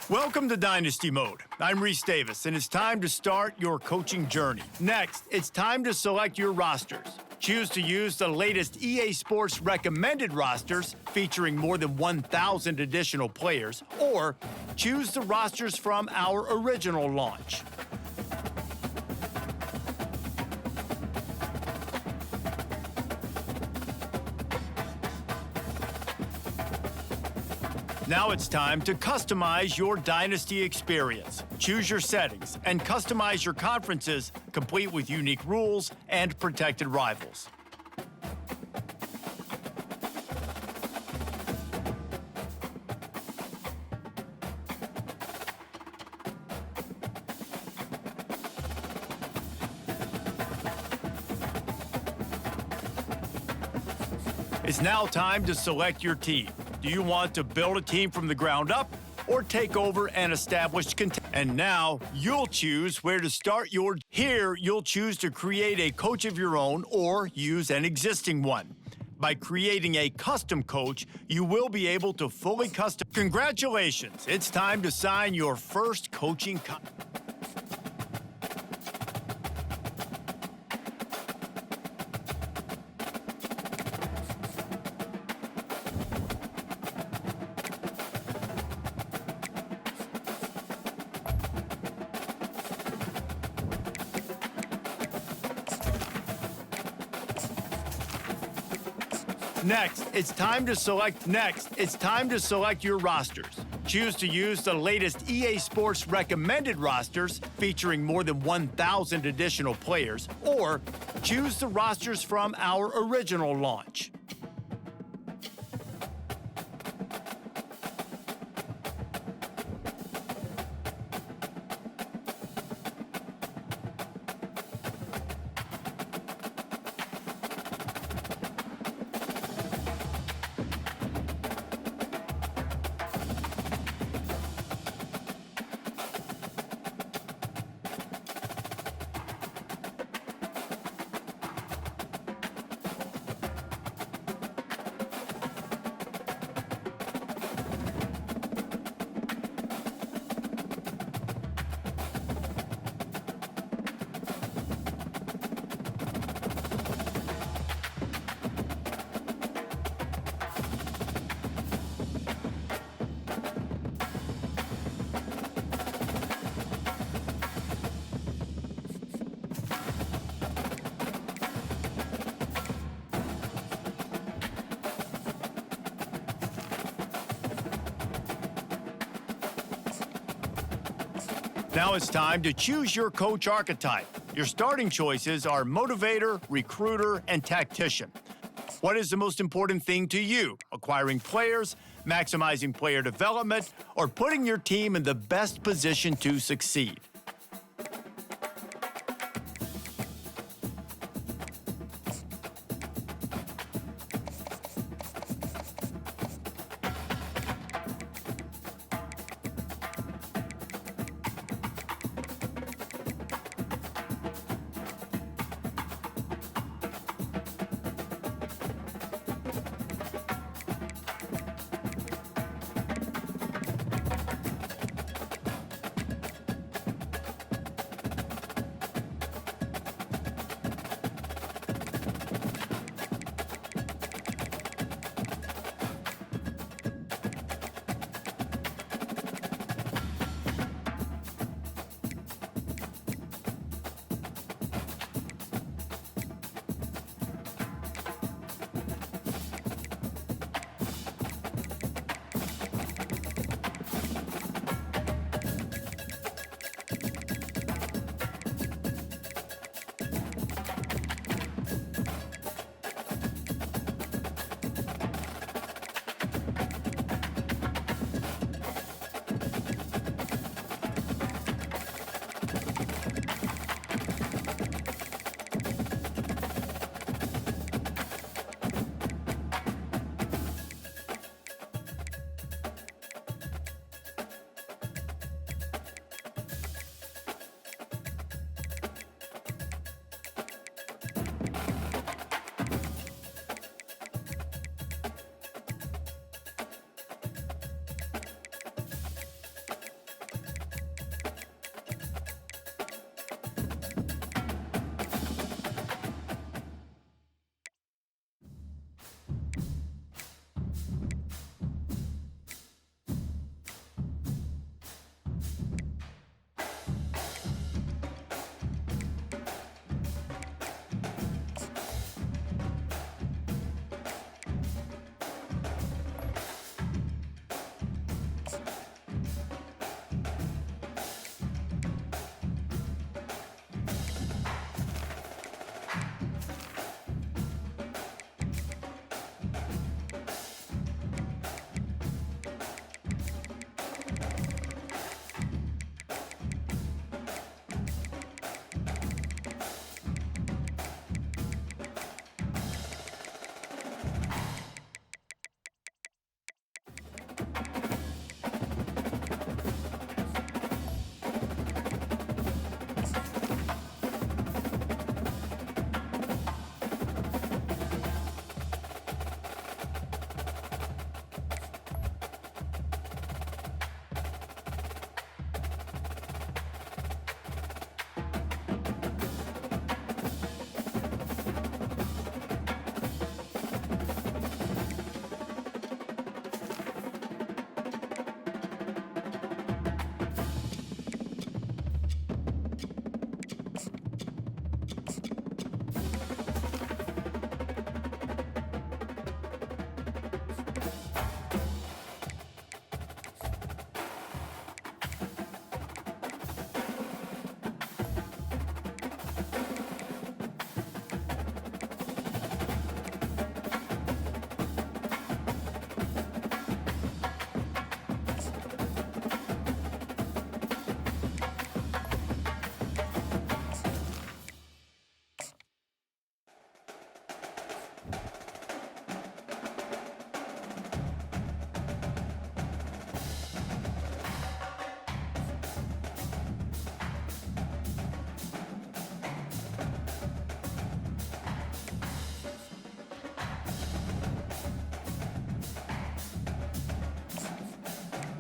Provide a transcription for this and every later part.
Welcome to Dynasty Mode. I'm Reese Davis, and it's time to start your coaching journey. Next, it's time to select your rosters. Choose to use the latest EA Sports recommended rosters featuring more than 1,000 additional players, or choose the rosters from our original launch. Now it's time to customize your Dynasty experience. Choose your settings and customize your conferences, complete with unique rules and protected rivals. It's now time to select your team. Do you want to build a team from the ground up or take over an established contender? And now you'll choose where to start your... Here, you'll choose to create a coach of your own or use an existing one. By creating a custom coach, you will be able to fully custom... Congratulations! It's time to sign your first coaching contract. Next, it's time to select your rosters. Choose to use the latest EA Sports recommended rosters featuring more than 1,000 additional players, or choose the rosters from our original launch. Now it's time to choose your coach archetype. Your starting choices are motivator, recruiter, and tactician. What is the most important thing to you? Acquiring players, maximizing player development, or putting your team in the best position to succeed?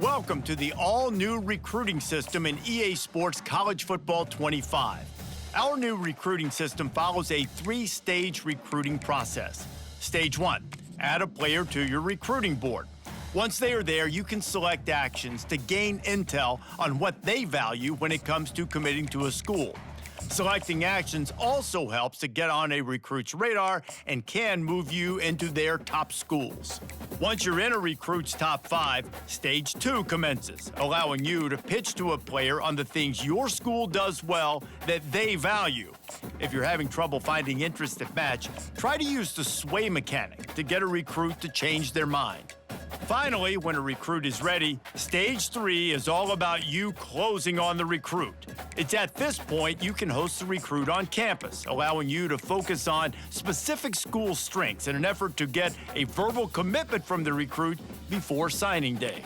Welcome to the all-new recruiting system in EA Sports College Football 25. Our new recruiting system follows a three-stage recruiting process. Stage 1, add a player to your recruiting board. Once they are there, you can select actions to gain intel on what they value when it comes to committing to a school. Selecting actions also helps to get on a recruit's radar and can move you into their top schools. Once you're in a recruit's top 5, Stage 2 commences, allowing you to pitch to a player on the things your school does well that they value. If you're having trouble finding interest that match, try to use the sway mechanic to get a recruit to change their mind. Finally, when a recruit is ready, Stage 3 is all about you closing on the recruit. It's at this point you can host the recruit on campus, allowing you to focus on specific school strengths in an effort to get a verbal commitment from the recruit before signing day.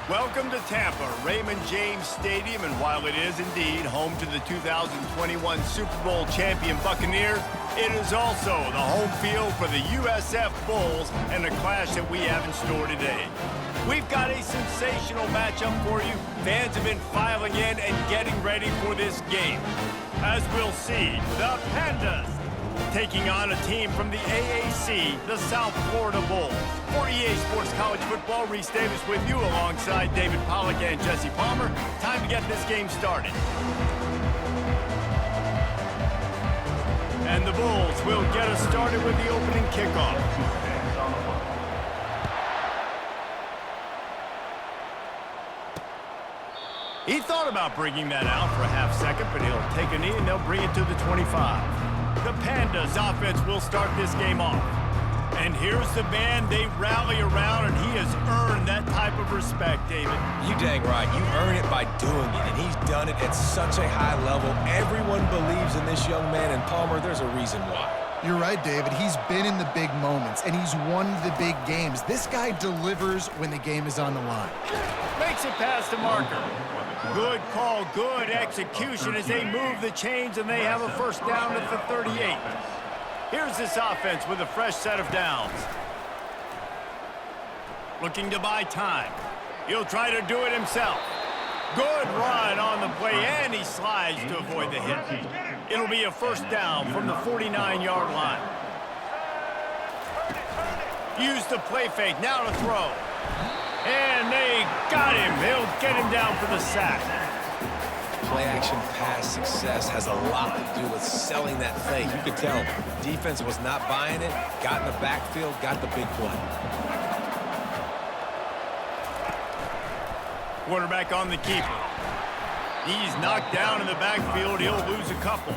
Welcome to Tampa, Raymond James Stadium, and while it is indeed home to the 2021 Super Bowl champion Buccaneers, it is also the home field for the USF Bulls and the clash that we have in store today. We've got a sensational matchup for you. Fans have been filing in and getting ready for this game. As we'll see, the Pandas taking on a team from the AAC, the South Florida Bulls. For EA Sports College Football, Reese Davis with you alongside David Pollack and Jesse Palmer. Time to get this game started. And the Bulls will get us started with the opening kickoff. He thought about bringing that out for a half second, but he'll take a knee and they'll bring it to the 25. The Pandas offense will start this game off. And here's the man they rally around, and he has earned that type of respect, David. You dang right. You earn it by doing it, and he's done it at such a high level. Everyone believes in this young man, and Palmer, there's a reason why. You're right, David. He's been in the big moments, and he's won the big games. This guy delivers when the game is on the line. Makes it past the marker. Good call, good execution as they move the chains, and they have a first down at the 38. Here's this offense with a fresh set of downs. Looking to buy time. He'll try to do it himself. Good run on the play, and he slides to avoid the hit. It'll be a first down from the 49-yard line. Use the play fake, now to throw. And they got him. They'll get him down for the sack. Play-action pass success has a lot to do with selling that fake. You could tell defense was not buying it, got in the backfield, got the big play. Quarterback on the keeper. He's knocked down in the backfield. He'll lose a couple.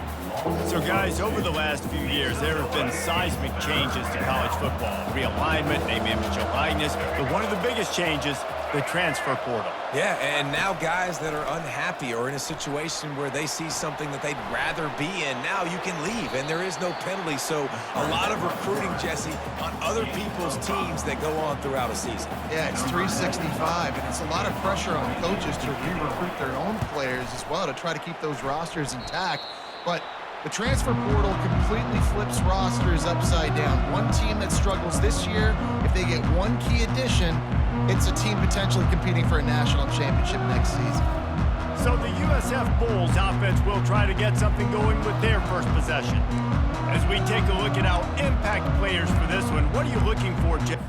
So, guys, over the last few years, there have been seismic changes to college football. Realignment, name, image, and likeness. But one of the biggest changes the transfer portal. Yeah, and now guys that are unhappy or in a situation where they see something that they'd rather be in, now you can leave, and there is no penalty. So a lot of recruiting, Jesse, on other people's teams that go on throughout a season. Yeah, it's 365, and it's a lot of pressure on coaches to re-recruit their own players as well to try to keep those rosters intact. But the transfer portal completely flips rosters upside down. One team that struggles this year, if they get one key addition, it's a team potentially competing for a national championship next season. So the USF Bulls offense will try to get something going with their first possession. As we take a look at our impact players for this one, what are you looking for, Jeff?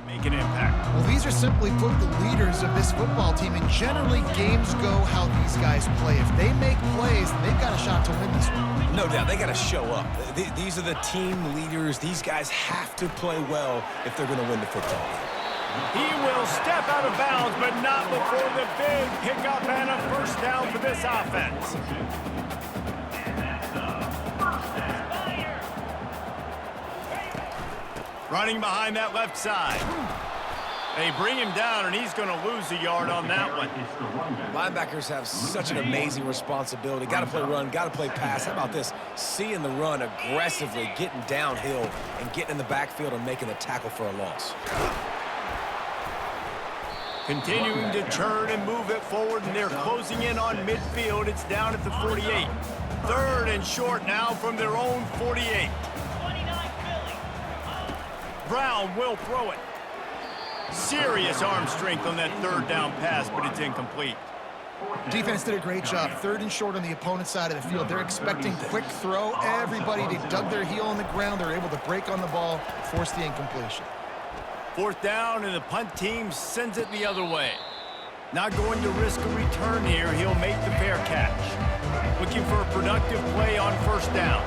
Make an impact. Well, these are simply put the leaders of this football team, and generally games go how these guys play. If they make plays, then they've got a shot to win this one. No doubt, they got to show up. These are the team leaders. These guys have to play well if they're going to win the football game. He will step out of bounds, but not before the big pickup and a first down for this offense. Running behind that left side. They bring him down, and he's going to lose a yard on that one. Linebackers have such an amazing responsibility. Got to play run, got to play pass. How about this? Seeing the run aggressively, getting downhill, and getting in the backfield and making a tackle for a loss. Continuing to turn and move it forward, and they're closing in on midfield. It's down at the 48. Third and short now from their own 48. Brown will throw it. Serious arm strength on that third down pass, but it's incomplete. Defense did a great job. Third and short on the opponent's side of the field. They're expecting quick throw. Everybody, they dug their heel on the ground. They're able to break on the ball, force the incompletion. Fourth down, and the punt team sends it the other way. Not going to risk a return here. He'll make the fair catch. Looking for a productive play on first down.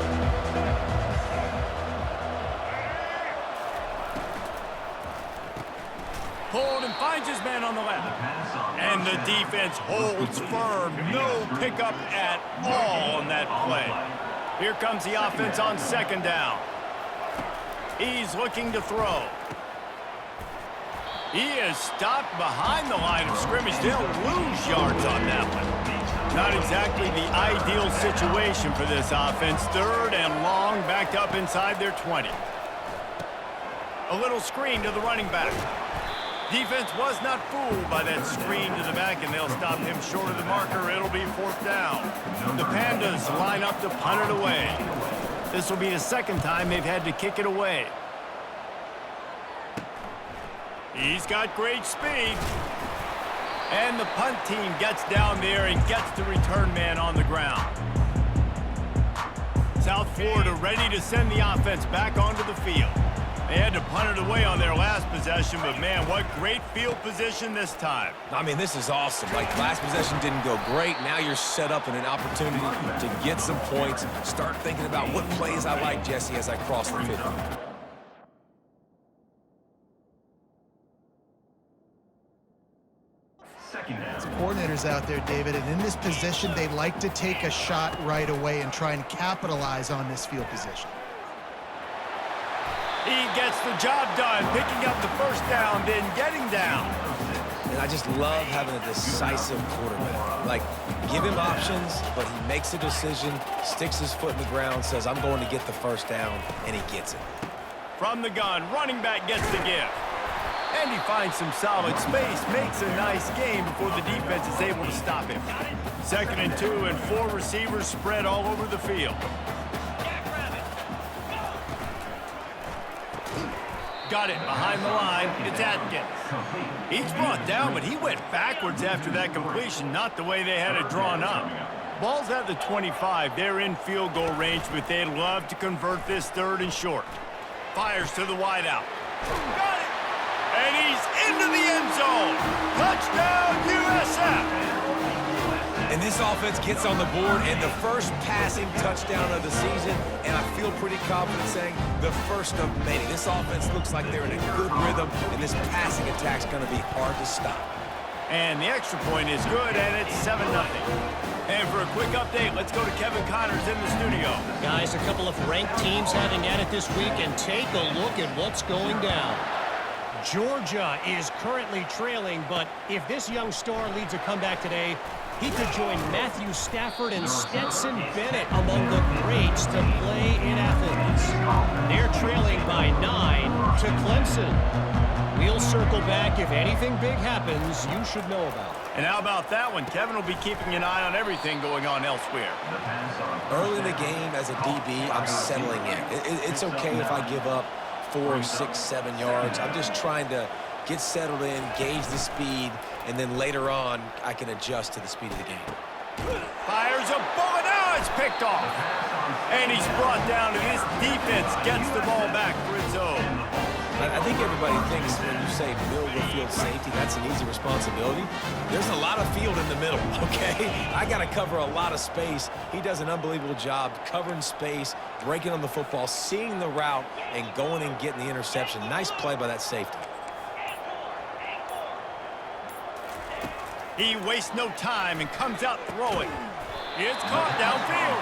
Pulled and finds his man on the left. And the defense holds firm. No pickup at all on that play. Here comes the offense on second down. He's looking to throw. He is stopped behind the line of scrimmage. They'll lose yards on that one. Not exactly the ideal situation for this offense. Third and long, backed up inside their 20. A little screen to the running back. Defense was not fooled by that screen to the back, and they'll stop him short of the marker. It'll be fourth down. The Pandas line up to punt it away. This will be the second time they've had to kick it away. He's got great speed. And the punt team gets down there and gets the return man on the ground. South Florida ready to send the offense back onto the field. They had to punt it away on their last possession, but man, what great field position this time. I mean, this is awesome. Like, last possession didn't go great. Now you're set up in an opportunity to get some points. Start thinking about what plays I like, Jesse, as I cross the 50. It's coordinators out there, David, and in this position, they like to take a shot right away and try and capitalize on this field position. He gets the job done, picking up the first down, then getting down. And I just love having a decisive quarterback. Like, give him options, but he makes a decision, sticks his foot in the ground, says, I'm going to get the first down, and he gets it. From the gun, running back gets the give. And he finds some solid space, makes a nice game before the defense is able to stop him. 2nd and 2, and 4 receivers spread all over the field. Got it behind the line. It's Atkins. He's brought down, but he went backwards after that completion, not the way they had it drawn up. Ball's at the 25. They're in field goal range, but they'd love to convert this 3rd and short. Fires to the wideout. Got it! And he's into the end zone. Touchdown, USF! And this offense gets on the board, and the first passing touchdown of the season, and I feel pretty confident saying the first of many. This offense looks like they're in a good rhythm, and this passing attack's going to be hard to stop. And the extra point is good, and it's 7-0. And for a quick update, let's go to Kevin Connors in the studio. Guys, a couple of ranked teams having at it this week, and take a look at what's going down. Georgia is currently trailing, but if this young star leads a comeback today, he could join Matthew Stafford and Stetson Bennett among the greats to play in Athens. They're trailing by 9 to Clemson. We'll circle back if anything big happens you should know about. And how about that one? Kevin will be keeping an eye on everything going on elsewhere. Early in the game as a DB, I'm settling in. It's okay if I give up 4, 6, 7 yards. I'm just trying to get settled in, gauge the speed, and then later on, I can adjust to the speed of the game. Fires a bullet. Now it's picked off. And he's brought down, and his defense gets the ball back for its own. I think everybody thinks when you say middle of the field safety, that's an easy responsibility. There's a lot of field in the middle, okay? I got to cover a lot of space. He does an unbelievable job covering space, breaking on the football, seeing the route, and going and getting the interception. Nice play by that safety. He wastes no time and comes out throwing. It's caught downfield.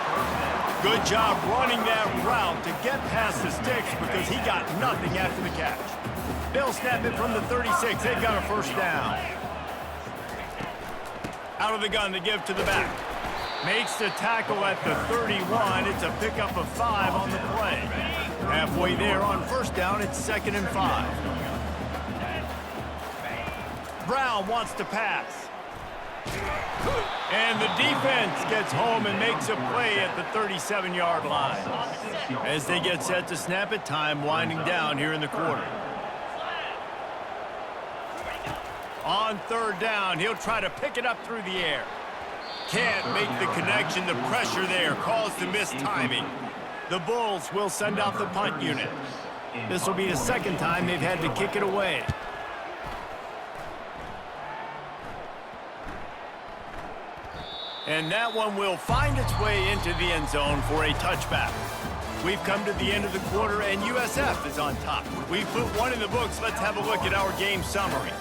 Good job running that route to get past the sticks because he got nothing after the catch. They'll snap it from the 36. They've got a first down. Out of the gun to give to the back. Makes the tackle at the 31. It's a pickup of 5 on the play. Halfway there on first down, it's 2nd and 5. Brown wants to pass. And the defense gets home and makes a play at the 37-yard line. As they get set to snap it, time winding down here in the quarter. On 3rd down, he'll try to pick it up through the air. Can't make the connection. The pressure there caused the missed timing. The Bulls will send out the punt unit. This will be the 2nd time they've had to kick it away. And that one will find its way into the end zone for a touchback. We've come to the end of the quarter, and USF is on top. We've put one in the books. Let's have a look at our game summary.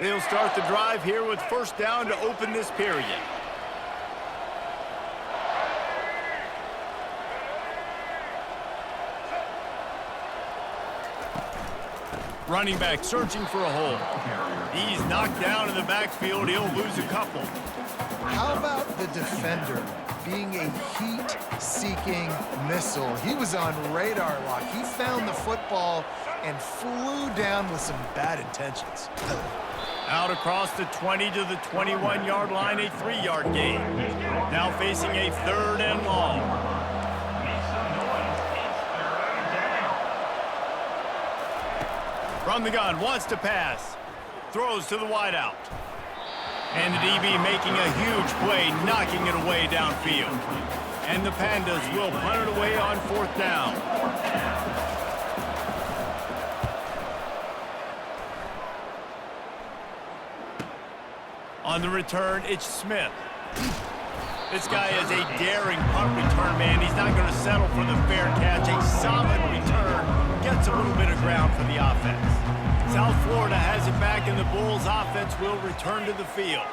They'll start the drive here with first down to open this period. Running back searching for a hole. He's knocked down in the backfield. He'll lose a couple. How about the defender being a heat-seeking missile? He was on radar lock. He found the football and flew down with some bad intentions. Out across the 20 to the 21-yard line, a 3-yard gain. Now facing a 3rd and long. From the gun, wants to pass. Throws to the wideout. And the DB making a huge play, knocking it away downfield. And the Pandas will punt it away on 4th down. On the return, it's Smith. This guy is a daring punt return man. He's not going to settle for the fair catch. A solid return. Gets a little bit of ground for the offense. South Florida has it back, and the Bulls offense will return to the field.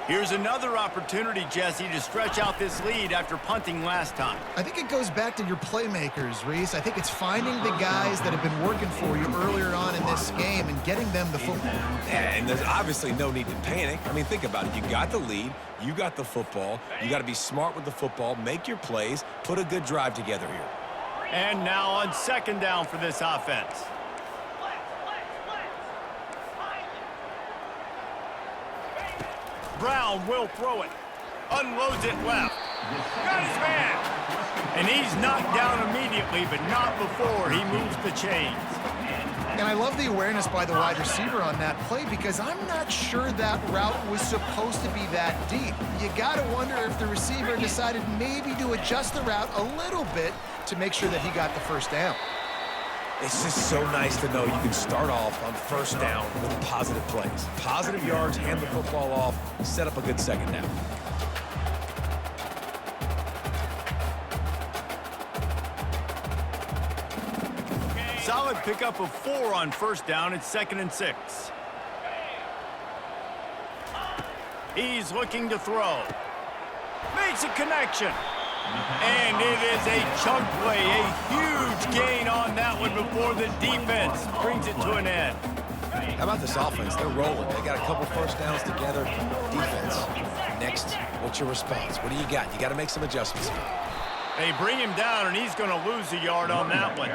Here's another opportunity, Jesse, to stretch out this lead after punting last time. I think it goes back to your playmakers, Reese. I think it's finding the guys that have been working for you earlier on in this game and getting them the football. Yeah, and there's obviously no need to panic. I mean, think about it. You got the lead. You got the football. You got to be smart with the football, make your plays, put a good drive together here. And now on 2nd down for this offense. Brown will throw it. Unloads it left. Got his man. And he's knocked down immediately, but not before he moves the chains. And I love the awareness by the wide receiver on that play because I'm not sure that route was supposed to be that deep. You got to wonder if the receiver decided maybe to adjust the route a little bit to make sure that he got the first down. It's just so nice to know you can start off on first down with positive plays. Positive yards, hand the football off, set up a good second down. Solid pickup of 4 on first down. It's 2nd and 6. He's looking to throw. Makes a connection. And it is a chunk play, a huge gain on that one before the defense brings it to an end. How about this offense? They're rolling. They got a couple first downs together. Defense. Next, what's your response? What do you got? You got to make some adjustments. They bring him down, and he's going to lose a yard on that one.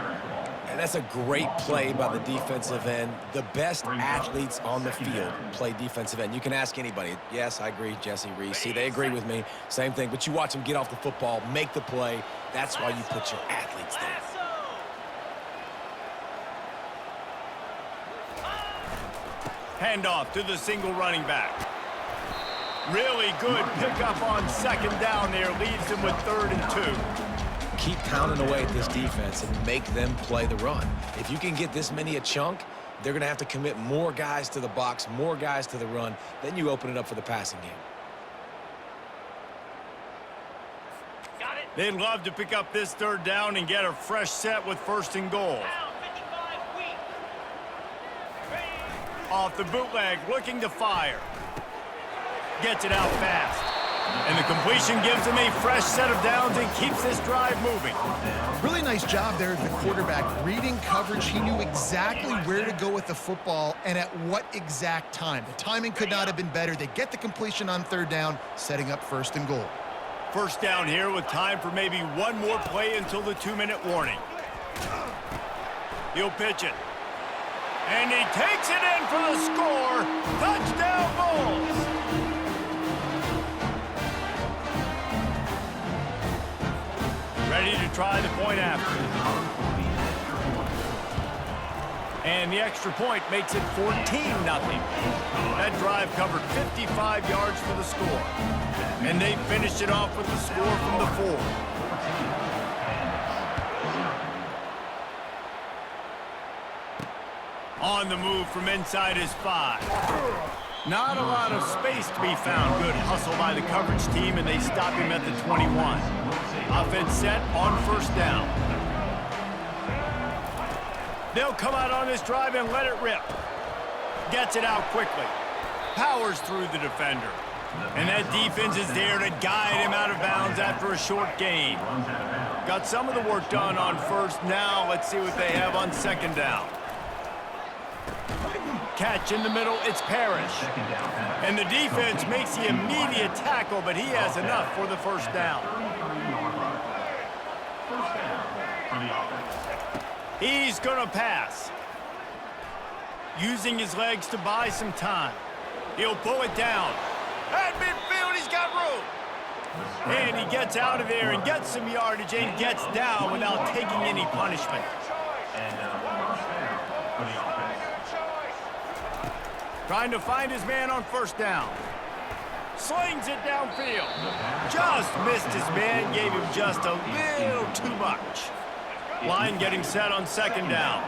And that's a great play by the defensive end. The best athletes on the field play defensive end. You can ask anybody. Yes, I agree, Jesse, Reese. See, they agree with me. Same thing. But you watch them get off the football, make the play. That's why you put your athletes there. Handoff to the single running back. Really good pickup on 2nd down there. Leaves him with 3rd and 2. Keep pounding away at this defense and make them play the run. If you can get this many a chunk, they're going to have to commit more guys to the box, more guys to the run. Then you open it up for the passing game. They'd love to pick up this 3rd down and get a fresh set with 1st and goal. Off the bootleg, looking to fire. Gets it out fast. And the completion gives him a fresh set of downs and keeps this drive moving. Really nice job there at the quarterback. Reading coverage, he knew exactly where to go with the football and at what exact time. The timing could not have been better. They get the completion on 3rd down, setting up 1st and goal. First down here with time for maybe one more play until the 2-minute warning. He'll pitch it. And he takes it in for the score. Touchdown Bulls! Ready to try the point after. And the extra point makes it 14-0. That drive covered 55 yards for the score. And they finished it off with the score from the 4. On the move from inside his 5. Not a lot of space to be found. Good hustle by the coverage team, and they stop him at the 21. Offense set on 1st down. They'll come out on this drive and let it rip. Gets it out quickly. Powers through the defender. And that defense is there to guide him out of bounds after a short gain. Got some of the work done on 1st. Now let's see what they have on 2nd down. Catch in the middle, it's Parrish. And the defense makes the immediate tackle, but he has enough for the 1st down. He's gonna pass. Using his legs to buy some time. He'll pull it down. At midfield, he's got room. And he gets out of there and gets some yardage and gets down without taking any punishment. Trying to find his man on 1st down. Slings it downfield. Just missed his man, gave him just a little too much. Line getting set on 2nd down.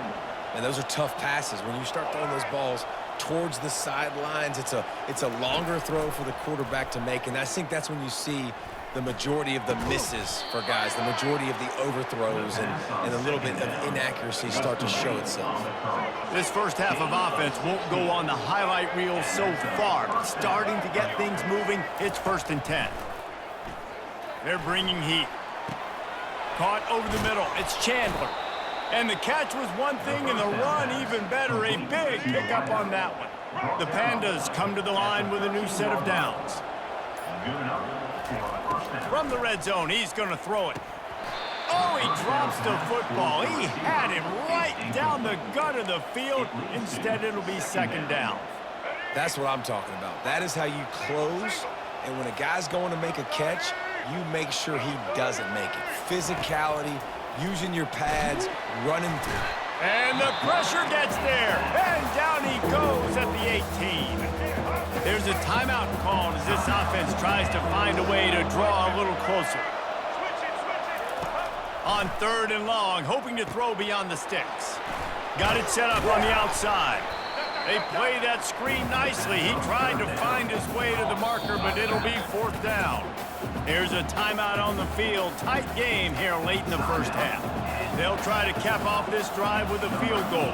And those are tough passes. When you start throwing those balls towards the sidelines, it's a longer throw for the quarterback to make. And I think that's when you see the majority of the misses for guys, the majority of the overthrows and a little bit of inaccuracy start to show itself. This first half of offense won't go on the highlight reel so far, but starting to get things moving. It's 1st and 10. They're bringing heat. Caught over the middle. It's Chandler. And the catch was one thing, and the run even better. A big pickup on that one. The Pandas come to the line with a new set of downs. From the red zone, he's going to throw it. Oh, he drops the football. He had him right down the gut of the field. Instead, it'll be 2nd down. That's what I'm talking about. That is how you close. And when a guy's going to make a catch, you make sure he doesn't make it. Physicality, using your pads, running through. And the pressure gets there. And down he goes at the 18. There's a timeout called as this offense tries to find a way to draw a little closer. On 3rd and long, hoping to throw beyond the sticks. Got it set up on the outside. They play that screen nicely. He tried to find his way to the marker, but it'll be 4th down. Here's a timeout on the field. Tight game here late in the first half. They'll try to cap off this drive with a field goal.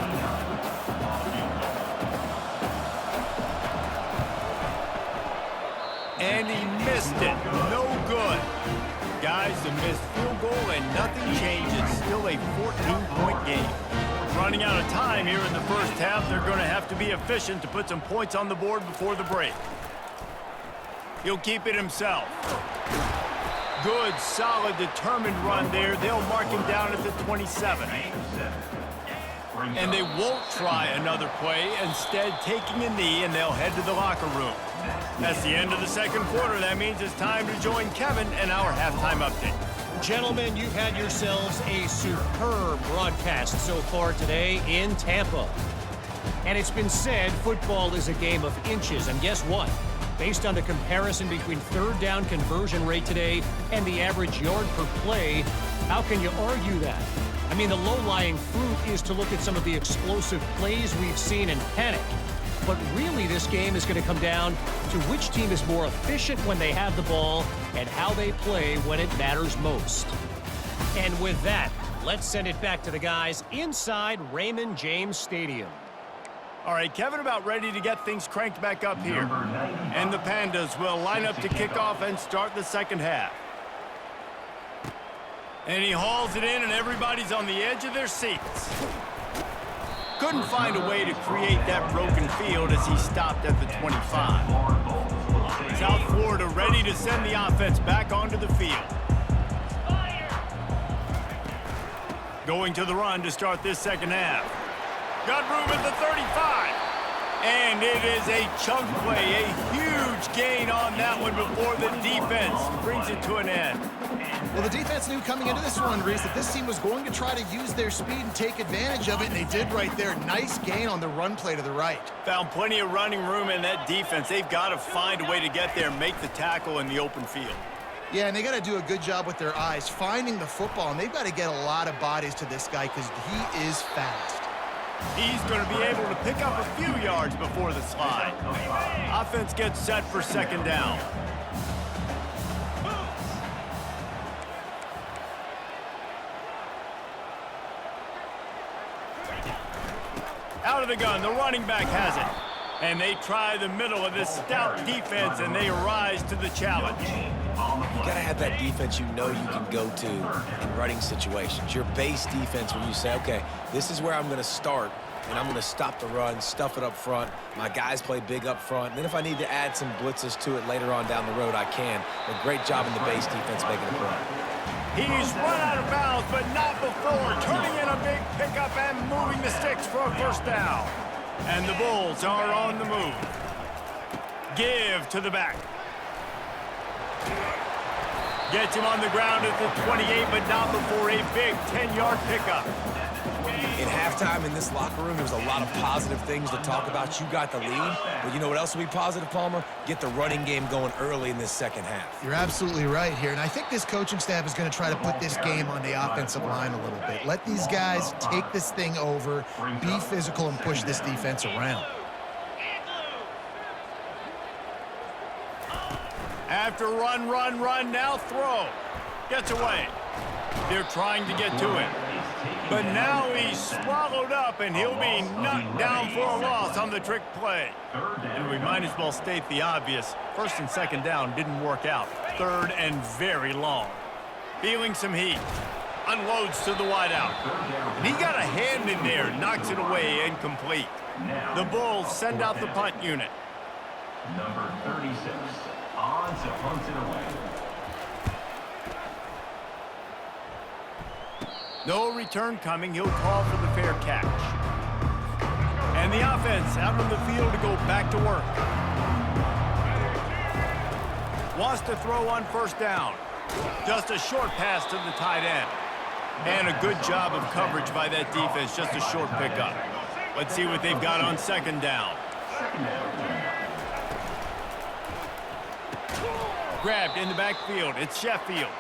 And he missed it. No good. Guys, the missed field goal and nothing changes. Still a 14-point game. Running out of time here in the first half. They're going to have to be efficient to put some points on the board before the break. He'll keep it himself. Good, solid, determined run there. They'll mark him down at the 27. And they won't try another play, instead taking a knee, and they'll head to the locker room. That's the end of the second quarter. That means it's time to join Kevin and our halftime update. Gentlemen, you've had yourselves a superb broadcast so far today in Tampa. And it's been said football is a game of inches. And guess what? Based on the comparison between 3rd down conversion rate today and the average yard per play, how can you argue that? I mean, the low-lying fruit is to look at some of the explosive plays we've seen in panic. But really, this game is going to come down to which team is more efficient when they have the ball and how they play when it matters most. And with that, let's send it back to the guys inside Raymond James Stadium. All right, Kevin about ready to get things cranked back up here. And the Pandas will line up to kick off and start the second half. And he hauls it in, and everybody's on the edge of their seats. Couldn't find a way to create that broken field as he stopped at the 25. South Florida ready to send the offense back onto the field. Going to the run to start this second half. Got room at the 35. And it is a chunk play, a huge gain on that one before the defense brings it to an end. Well, the defense knew coming into this one, Reese, that this team was going to try to use their speed and take advantage of it, and they did right there. Nice gain on the run play to the right. Found plenty of running room in that defense. They've got to find a way to get there and make the tackle in the open field. Yeah, and they got to do a good job with their eyes, finding the football, and they've got to get a lot of bodies to this guy because he is fast. He's going to be able to pick up a few yards before the slide. Offense gets set for second down. Out of the gun, the running back has it. And they try the middle of this stout defense, and they rise to the challenge. You got to have that defense you know you can go to in running situations. Your base defense where you say, okay, this is where I'm going to start, and I'm going to stop the run, stuff it up front. My guys play big up front. And then if I need to add some blitzes to it later on down the road, I can. But great job in the base defense making a play. He's run out of bounds, but not before. Turning in a big pickup and moving the sticks for a first down. And the Bulls are on the move. Give to the back. Gets him on the ground at the 28, but not before a big 10-yard pickup. In halftime in this locker room, there was a lot of positive things to talk about. You got the lead, but you know what else will be positive, Palmer? Get the running game going early in this second half. You're absolutely right here, and I think this coaching staff is going to try to put this game on the offensive line a little bit. Let these guys take this thing over, be physical, and push this defense around. After run, now throw. Gets away. They're trying to get to him. But now he's swallowed up, and he'll be knocked down for a loss on the trick play. And we might as well state the obvious. First and second down didn't work out. Third and very long. Feeling some heat. Unloads to the wideout. And he got a hand in there, knocks it away, incomplete. The Bulls send out the punt unit. Number 36, on to punt it away. No return coming. He'll call for the fair catch. And the offense out on the field to go back to work. Wants to throw on first down. Just a short pass to the tight end. And a good job of coverage by that defense, just a short pickup. Let's see what they've got on second down. Grabbed in the backfield. It's Sheffield.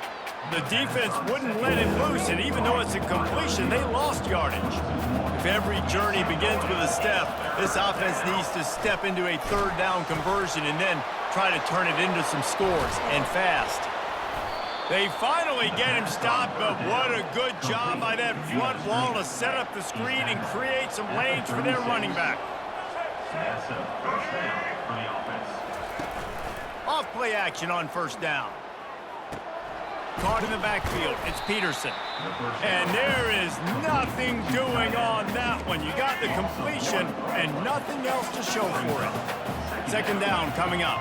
The defense wouldn't let him loose, and even though it's a completion, they lost yardage. If every journey begins with a step, this offense needs to step into a third down conversion and then try to turn it into some scores, and fast. They finally get him stopped, but what a good job by that front wall to set up the screen and create some lanes for their running back. That's a first down for the offense. Off play action on first down. Caught in the backfield. It's Peterson. And there is nothing doing on that one. You got the completion and nothing else to show for it. Second down coming up.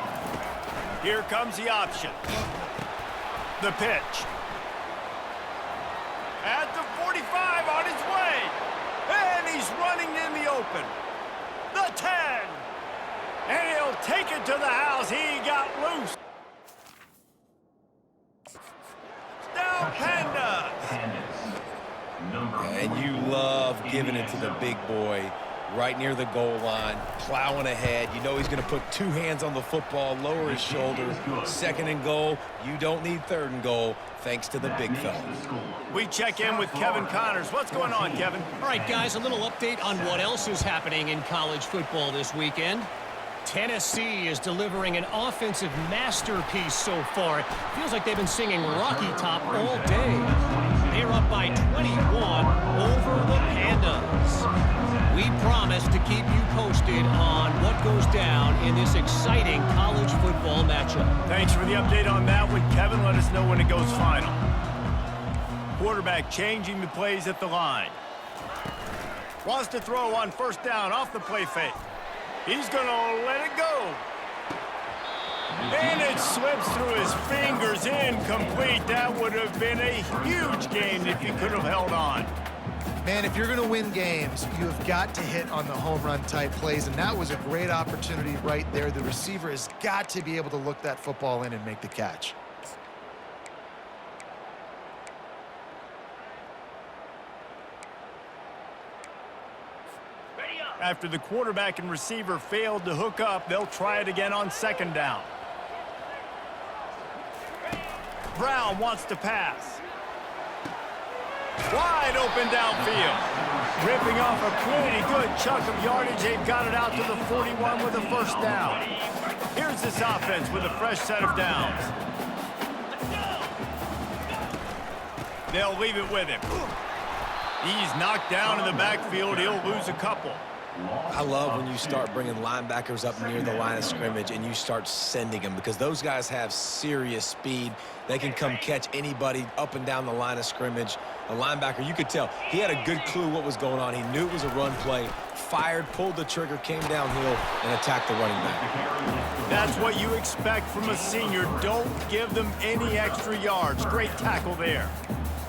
Here comes the option. The pitch. At the 45 on his way. And he's running in the open. The 10. And he'll take it to the house. He got loose. Down Pandas. And you love giving it to the big boy right near the goal line, plowing ahead. You know he's going to put two hands on the football, lower his shoulder. Second and goal. You don't need third and goal, thanks to the big fella. We check in with Kevin Connors. What's going on, Kevin? All right, guys, a little update on what else is happening in college football this weekend. Tennessee is delivering an offensive masterpiece so far. It feels like they've been singing Rocky Top all day. They're up by 21 over the Pandas. We promise to keep you posted on what goes down in this exciting college football matchup. Thanks for the update on that one, Kevin. Let us know when it goes final. Quarterback changing the plays at the line. Wants to throw on first down off the play fake. He's going to let it go. And it slips through his fingers, incomplete. That would have been a huge gain if he could have held on. Man, if you're going to win games, you have got to hit on the home run type plays, and that was a great opportunity right there. The receiver has got to be able to look that football in and make the catch. After the quarterback and receiver failed to hook up, they'll try it again on second down. Brown wants to pass. Wide open downfield. Ripping off a pretty good chunk of yardage. They've got it out to the 41 with a first down. Here's this offense with a fresh set of downs. They'll leave it with him. He's knocked down in the backfield. He'll lose a couple. I love when you start bringing linebackers up near the line of scrimmage and you start sending them, because those guys have serious speed. They can come catch anybody up and down the line of scrimmage. A linebacker, you could tell, he had a good clue what was going on. He knew it was a run play, fired, pulled the trigger, came downhill, and attacked the running back. That's what you expect from a senior. Don't give them any extra yards. Great tackle there.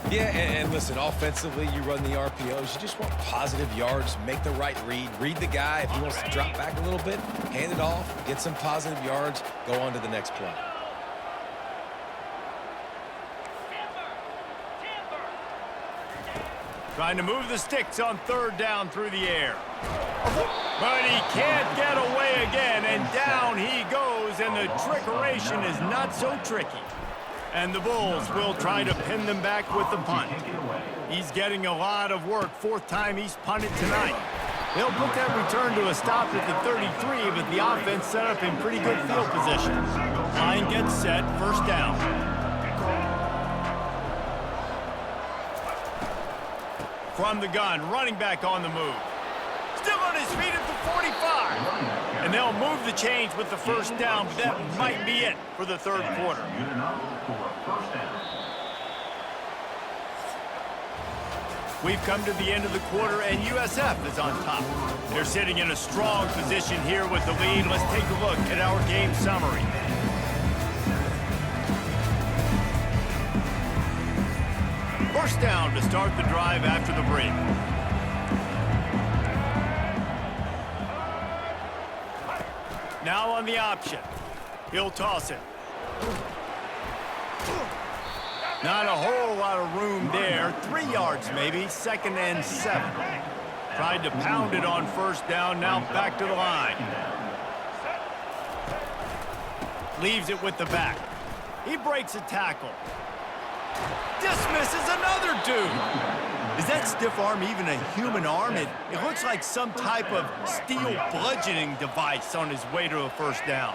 Yeah, and listen, offensively, you run the RPOs. You just want positive yards, make the right read. Read the guy. If he wants to drop back a little bit, hand it off, get some positive yards, go on to the next play. Trying to move the sticks on third down through the air. But he can't get away again, and down he goes, and the trickeration is not so tricky. And the Bulls will try to pin them back with the punt. He's getting a lot of work. Fourth time he's punted tonight. They'll put that return to a stop at the 33, but the offense set up in pretty good field position. Line gets set, first down. From the gun, running back on the move. Still on his feet at the 45. And they'll move the chains with the first down, but that might be it for the third quarter. We've come to the end of the quarter, and USF is on top. They're sitting in a strong position here with the lead. Let's take a look at our game summary. First down to start the drive after the break. Now on the option. He'll toss it. Not a whole lot of room there. 3 yards maybe, 2nd and 7. Tried to pound it on 1st down, now back to the line. Leaves it with the back. He breaks a tackle. Dismisses another dude. Is that stiff arm even a human arm? It looks like some type of steel bludgeoning device on his way to a 1st down.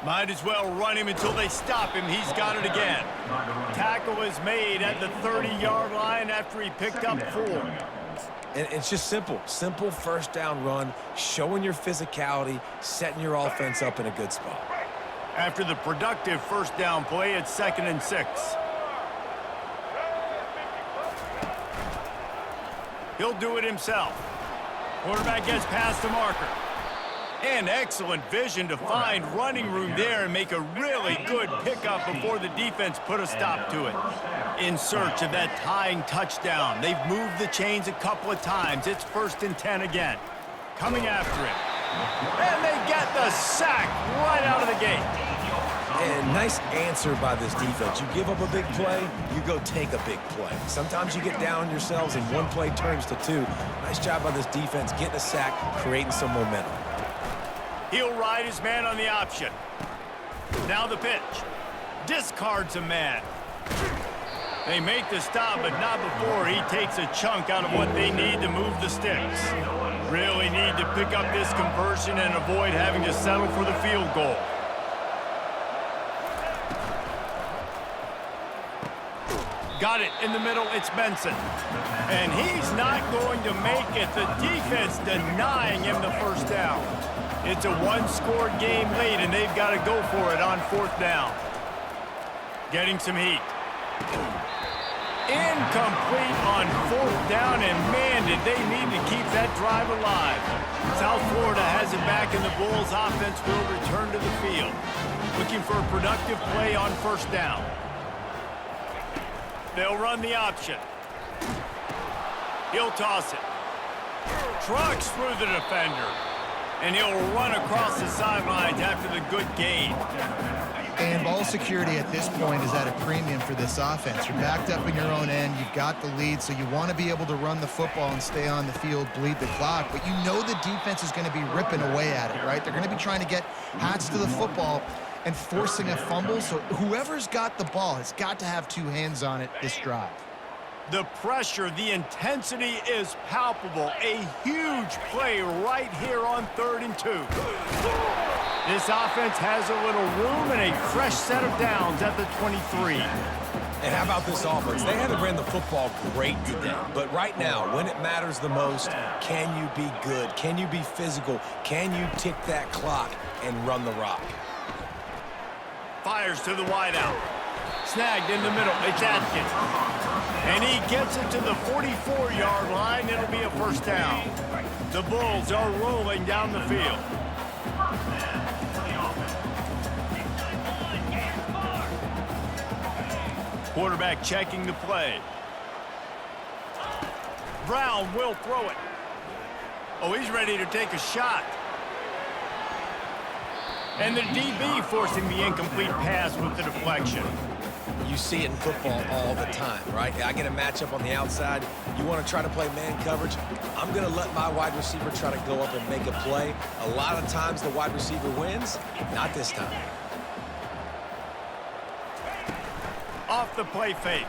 Might as well run him until they stop him. He's got it again. Tackle is made at the 30-yard line after he picked up 4. And it's just simple 1st down run, showing your physicality, setting your offense up in a good spot. After the productive 1st down play, it's 2nd and 6. He'll do it himself. Quarterback gets past the marker. And excellent vision to find running room there and make a really good pickup before the defense put a stop to it. In search of that tying touchdown. They've moved the chains a couple of times. It's 1st and 10 again. Coming after him. And they get the sack right out of the gate. And nice answer by this defense. You give up a big play, you go take a big play. Sometimes you get down yourselves and one play turns to 2. Nice job by this defense getting a sack, creating some momentum. He'll ride his man on the option. Now the pitch. Discards a man. They make the stop, but not before he takes a chunk out of what they need to move the sticks. Really need to pick up this conversion and avoid having to settle for the field goal. Got it in the middle, it's Benson. And he's not going to make it. The defense denying him the 1st down. It's a 1-score game lead, and they've got to go for it on 4th down. Getting some heat. Incomplete on 4th down, and man, did they need to keep that drive alive. South Florida has it back, and the Bulls offense will return to the field. Looking for a productive play on 1st down. They'll run the option. He'll toss it. Trucks through the defender. And he'll run across the sidelines after the good gain. And ball security at this point is at a premium for this offense. You're backed up in your own end. You've got the lead, so you want to be able to run the football and stay on the field, bleed the clock. But you know the defense is going to be ripping away at it, right? They're going to be trying to get hats to the football and forcing a fumble. So whoever's got the ball has got to have 2 hands on it this drive. The pressure, the intensity is palpable. A huge play right here on 3rd and 2. This offense has a little room and a fresh set of downs at the 23. And how about this offense? They haven't ran the football great today. But right now, when it matters the most, can you be good? Can you be physical? Can you tick that clock and run the rock? Fires to the wideout. Snagged in the middle. It's Atkins. And he gets it to the 44-yard line. It'll be a 1st down. The Bulls are rolling down the field. Quarterback checking the play. Brown will throw it. Oh, he's ready to take a shot. And the DB forcing the incomplete pass with the deflection. You see it in football all the time, right? I get a matchup on the outside. You want to try to play man coverage. I'm going to let my wide receiver try to go up and make a play. A lot of times the wide receiver wins. Not this time. Off the play fake.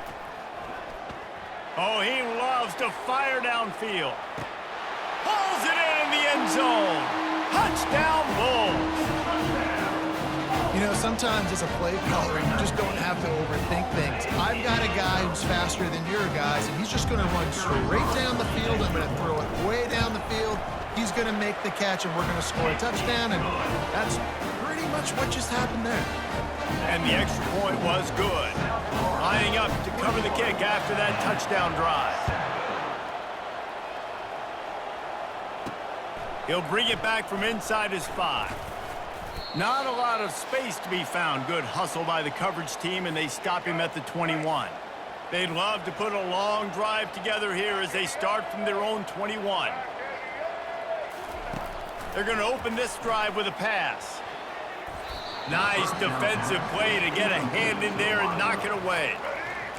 Oh, he loves to fire downfield. Pulls it in the end zone. Touchdown, Bulls. You know, sometimes as a play caller, you just don't have to overthink things. I've got a guy who's faster than your guys, and he's just going to run straight down the field. I'm going to throw it way down the field. He's going to make the catch, and we're going to score a touchdown, and that's pretty much what just happened there. And the extra point was good. Lining up to cover the kick after that touchdown drive. He'll bring it back from inside his 5. Not a lot of space to be found. Good hustle by the coverage team, and they stop him at the 21. They'd love to put a long drive together here as they start from their own 21. They're going to open this drive with a pass. Nice defensive play to get a hand in there and knock it away.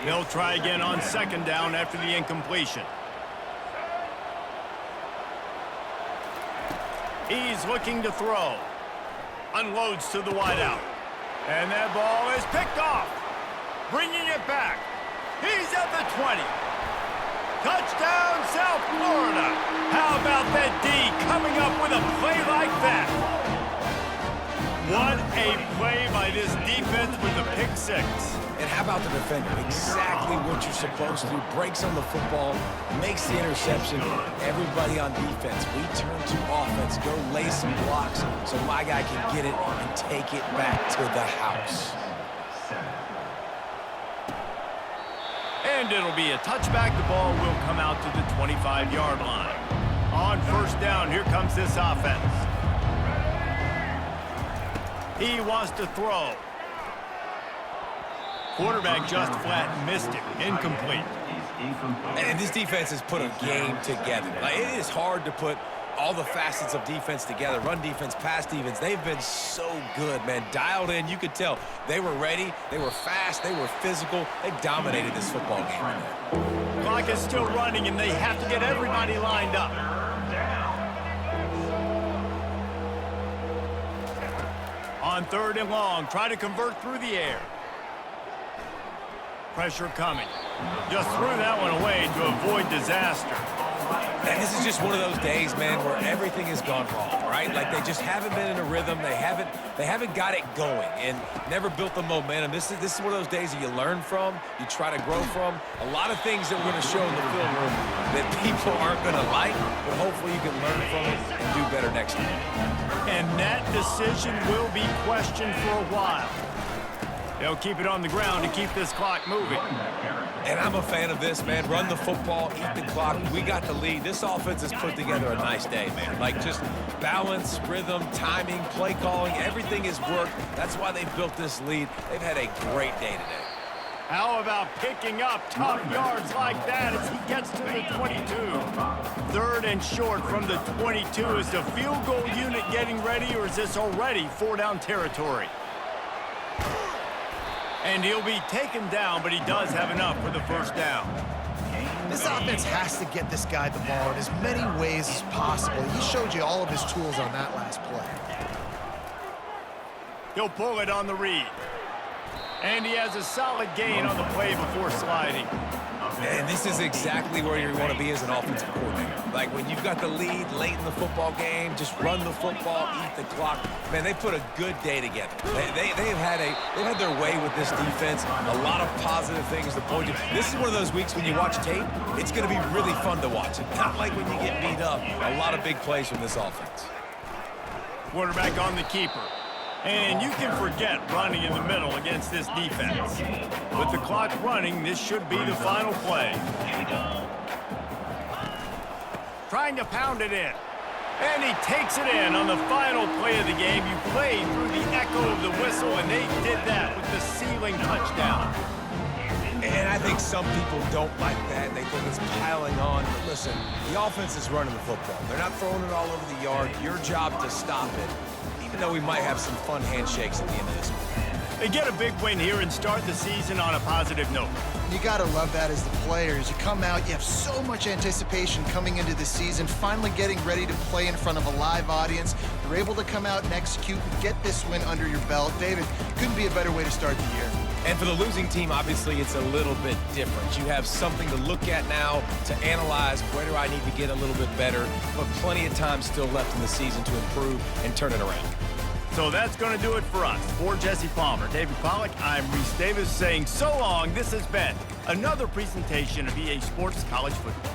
They'll try again on second down after the incompletion. He's looking to throw. Unloads to the wideout. And that ball is picked off. Bringing it back. He's at the 20. Touchdown, South Florida. How about that D coming up with a play like that? What a play by this defense with the pick six. And how about the defender? Exactly what you're supposed to do. Breaks on the football, makes the interception. Everybody on defense, we turn to offense. Go lay some blocks so my guy can get it and take it back to the house. And it'll be a touchback. The ball will come out to the 25-yard line. On first down, here comes this offense. He wants to throw. Quarterback just flat missed it. Incomplete. And this defense has put a game together. Like, it is hard to put all the facets of defense together. Run defense, pass defense. They've been so good, man. Dialed in. You could tell they were ready. They were fast. They were physical. They dominated this football game. Clock is still running, and they have to get everybody lined up. On third and long, try to convert through the air. Pressure coming. Just threw that one away to avoid disaster. And this is just one of those days, man, where everything has gone wrong, right? Like, they just haven't been in a rhythm. They haven't got it going and never built the momentum. This is one of those days that you learn from, you try to grow from. A lot of things that we're going to show in the film room that people aren't going to like, but hopefully you can learn from it and do better next time. And that decision will be questioned for a while. They'll keep it on the ground to keep this clock moving. And I'm a fan of this, man. Run the football, eat the clock. We got the lead. This offense has put together a nice day, man. Like, just balance, rhythm, timing, play calling, everything has worked. That's why they've built this lead. They've had a great day today. How about picking up tough yards like that as he gets to the 22? Third and short from the 22. Is the field goal unit getting ready, or is this already four-down territory? And he'll be taken down, but he does have enough for the first down. This offense has to get this guy the ball in as many ways as possible. He showed you all of his tools on that last play. He'll pull it on the read. And he has a solid gain on the play before sliding. And this is exactly where you want to be as an offensive coordinator. Like, when you've got the lead late in the football game, just run the football, eat the clock. Man, they put a good day together. They've had their way with this defense. A lot of positive things to point to. This is one of those weeks when you watch tape, it's going to be really fun to watch. Not like when you get beat up. A lot of big plays from this offense. Quarterback on the keeper. And you can forget running in the middle against this defense. With the clock running, this should be the final play. Trying to pound it in. And he takes it in on the final play of the game. You play through the echo of the whistle, and they did that with the ceiling touchdown. And I think some people don't like that. They think it's piling on. But listen, the offense is running the football. They're not throwing it all over the yard. Your job to stop it. Even though we might have some fun handshakes at the end of this one. They get a big win here and start the season on a positive note. You got to love that as the players. You come out, you have so much anticipation coming into the season, finally getting ready to play in front of a live audience. You're able to come out and execute and get this win under your belt. David, couldn't be a better way to start the year. And for the losing team, obviously, it's a little bit different. You have something to look at now, to analyze where do I need to get a little bit better, but plenty of time still left in the season to improve and turn it around. So that's going to do it for us. For Jesse Palmer, David Pollack, I'm Reese Davis saying so long. This has been another presentation of EA Sports College Football.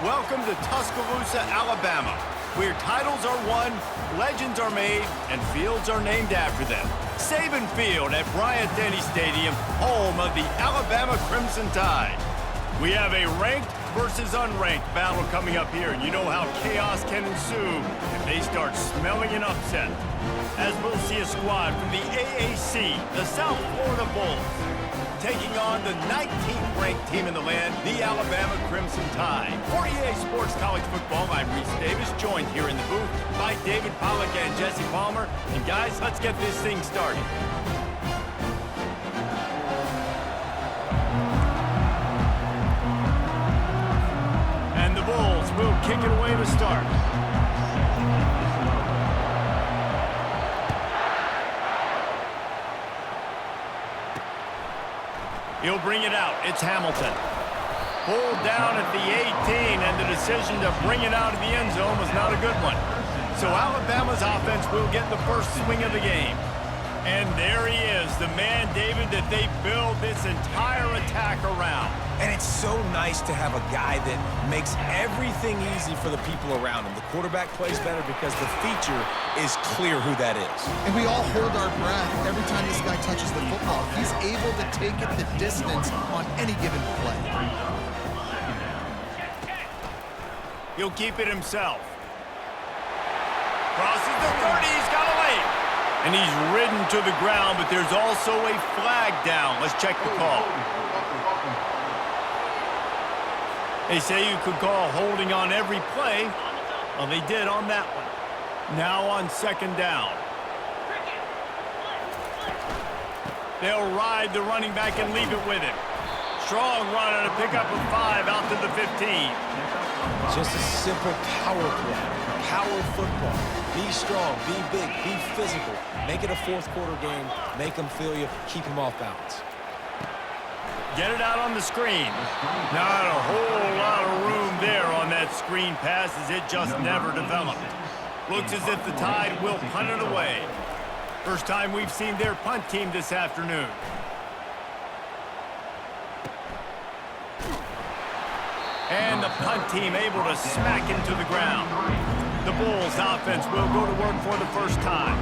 Welcome to Tuscaloosa, Alabama, where titles are won, legends are made, and fields are named after them. Saban Field at Bryant-Denny Stadium, home of the Alabama Crimson Tide. We have a ranked versus unranked battle coming up here, and you know how chaos can ensue if they start smelling an upset. As we'll see a squad from the AAC, the South Florida Bulls, taking on the 19th ranked team in the land, the Alabama Crimson Tide. For EA Sports College Football, I'm Reese Davis, joined here in the booth by David Pollack and Jesse Palmer. And guys, let's get this thing started. And the Bulls will kick it away to start. He'll bring it out. It's Hamilton. Pulled down at the 18, and the decision to bring it out of the end zone was not a good one. So Alabama's offense will get the first swing of the game. And there he is, the man, David, that they build this entire attack around. And it's so nice to have a guy that makes everything easy for the people around him. The quarterback plays better because the feature is clear who that is. And we all hold our breath every time this guy touches the football. He's able to take it the distance on any given play. He'll keep it himself. Crosses the 30, he's got away. And he's ridden to the ground, but there's also a flag down. Let's check the call. They say you could call holding on every play. Well, they did on that one. Now on second down. They'll ride the running back and leave it with him. Strong run on a pickup of 5 out to the 15. Just a simple power play. Power football. Be strong, be big, be physical. Make it a fourth quarter game. Make them feel you. Keep them off balance. Get it out on the screen. Not a whole lot of room there on that screen pass as it just never developed. Looks as if the Tide will punt it away. First time we've seen their punt team this afternoon. And the punt team able to smack him to the ground. The Bulls offense will go to work for the first time.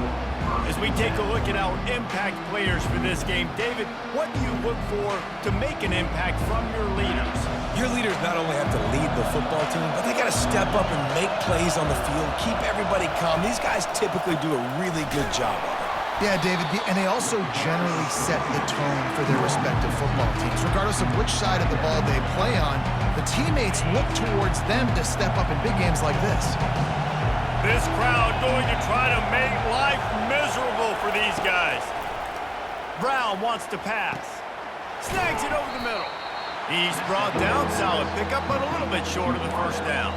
As we take a look at our impact players for this game, David, what do you look for to make an impact from your leaders? Your leaders not only have to lead the football team, but they got to step up and make plays on the field, keep everybody calm. These guys typically do a really good job of it. Yeah, David, and they also generally set the tone for their respective football teams. Regardless of which side of the ball they play on, the teammates look towards them to step up in big games like this. This crowd going to try to make life miserable for these guys. Brown wants to pass. Snags it over the middle. He's brought down, solid pickup, but a little bit short of the first down.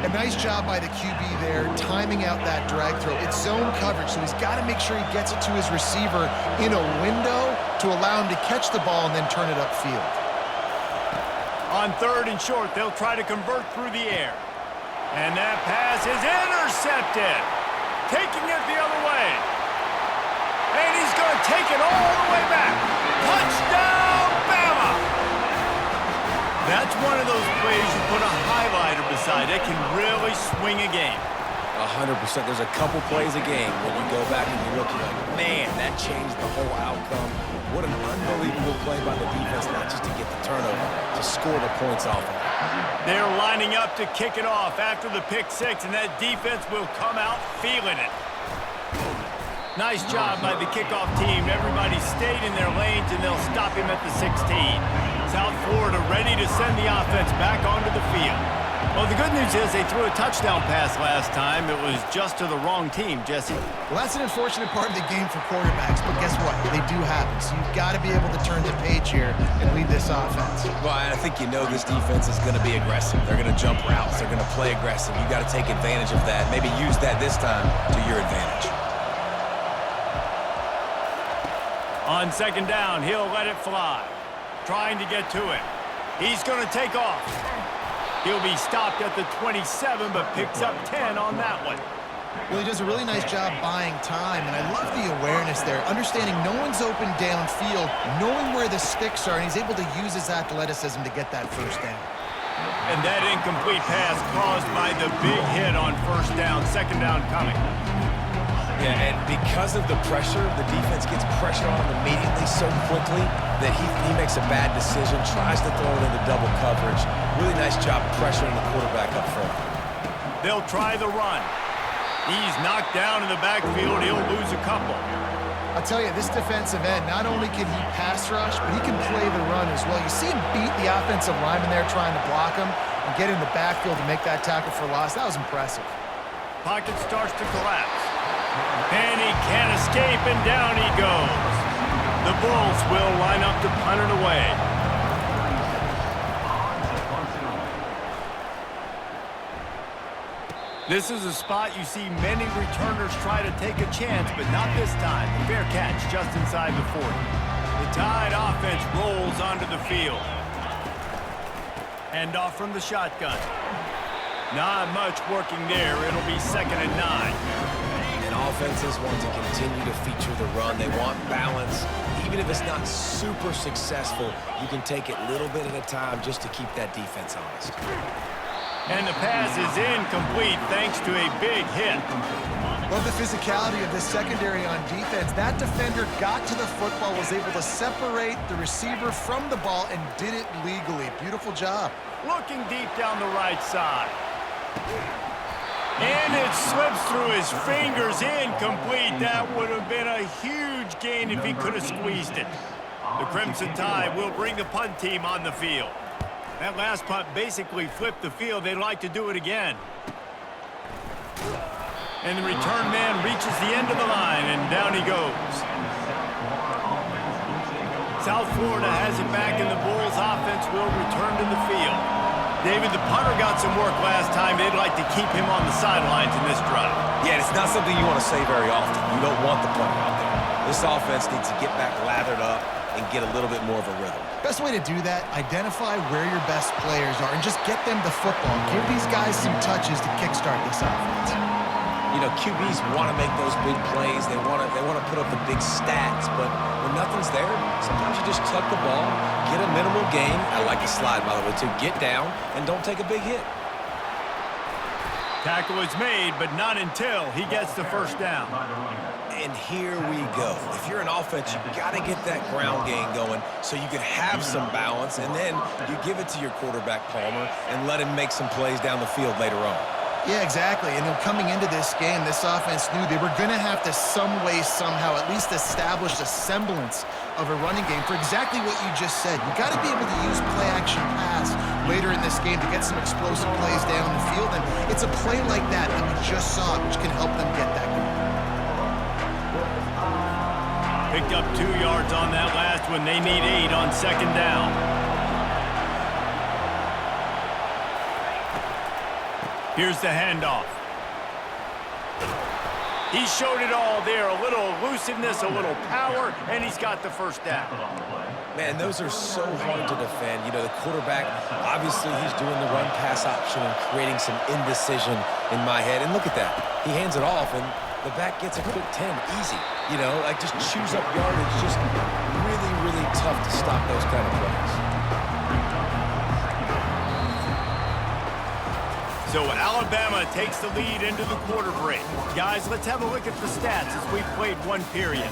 A nice job by the QB there, timing out that drag throw. It's zone coverage, so he's got to make sure he gets it to his receiver in a window to allow him to catch the ball and then turn it upfield. On third and short, they'll try to convert through the air. And that pass is intercepted. Taking it the other way. And he's going to take it all the way back. Touchdown, Bama! That's one of those plays you put a highlighter beside. It can really swing a game. 100%. There's a couple plays a game when you go back and you look, you're like, man, that changed the whole outcome. What an unbelievable play by the defense, not just to get the turnover, to score the points off of it. They're lining up to kick it off after the pick six, and that defense will come out feeling it. Nice job by the kickoff team. Everybody stayed in their lanes, and they'll stop him at the 16. South Florida ready to send the offense back onto the field. Well, the good news is they threw a touchdown pass last time. It was just to the wrong team, Jesse. Well, that's an unfortunate part of the game for quarterbacks, but guess what? They do happen, so you've got to be able to turn the page here and lead this offense. Well, I think you know this defense is going to be aggressive. They're going to jump routes. They're going to play aggressive. You've got to take advantage of that. Maybe use that this time to your advantage. On second down, he'll let it fly. Trying to get to it. He's going to take off. He'll be stopped at the 27, but picks up 10 on that one. Well, he does a really nice job buying time, and I love the awareness there, understanding no one's open downfield, knowing where the sticks are, and he's able to use his athleticism to get that first down. And that incomplete pass caused by the big hit on first down, second down coming. Yeah, and because of the pressure, the defense gets pressure on him immediately so quickly that he makes a bad decision, tries to throw it into double coverage. Really nice job pressuring the quarterback up front. They'll try the run. He's knocked down in the backfield. He'll lose a couple. I'll tell you, this defensive end, not only can he pass rush, but he can play the run as well. You see him beat the offensive lineman there trying to block him and get in the backfield to make that tackle for loss. That was impressive. Pocket starts to collapse. And he can't escape, and down he goes. The Bulls will line up to punt it away. This is a spot you see many returners try to take a chance, but not this time. The fair catch just inside the 40. The Tide offense rolls onto the field. Hand off from the shotgun. Not much working there. It'll be 2nd and 9. And offenses want to continue to feature the run. They want balance. Even if it's not super successful, you can take it little bit at a time just to keep that defense honest. And the pass is incomplete thanks to a big hit. Love the physicality of this secondary on defense. That defender got to the football, was able to separate the receiver from the ball, and did it legally. Beautiful job. Looking deep down the right side. And it slips through his fingers, incomplete. That would have been a huge gain if he could have squeezed it. The Crimson Tide will bring the punt team on the field. That last punt basically flipped the field. They'd like to do it again. And the return man reaches the end of the line, and down he goes. South Florida has it back, and the Bulls offense will return to the field. David, the punter got some work last time. They'd like to keep him on the sidelines in this drive. Yeah, it's not something you want to say very often. You don't want the punter out there. This offense needs to get back lathered up and get a little bit more of a rhythm. Best way to do that, identify where your best players are and just get them the football. Give these guys some touches to kickstart this offense. You know, QBs want to make those big plays. They want to put up the big stats, but when nothing's there, sometimes you just tuck the ball, get a minimal gain. I like the slide, by the way, too. Get down and don't take a big hit. Tackle is made, but not until he gets the first down. And here we go. If you're an offense, you got to get that ground game going so you can have some balance, and then you give it to your quarterback, Palmer, and let him make some plays down the field later on. Yeah, exactly. And coming into this game, this offense knew they were going to have to some way, somehow, at least establish a semblance of a running game for exactly what you just said. You got to be able to use play-action pass later in this game to get some explosive plays down the field. And it's a play like that we just saw, which can help them get that going. Picked up 2 yards on that last one. They need 8 on second down. Here's the handoff. He showed it all there. A little elusiveness, a little power, and he's got the first down. Man, those are so hard to defend. You know, the quarterback, obviously he's doing the run-pass option and creating some indecision in my head. And look at that. He hands it off, and the back gets a quick 10, easy. You know, like just chews up yardage. Just really, really tough to stop those kind of plays. So Alabama takes the lead into the quarter break. Guys, let's have a look at the stats as we've played one period.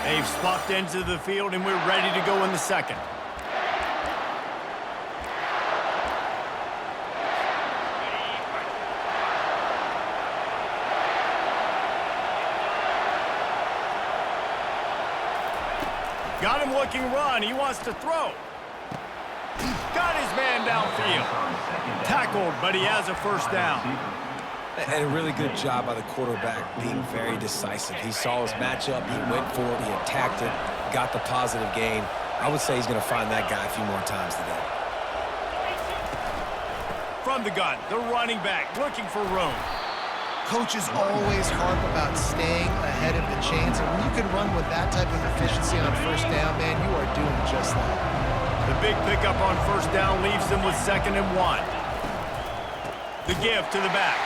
They've swapped ends of the field, and we're ready to go in the second. Got him looking run. He wants to throw. Got his man downfield. Tackled, but he has a first down. And a really good job by the quarterback being very decisive. He saw his matchup. He went for it. He attacked it. Got the positive gain. I would say he's going to find that guy a few more times today. From the gun, the running back looking for room. Coaches always harp about staying ahead of the chains, and when you can run with that type of efficiency on first down, man, you are doing just that. The big pickup on first down leaves them with 2nd and 1. The give to the back.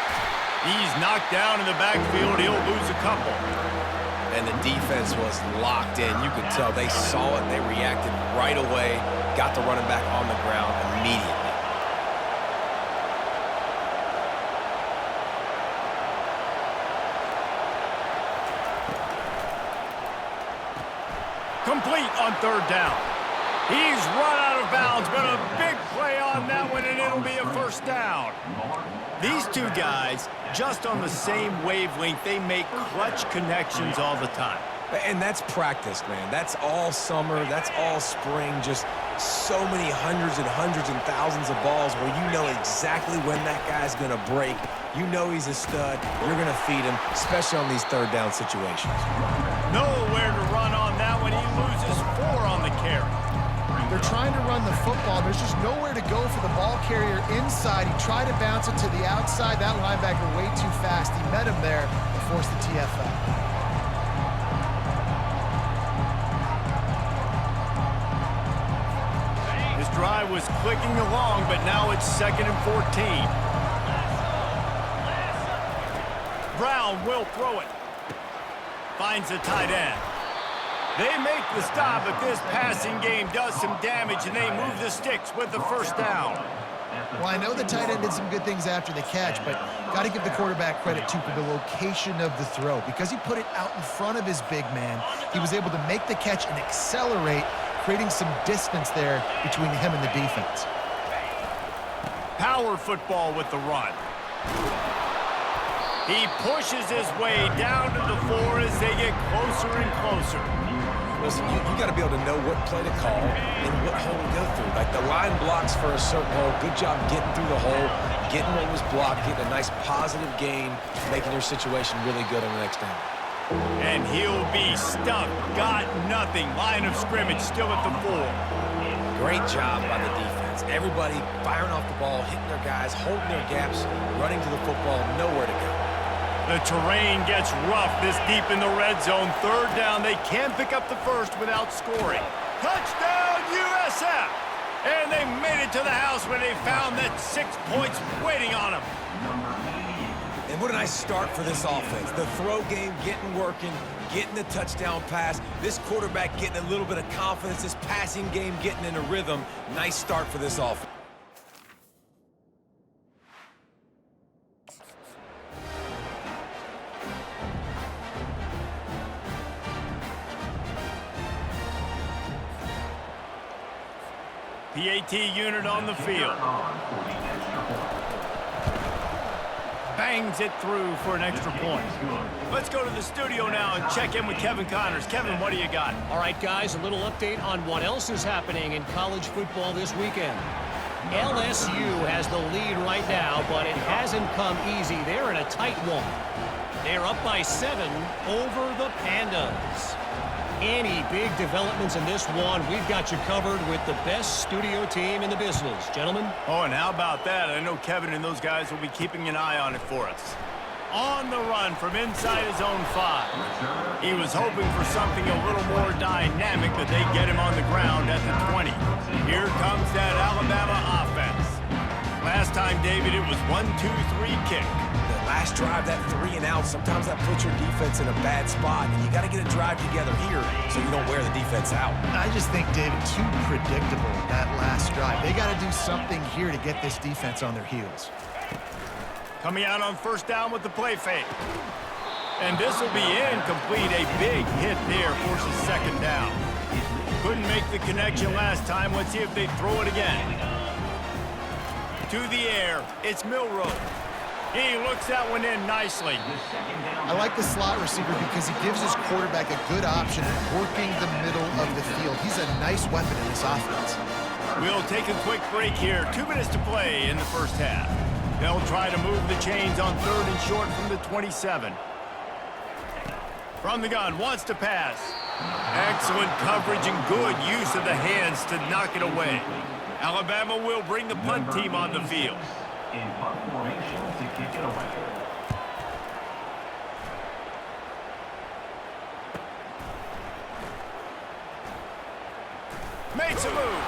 He's knocked down in the backfield. He'll lose a couple. And the defense was locked in. You could tell they saw it and they reacted right away. Got the running back on the ground immediately. Complete on third down. He's run out of bounds, but a big play on that one, and it'll be a first down. These two guys, just on the same wavelength, they make clutch connections all the time. And that's practice, man. That's all summer. That's all spring. Just so many hundreds and thousands of balls where you know exactly when that guy's going to break. You know he's a stud. You're going to feed him, especially on these third down situations. Nowhere to run on that one. He loses 4 on the carry. They're trying to run the football. There's just nowhere to go for the ball carrier inside. He tried to bounce it to the outside. That linebacker way too fast. He met him there and forced the TFL. His drive was clicking along, but now it's 2nd and 14. Brown will throw it. Finds the tight end. They make the stop, but this passing game does some damage, and they move the sticks with the first down. Well, I know the tight end did some good things after the catch, but got to give the quarterback credit, too, for the location of the throw. Because he put it out in front of his big man, he was able to make the catch and accelerate, creating some distance there between him and the defense. Power football with the run. He pushes his way down to the 4 as they get closer and closer. Listen, you got to be able to know what play to call and what hole to go through. Like the line blocks for a certain hole. Good job getting through the hole, getting what was blocked, getting a nice positive gain, making your situation really good on the next down. And he'll be stuck. Got nothing. Line of scrimmage still at the 4. Great job by the defense. Everybody firing off the ball, hitting their guys, holding their gaps, running to the football, nowhere to go. The terrain gets rough this deep in the red zone. Third down, they can't pick up the first without scoring. Touchdown, USF! And they made it to the house when they found that 6 points waiting on them. And what a nice start for this offense. The throw game getting working, getting the touchdown pass. This quarterback getting a little bit of confidence. This passing game getting in a rhythm. Nice start for this offense. PAT unit on the field. Bangs it through for an extra point. Let's go to the studio now and check in with Kevin Connors. Kevin, what do you got? All right, guys, a little update on what else is happening in college football this weekend. LSU has the lead right now, but it hasn't come easy. They're in a tight one. They're up by 7 over the Pandas. Any big developments in this one, we've got you covered with the best studio team in the business. Gentlemen? Oh, and how about that? I know Kevin and those guys will be keeping an eye on it for us. On the run from inside his own 5. He was hoping for something a little more dynamic, but they get him on the ground at the 20. Here comes that Alabama offense. Last time, David, it was 1-2-3 kick. Last drive, that 3 and out, sometimes that puts your defense in a bad spot, and you got to get a drive together here so you don't wear the defense out. I just think, David, too predictable, that last drive. They got to do something here to get this defense on their heels. Coming out on first down with the play fake. And this will be incomplete. A big hit there forces second down. Couldn't make the connection last time. Let's see if they throw it again. To the air, it's Milroe. He looks that one in nicely. I like the slot receiver because he gives his quarterback a good option of working the middle of the field. He's a nice weapon in this offense. We'll take a quick break here. 2 minutes to play in the first half. They'll try to move the chains on 3rd and short from the 27. From the gun, wants to pass. Excellent coverage and good use of the hands to knock it away. Alabama will bring the punt team on the field. In punt formation to kick it away. Makes a move.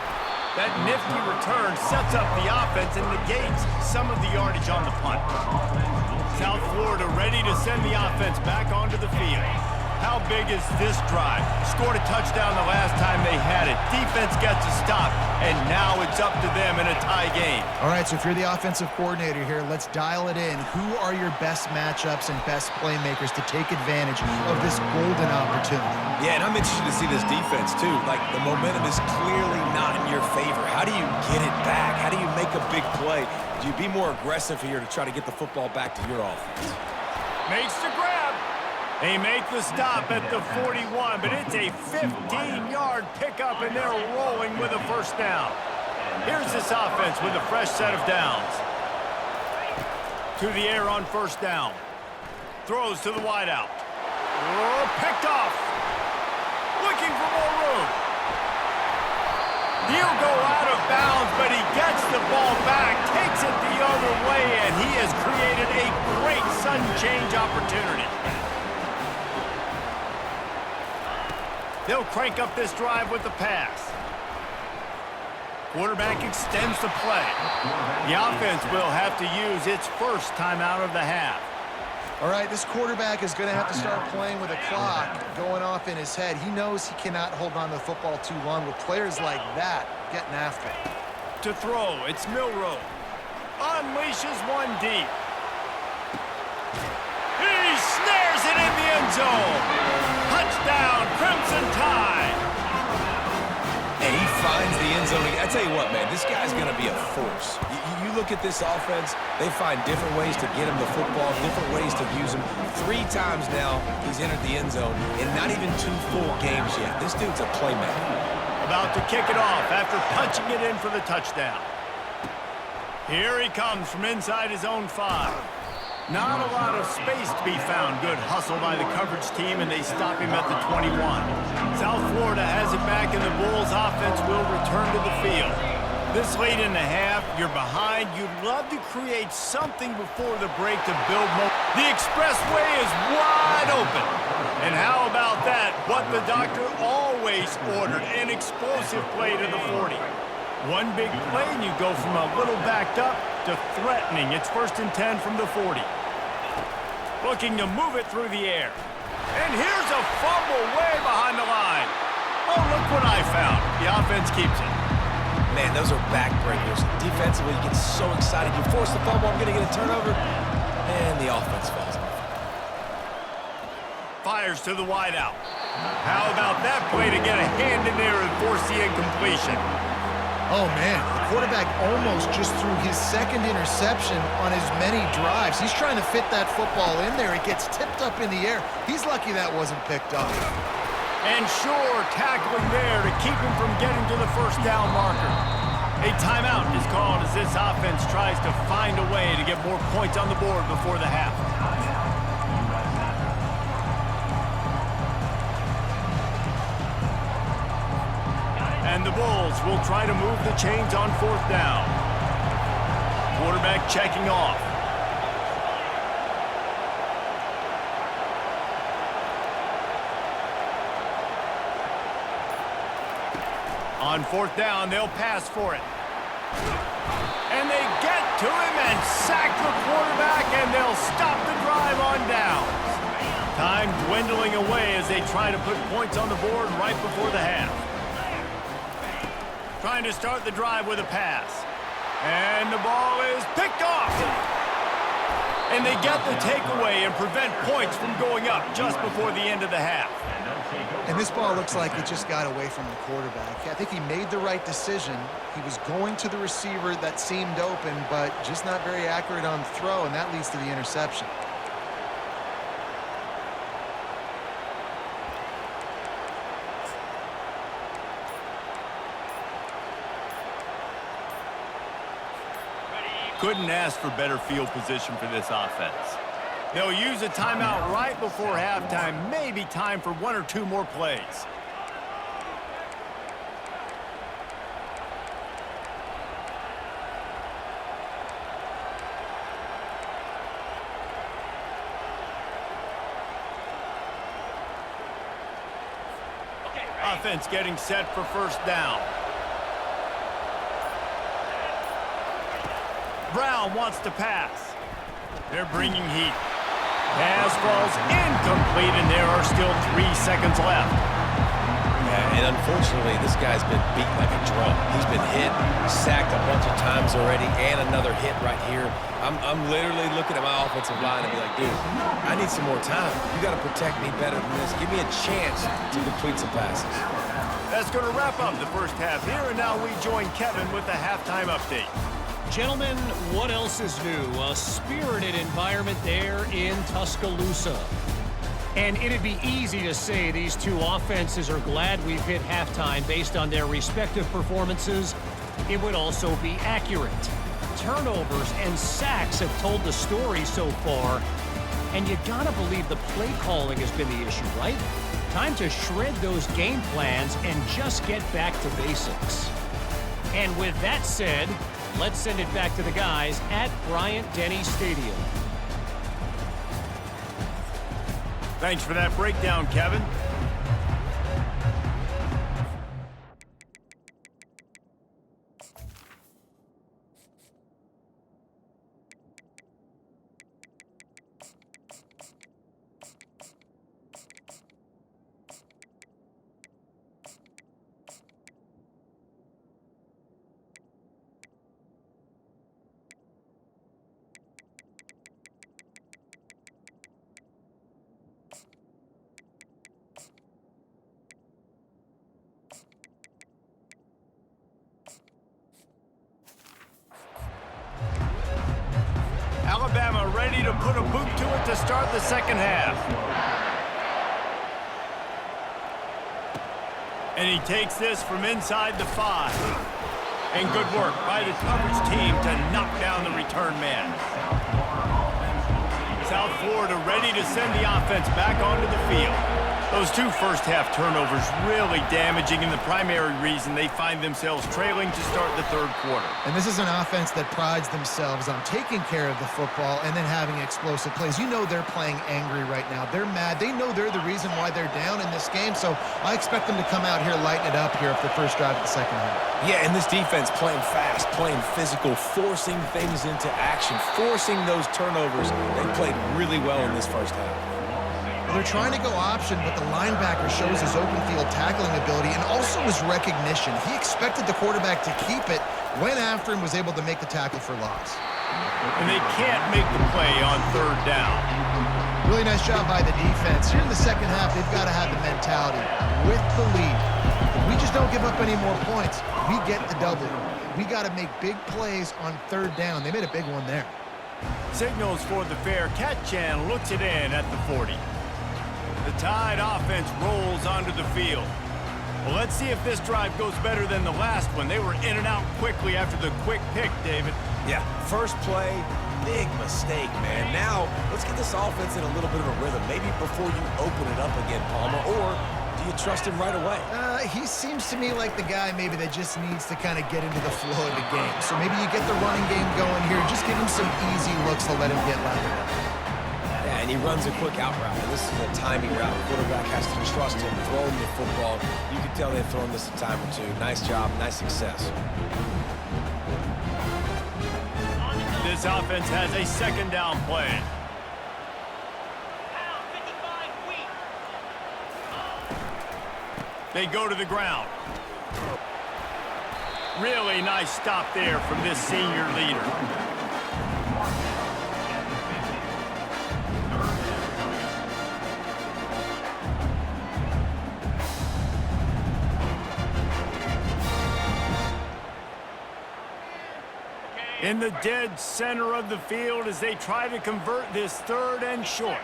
That nifty return sets up the offense and negates some of the yardage on the punt. South Florida ready to send the offense back onto the field. How big is this drive? Scored a touchdown the last time they had it. Defense gets a stop, and now it's up to them in a tie game. All right, so if you're the offensive coordinator here, let's dial it in. Who are your best matchups and best playmakers to take advantage of this golden opportunity? Yeah, and I'm interested to see this defense, too. Like, the momentum is clearly not in your favor. How do you get it back? How do you make a big play? Do you be more aggressive here to try to get the football back to your offense? Makes the grab. They make the stop at the 41, but it's a 15-yard pickup, and they're rolling with a first down. Here's this offense with a fresh set of downs. To the air on first down. Throws to the wideout. Oh, picked off. Looking for more room. He'll go out of bounds, but he gets the ball back, takes it the other way, and he has created a great sudden change opportunity. They'll crank up this drive with the pass. Quarterback extends the play. The offense will have to use its first timeout of the half. All right, this quarterback is going to have to start playing with a clock going off in his head. He knows he cannot hold on to the football too long with players like that getting after him. To throw, it's Milrow. Unleashes one deep. He snares it in the end zone. Touchdown, Crimson Tide. And he finds the end zone. I tell you what, man, this guy's going to be a force. You look at this offense, they find different ways to get him the football, different ways to use him. 3 times now he's entered the end zone, and not even 2 full games yet. This dude's a playmaker. About to kick it off after punching it in for the touchdown. Here he comes from inside his own 5. Not a lot of space to be found. Good hustle by the coverage team, and they stop him at the 21. South Florida has it back, and the Bulls offense will return to the field. This late in the half, you're behind. You'd love to create something before the break to build more. The expressway is wide open. And how about that? What the doctor always ordered, an explosive play to the 40. One big play, and you go from a little backed up to threatening. It's 1st and 10 from the 40. Looking to move it through the air. And here's a fumble way behind the line. Oh, look what I found. The offense keeps it. Man, those are backbreakers. Defensively, you get so excited. You force the fumble, I'm going to get a turnover, and the offense falls off. Fires to the wideout. How about that play to get a hand in there and force the incompletion? Oh, man, the quarterback almost just threw his 2nd interception on as many drives. He's trying to fit that football in there. It gets tipped up in the air. He's lucky that wasn't picked up. And sure, tackling there to keep him from getting to the first down marker. A timeout is called as this offense tries to find a way to get more points on the board before the half. And the Bulls will try to move the chains on 4th down. Quarterback checking off. On 4th down, they'll pass for it. And they get to him and sack the quarterback, and they'll stop the drive on downs. Time dwindling away as they try to put points on the board right before the half. Trying to start the drive with a pass. And the ball is picked off. And they get the takeaway and prevent points from going up just before the end of the half. And this ball looks like it just got away from the quarterback. I think he made the right decision. He was going to the receiver that seemed open, but just not very accurate on the throw, and that leads to the interception. Couldn't ask for better field position for this offense. They'll use a timeout right before halftime. Maybe time for 1 or 2 more plays. Offense getting set for 1st down. Brown wants to pass. They're bringing heat. Pass falls incomplete, and there are still 3 seconds left. Yeah, and unfortunately, this guy's been beat like a drum. He's been hit, sacked a bunch of times already, and another hit right here. I'm literally looking at my offensive line and be like, dude, I need some more time. You got to protect me better than this. Give me a chance to complete some passes. That's going to wrap up the first half here, and now we join Kevin with the halftime update. Gentlemen, what else is new? A spirited environment there in Tuscaloosa. And it'd be easy to say these two offenses are glad we've hit halftime based on their respective performances. It would also be accurate. Turnovers and sacks have told the story so far. And you gotta believe the play calling has been the issue, right? Time to shred those game plans and just get back to basics. And with that said, let's send it back to the guys at Bryant-Denny Stadium. Thanks for that breakdown, Kevin. Alabama ready to put a boot to it to start the second half. And he takes this from inside the 5. And good work by the coverage team to knock down the return man. South Florida ready to send the offense back onto the field. Those 2 first-half turnovers really damaging, and the primary reason they find themselves trailing to start the third quarter. And this is an offense that prides themselves on taking care of the football and then having explosive plays. You know they're playing angry right now. They're mad. They know they're the reason why they're down in this game, so I expect them to come out here, lighten it up here for the first drive of the second half. Yeah, and this defense playing fast, playing physical, forcing things into action, forcing those turnovers. They played really well in this first half. They're trying to go option, but the linebacker shows his open field tackling ability and also his recognition. He expected the quarterback to keep it, went after him, was able to make the tackle for loss. And they can't make the play on third down. Really nice job by the defense. Here in the second half, they've got to have the mentality with the lead. If we just don't give up any more points, we get the W. We got to make big plays on third down. They made a big one there. Signals for the fair catch and looks it in at the 40. The Tide offense rolls onto the field. Well, let's see if this drive goes better than the last one. They were in and out quickly after the quick pick, David. Yeah, first play, big mistake, man. Now, let's get this offense in a little bit of a rhythm. Maybe before you open it up again, Palmer, or do you trust him right away? He seems to me like the guy maybe that just needs to kind of get into the flow of the game. So maybe you get the running game going here. Just give him some easy looks to let him get lathered up. Yeah, and he runs a quick out route. And this is a timing route. The quarterback has to trust him, throw him the football. You can tell they've thrown this a time or two. Nice job, nice success. This offense has a second down play. They go to the ground. Really nice stop there from this senior leader. In the dead center of the field as they try to convert this third and short.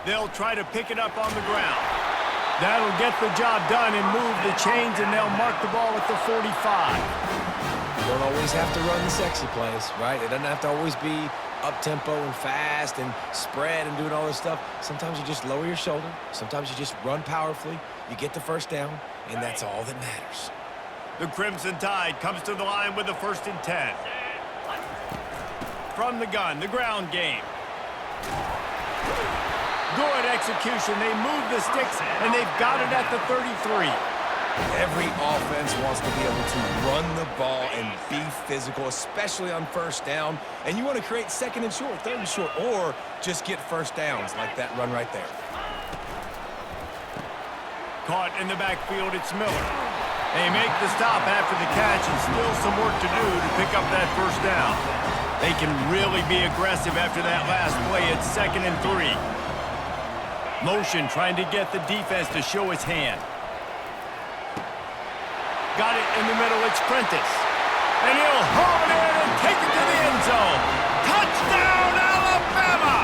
They'll try to pick it up on the ground. That'll get the job done and move the chains, and they'll mark the ball at the 45. You don't always have to run the sexy plays, right? It doesn't have to always be up-tempo and fast and spread and doing all this stuff. Sometimes you just lower your shoulder. Sometimes you just run powerfully. You get the first down, and that's all that matters. The Crimson Tide comes to the line with a 1st and 10. From the gun, the ground game. Good execution. They move the sticks, and they've got it at the 33. Every offense wants to be able to run the ball and be physical, especially on first down. And you want to create second and short, third and short, or just get first downs like that run right there. Caught in the backfield, it's Miller. They make the stop after the catch and still some work to do to pick up that first down. They can really be aggressive after that last play. It's 2nd and 3. Motion trying to get the defense to show his hand. Got it in the middle, it's Prentice. And he'll haul it in and take it to the end zone. Touchdown, Alabama!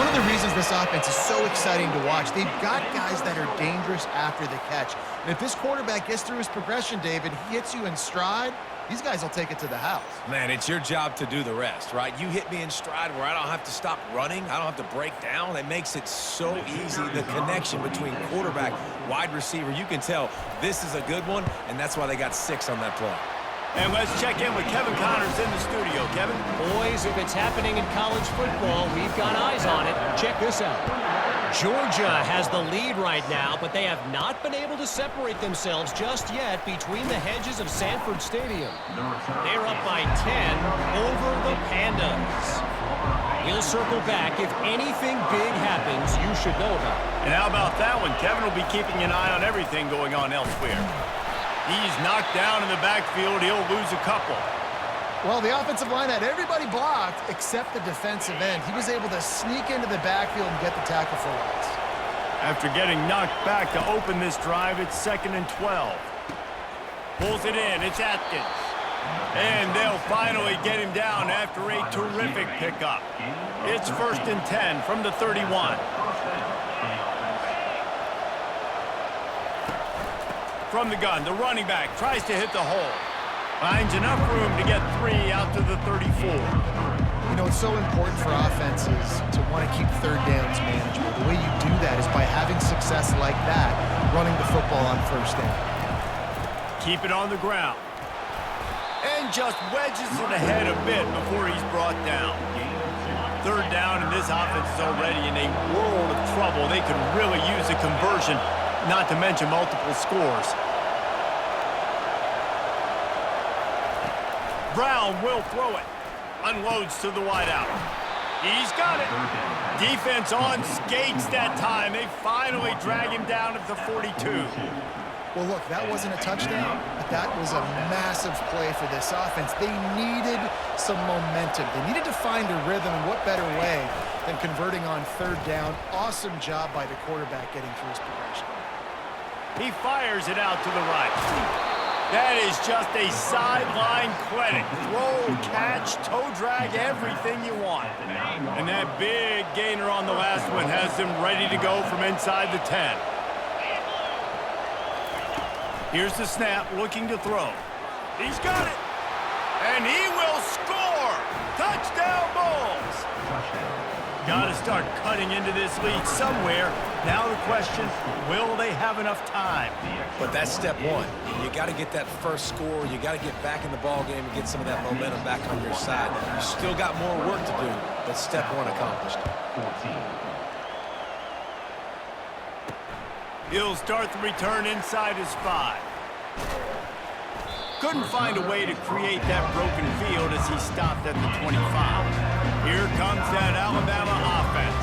One of the reasons this offense is so exciting to watch, they've got guys that are dangerous after the catch. And if this quarterback gets through his progression, David, he hits you in stride, these guys will take it to the house. Man, it's your job to do the rest, right? You hit me in stride where I don't have to stop running. I don't have to break down. It makes it so easy. The connection between quarterback, wide receiver, you can tell this is a good one, and that's why they got 6 on that play. And let's check in with Kevin Connors in the studio. Kevin? Boys, if it's happening in college football, we've got eyes on it. Check this out. Georgia has the lead right now, but they have not been able to separate themselves just yet between the hedges of Sanford Stadium. They're up by 10 over the Pandas. We'll circle back. If anything big happens, you should know about it. And how about that one? Kevin will be keeping an eye on everything going on elsewhere. He's knocked down in the backfield. He'll lose a couple. Well, the offensive line had everybody blocked except the defensive end. He was able to sneak into the backfield and get the tackle for loss. After getting knocked back to open this drive, it's 2nd and 12. Pulls it in. It's Atkins. And they'll finally get him down after a terrific pickup. It's 1st and 10 from the 31. From the gun, the running back tries to hit the hole. Finds enough room to get 3 out to the 34. You know, it's so important for offenses to want to keep third downs manageable. The way you do that is by having success like that, running the football on first down. Keep it on the ground. And just wedges it ahead a bit before he's brought down. 3rd down, and this offense is already in a world of trouble. They could really use a conversion, not to mention multiple scores. Brown will throw it. Unloads to the wideout. He's got it. Defense on skates that time. They finally drag him down at the 42. Well, look, that wasn't a touchdown, but that was a massive play for this offense. They needed some momentum. They needed to find a rhythm, and what better way than converting on 3rd down. Awesome job by the quarterback getting through his progression. He fires it out to the right. That is just a sideline clinic. Throw, catch, toe drag, everything you want. And that big gainer on the last one has them ready to go from inside the 10. Here's the snap, looking to throw. He's got it. And he will score. Touchdown, Bulls. Got to start cutting into this lead somewhere. Now the question, will they have enough time? But that's step 1. You got to get that first score. You got to get back in the ball game and get some of that momentum back on your side. You still got more work to do, but step 1 accomplished. He'll start the return inside his 5. Couldn't find a way to create that broken field as he stopped at the 25. Here comes that Alabama offense.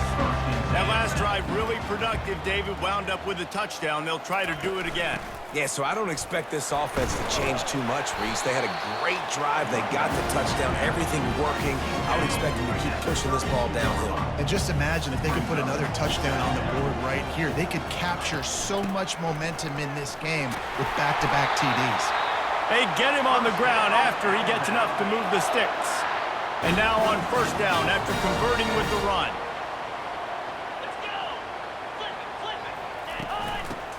That last drive really productive. David wound up with a touchdown. They'll try to do it again. Yeah, so I don't expect this offense to change too much, Reese. They had a great drive. They got the touchdown. Everything working. I would expect them to keep pushing this ball downhill. And just imagine if they could put another touchdown on the board right here. They could capture so much momentum in this game with back-to-back TDs. They get him on the ground after he gets enough to move the sticks. And now on 1st down after converting with the run.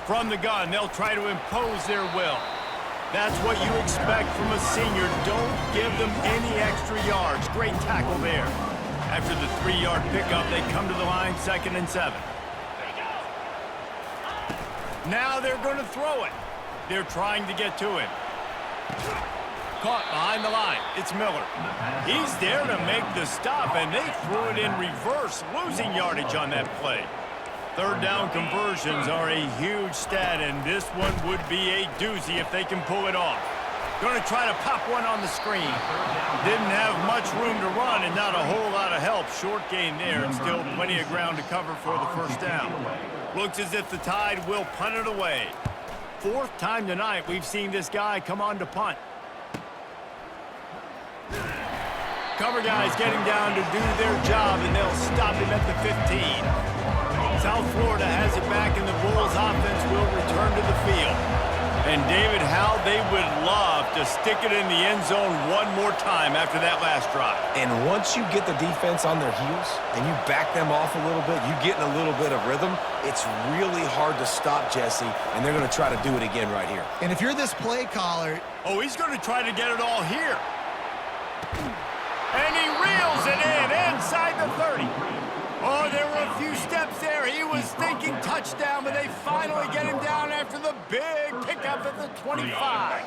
From the gun, they'll try to impose their will. That's what you expect from a senior. Don't give them any extra yards. Great tackle there. After the 3-yard pickup, they come to the line, 2nd and 7. Now they're going to throw it. They're trying to get to him. Caught behind the line. It's Miller. He's there to make the stop, and they threw it in reverse, losing yardage on that play. Third down conversions are a huge stat, and this one would be a doozy if they can pull it off. Going to try to pop one on the screen. Didn't have much room to run and not a whole lot of help. Short gain there and still plenty of ground to cover for the first down. Looks as if the Tide will punt it away. Fourth time tonight we've seen this guy come on to punt. Cover guys getting down to do their job, and they'll stop him at the 15. South Florida has it back, and the Bulls offense will return to the field. And David, how they would love to stick it in the end zone one more time after that last drive. And once you get the defense on their heels and you back them off a little bit, you get in a little bit of rhythm, it's really hard to stop, Jesse, and they're going to try to do it again right here. And if you're this play caller... Oh, he's going to try to get it all here. And he reels it in inside the 30. Oh, there were a few steps there. He was thinking touchdown, but they finally get him down after the big pickup at the 25.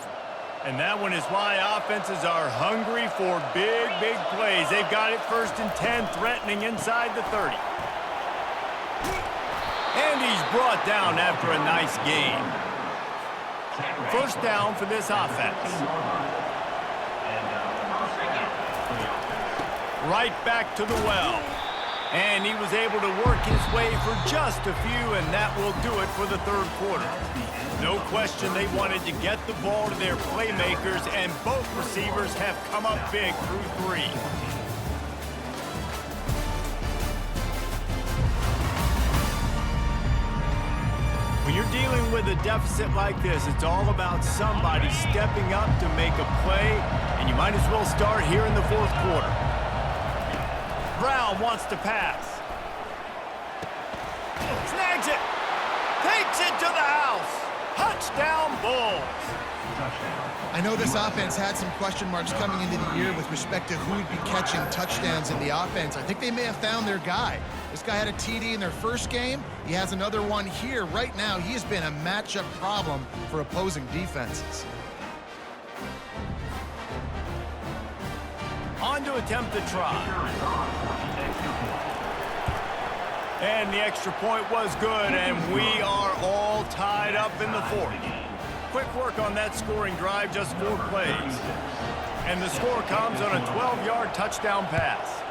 And that one is why offenses are hungry for big, big plays. They've got it 1st and 10, threatening inside the 30. And he's brought down after a nice gain. First down for this offense. Right back to the well. And he was able to work his way for just a few, and that will do it for the third quarter. No question they wanted to get the ball to their playmakers, and both receivers have come up big through 3. When you're dealing with a deficit like this, it's all about somebody stepping up to make a play, and you might as well start here in the fourth quarter. Brown wants to pass. Snags it. Takes it to the house. Touchdown, Bulls. I know this offense had some question marks coming into the year with respect to who would be catching touchdowns in the offense. I think they may have found their guy. This guy had a TD in their first game. He has another one here. Right now, he has been a matchup problem for opposing defenses. On to attempt the try. And the extra point was good, and we are all tied up in the fourth. Quick work on that scoring drive, just 4 plays. And the score comes on a 12-yard touchdown pass.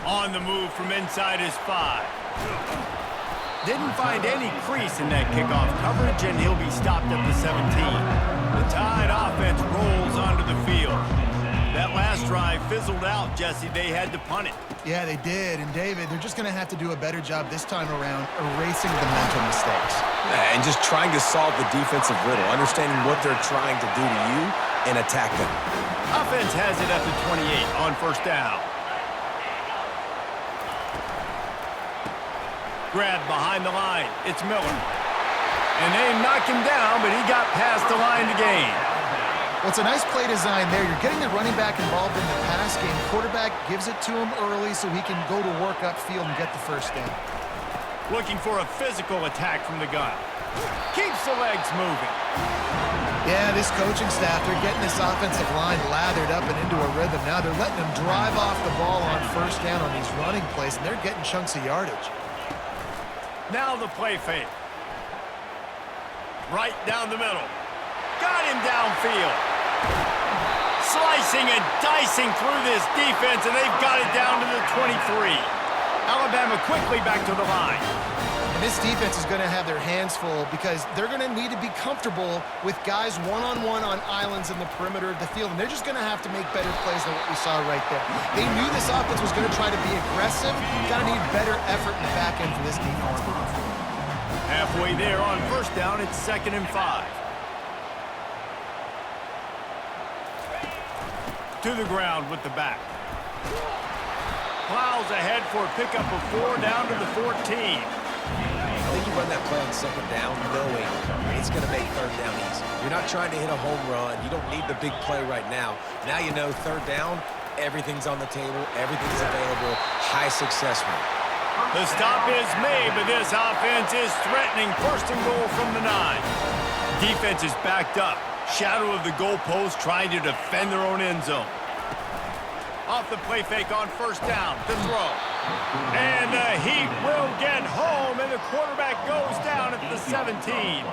On the move from inside his 5. Didn't find any crease in that kickoff coverage, and he'll be stopped at the 17. The Tide offense rolls onto the field. That last drive fizzled out, Jesse. They had to punt it. Yeah, they did. And, David, they're just going to have to do a better job this time around erasing the mental mistakes. And just trying to solve the defensive riddle, understanding what they're trying to do to you and attack them. Offense has it at the 28 on first down. Grab behind the line. It's Miller. And they knock him down, but he got past the line to gain. Well, it's a nice play design there. You're getting the running back involved in the pass game. Quarterback gives it to him early so he can go to work upfield and get the first down. Looking for a physical attack from the gun. Keeps the legs moving. Yeah, this coaching staff, they're getting this offensive line lathered up and into a rhythm. Now they're letting them drive off the ball on first down on these running plays, and they're getting chunks of yardage. Now the play fake. Right down the middle. Got him downfield. Slicing and dicing through this defense, and they've got it down to the 23. Alabama quickly back to the line. And this defense is going to have their hands full because they're going to need to be comfortable with guys one-on-one on islands in the perimeter of the field, and they're just going to have to make better plays than what we saw right there. They knew this offense was going to try to be aggressive. Got to need better effort in the back end for this defense. Halfway there on first down, it's 2nd and 5. To the ground with the back. Plows ahead for a pickup of 4 down to the 14. I think you run that play on 2nd down knowing it's going to make 3rd down easy. You're not trying to hit a home run. You don't need the big play right now. Now you know 3rd down, everything's on the table, everything's available, high success rate. The stop is made, but this offense is threatening 1st and goal from the 9. Defense is backed up. Shadow of the goalpost trying to defend their own end zone. Off the play fake on first down. The throw. And the Heat will get home, and the quarterback goes down at the 17.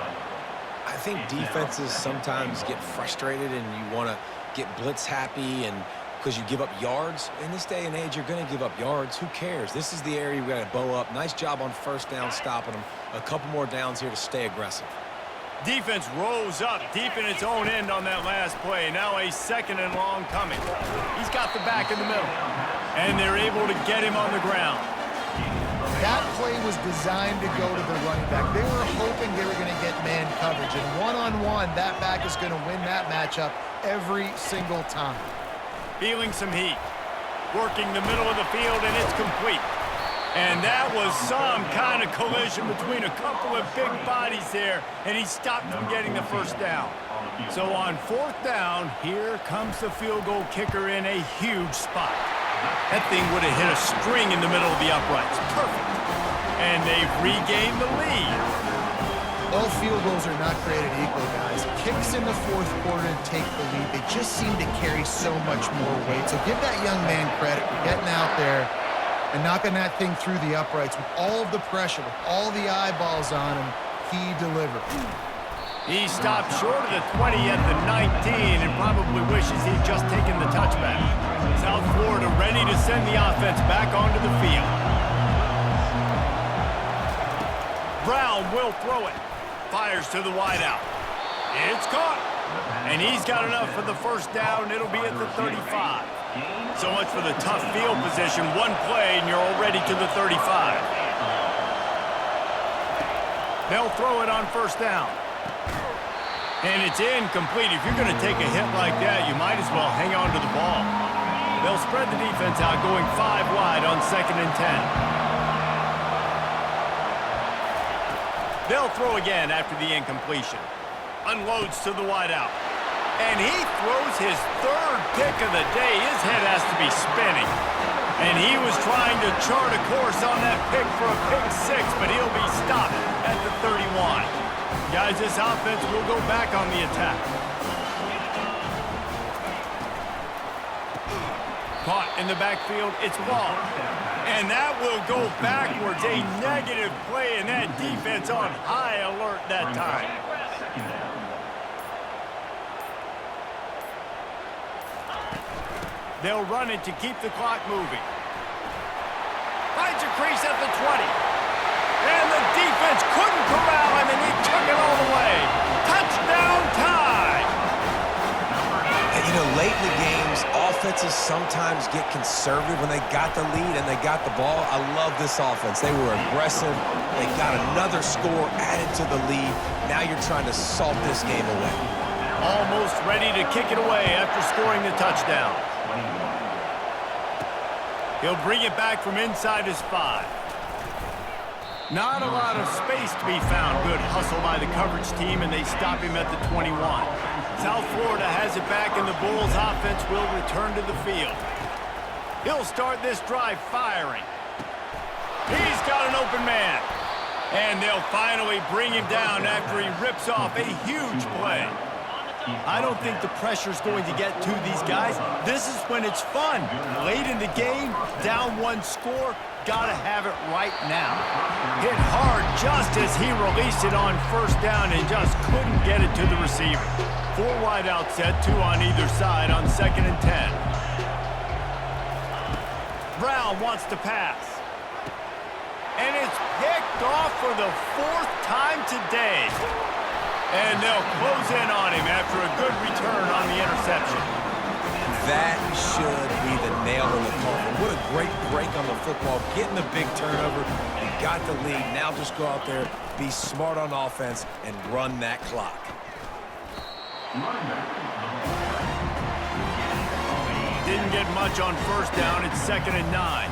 I think defenses sometimes get frustrated and you want to get blitz happy and because you give up yards. In this day and age, you're going to give up yards. Who cares? This is the area we got to bow up. Nice job on first down stopping them. A couple more downs here to stay aggressive. Defense rose up deep in its own end on that last play. Now a 2nd and long coming. He's got the back in the middle, and they're able to get him on the ground. That play was designed to go to the running back. They were hoping they were going to get man coverage, and one-on-one, that back is going to win that matchup every single time. Feeling some heat. Working the middle of the field, and it's complete. And that was some kind of collision between a couple of big bodies there, and he stopped from getting the first down. So on 4th down, here comes the field goal kicker in a huge spot. That thing would have hit a string in the middle of the uprights. Perfect. And they've regained the lead. All field goals are not created equal, guys. Kicks in the 4th quarter to take the lead. They just seem to carry so much more weight. So give that young man credit for getting out there and knocking that thing through the uprights with all of the pressure, with all the eyeballs on him. He delivered. He stopped short of the 20 at the 19 and probably wishes he'd just taken the touchback. South Florida ready to send the offense back onto the field. Brown will throw it. Fires to the wideout. It's caught. And he's got enough for the first down. It'll be at the 35. So much for the tough field position. One play, and you're already to the 35. They'll throw it on first down. And it's incomplete. If you're going to take a hit like that, you might as well hang on to the ball. They'll spread the defense out, going 5 wide on 2nd and 10. They'll throw again after the incompletion. Unloads to the wideout. And he throws his 3rd pick of the day. His head has to be spinning. And he was trying to chart a course on that pick for a pick 6, but he'll be stopped at the 31. Guys, this offense will go back on the attack. Caught in the backfield, it's ball. And that will go backwards. A negative play, and that defense on high alert that time. They'll run it to keep the clock moving. Finds a crease at the 20. And the defense couldn't corral him, and he took it all the way. Touchdown tie! And, you know, late in the games, offenses sometimes get conservative when they got the lead and they got the ball. I love this offense. They were aggressive. They got another score added to the lead. Now you're trying to salt this game away. Almost ready to kick it away after scoring the touchdown. He'll bring it back from inside his 5. Not a lot of space to be found. Good hustle by the coverage team, and they stop him at the 21. South Florida has it back, and the Bulls offense will return to the field. He'll start this drive firing. He's got an open man. And they'll finally bring him down after he rips off a huge play. I don't think the pressure's going to get to these guys. This is when it's fun. Late in the game, down 1 score, gotta have it right now. Hit hard just as he released it on first down and just couldn't get it to the receiver. 4 wide out set, 2 on either side on 2nd and 10. Brown wants to pass. And it's picked off for the 4th time today. And they'll close in on him after a good return on the interception. That should be the nail in the coffin. What a great break on the football. Getting the big turnover. You got the lead. Now just go out there, be smart on offense, and run that clock. Didn't get much on first down. It's 2nd and 9.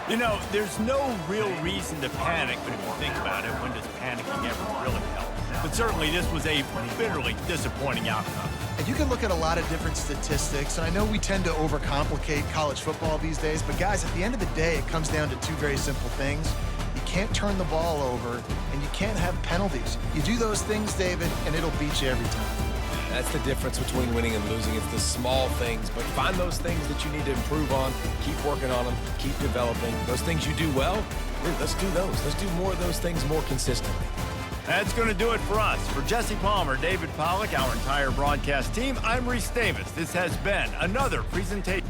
You know, there's no real reason to panic, but if you think about it, when does panicking ever really help? But certainly this was a bitterly disappointing outcome. And you can look at a lot of different statistics, and I know we tend to overcomplicate college football these days, but guys, at the end of the day, it comes down to 2 very simple things. You can't turn the ball over, and you can't have penalties. You do those things, David, and it'll beat you every time. That's the difference between winning and losing. It's the small things, but find those things that you need to improve on. Keep working on them. Keep developing. Those things you do well, let's do those. Let's do more of those things more consistently. That's going to do it for us. For Jesse Palmer, David Pollack, our entire broadcast team, I'm Reese Davis. This has been another presentation.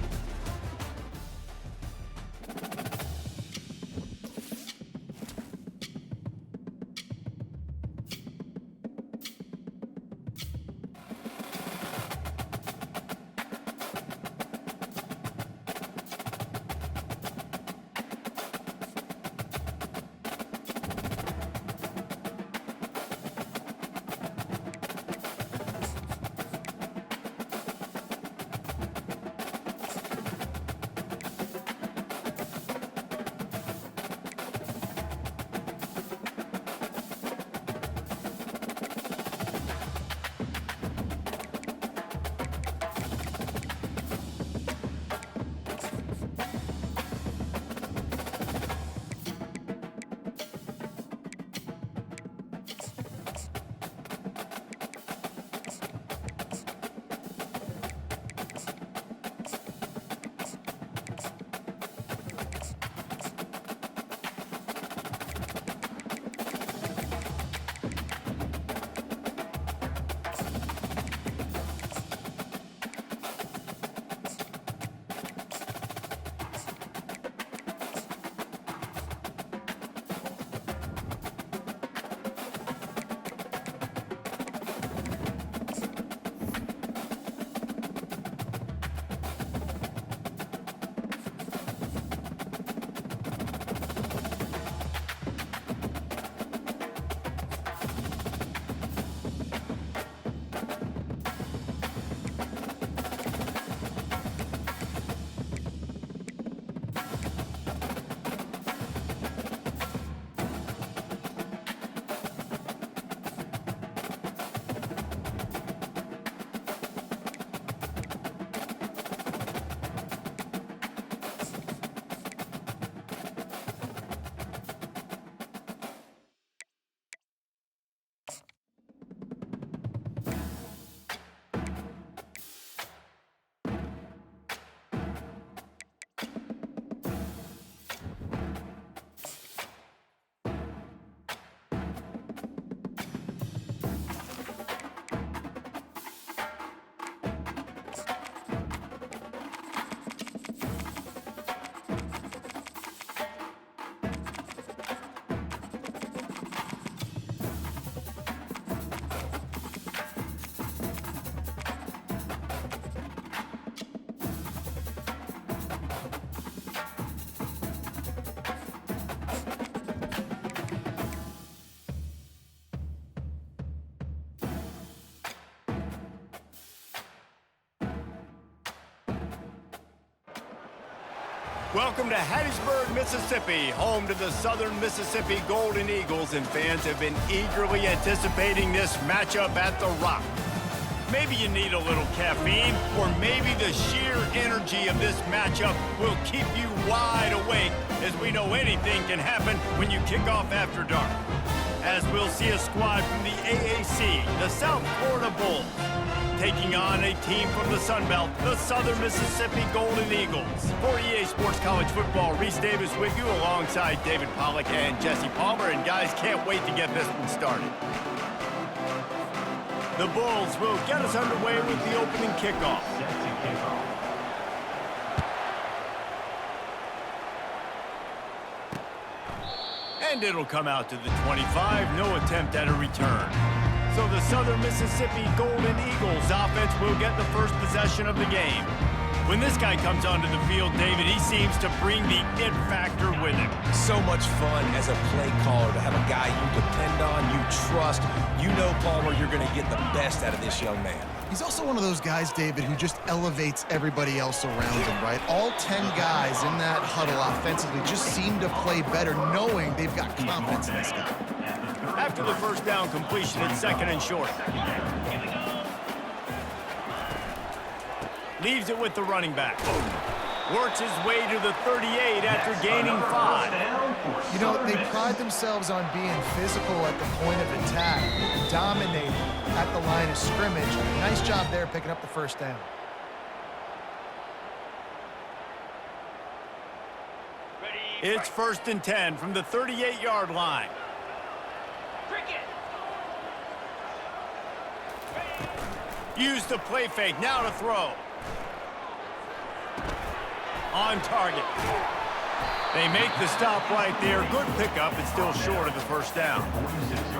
Welcome to Hattiesburg, Mississippi, home to the Southern Mississippi Golden Eagles, and fans have been eagerly anticipating this matchup at the Rock. Maybe you need a little caffeine, or maybe the sheer energy of this matchup will keep you wide awake, as we know anything can happen when you kick off after dark. As we'll see a squad from the AAC, the South Florida Bulls, taking on a team from the Sun Belt, the Southern Mississippi Golden Eagles. For EA Sports College Football, Reese Davis with you alongside David Pollack and Jesse Palmer. And guys, can't wait to get this one started. The Bulls will get us underway with the opening kickoff. Set to kickoff. And it'll come out to the 25, no attempt at a return. So the Southern Mississippi Golden Eagles offense will get the first possession of the game. When this guy comes onto the field, David, he seems to bring the it factor with him. So much fun as a play caller to have a guy you depend on, you trust. You know, Palmer, you're going to get the best out of this young man. He's also one of those guys, David, who just elevates everybody else around him, right? All 10 guys in that huddle offensively just seem to play better knowing they've got confidence in this guy. After the first down completion, it's second and short. Leaves it with the running back. Works his way to the 38 after gaining 5. You know, they pride themselves on being physical at the point of attack, dominating at the line of scrimmage. Nice job there picking up the first down. It's 1st and 10 from the 38-yard line. Use the play fake, now to throw. On target. They make the stop right there. Good pickup, but still short of the first down.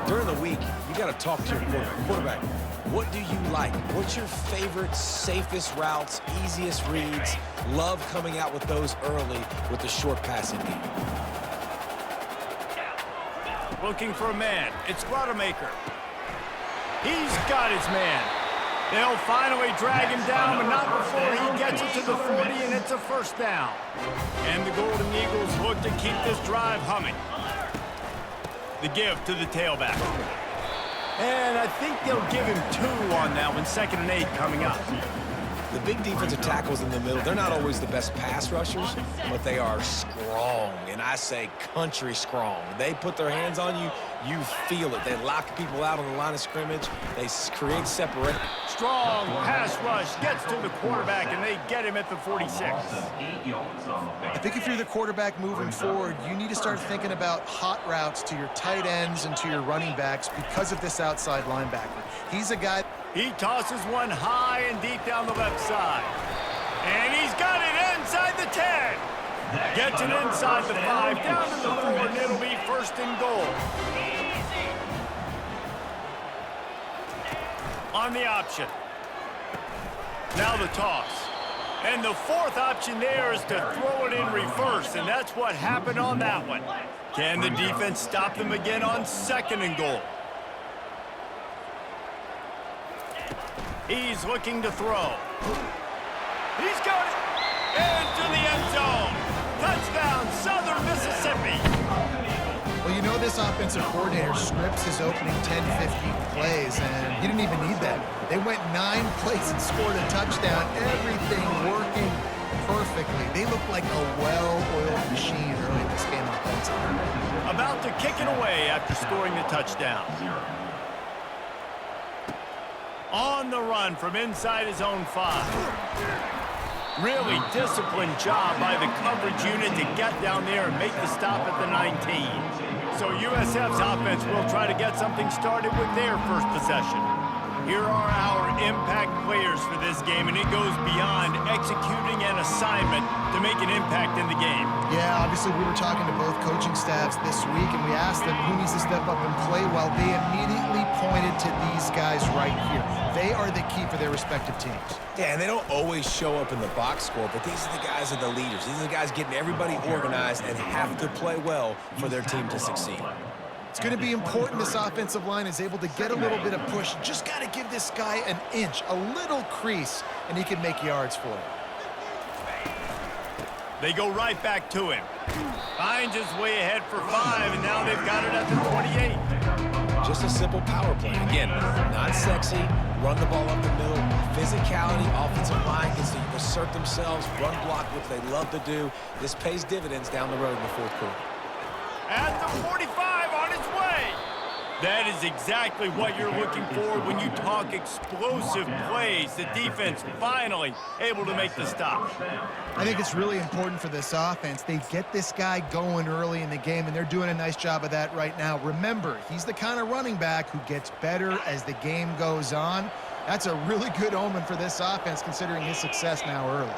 During the week, you got to talk to your quarterback. What do you like? What's your favorite, safest routes, easiest reads? Love coming out with those early with the short passing game. Looking for a man. It's Rodemaker. He's got his man. They'll finally drag him down, but not before he gets it to the 40, and it's a first down. And the Golden Eagles look to keep this drive humming. The give to the tailback. And I think they'll give him 2 on that one. 2nd and 8 coming up. The big defensive tackles in the middle, they're not always the best pass rushers, but they are strong, and I say country strong. They put their hands on you, you feel it. They lock people out on the line of scrimmage. They create separation. Strong pass rush gets to the quarterback, and they get him at the 46. I think if you're the quarterback moving forward, you need to start thinking about hot routes to your tight ends and to your running backs because of this outside linebacker. He's a guy... He tosses one high and deep down the left side. And he's got it inside the 10. Gets it inside the 5, down to the 4, and it'll be 1st and goal. On the option. Now the toss. And the 4th option there is to throw it in reverse, and that's what happened on that one. Can the defense stop them again on 2nd and goal? He's looking to throw. He's got it into the end zone. Touchdown, Southern Mississippi. Well, you know this offensive coordinator scripts his opening 10, 15 plays, and he didn't even need that. They went 9 plays and scored a touchdown. Everything working perfectly. They look like a well-oiled machine early in this game offensively. About to kick it away after scoring the touchdown. On the run from inside his own 5. Really disciplined job by the coverage unit to get down there and make the stop at the 19. So USF's offense will try to get something started with their first possession. Here are our impact players for this game, and it goes beyond executing an assignment to make an impact in the game. Yeah, obviously we were talking to both coaching staffs this week, and we asked them who needs to step up and play well. They immediately pointed to these guys right here. They are the key for their respective teams. Yeah, and they don't always show up in the box score, but these are the guys that are the leaders. These are the guys getting everybody organized and have to play well for their team to succeed. It's going to be important this offensive line is able to get a little bit of push. Just got to give this guy an inch, a little crease, and he can make yards for it. They go right back to him. Finds his way ahead for 5, and now they've got it at the 28. Just a simple power play. Again, not sexy, run the ball up the middle, physicality, offensive line gets to assert themselves, run block, which they love to do. This pays dividends down the road in the 4th quarter. At the 45 on its way. That is exactly what you're looking for when you talk explosive plays. The defense finally able to make the stop. I think it's really important for this offense. They get this guy going early in the game, and they're doing a nice job of that right now. Remember, he's the kind of running back who gets better as the game goes on. That's a really good omen for this offense, considering his success now early.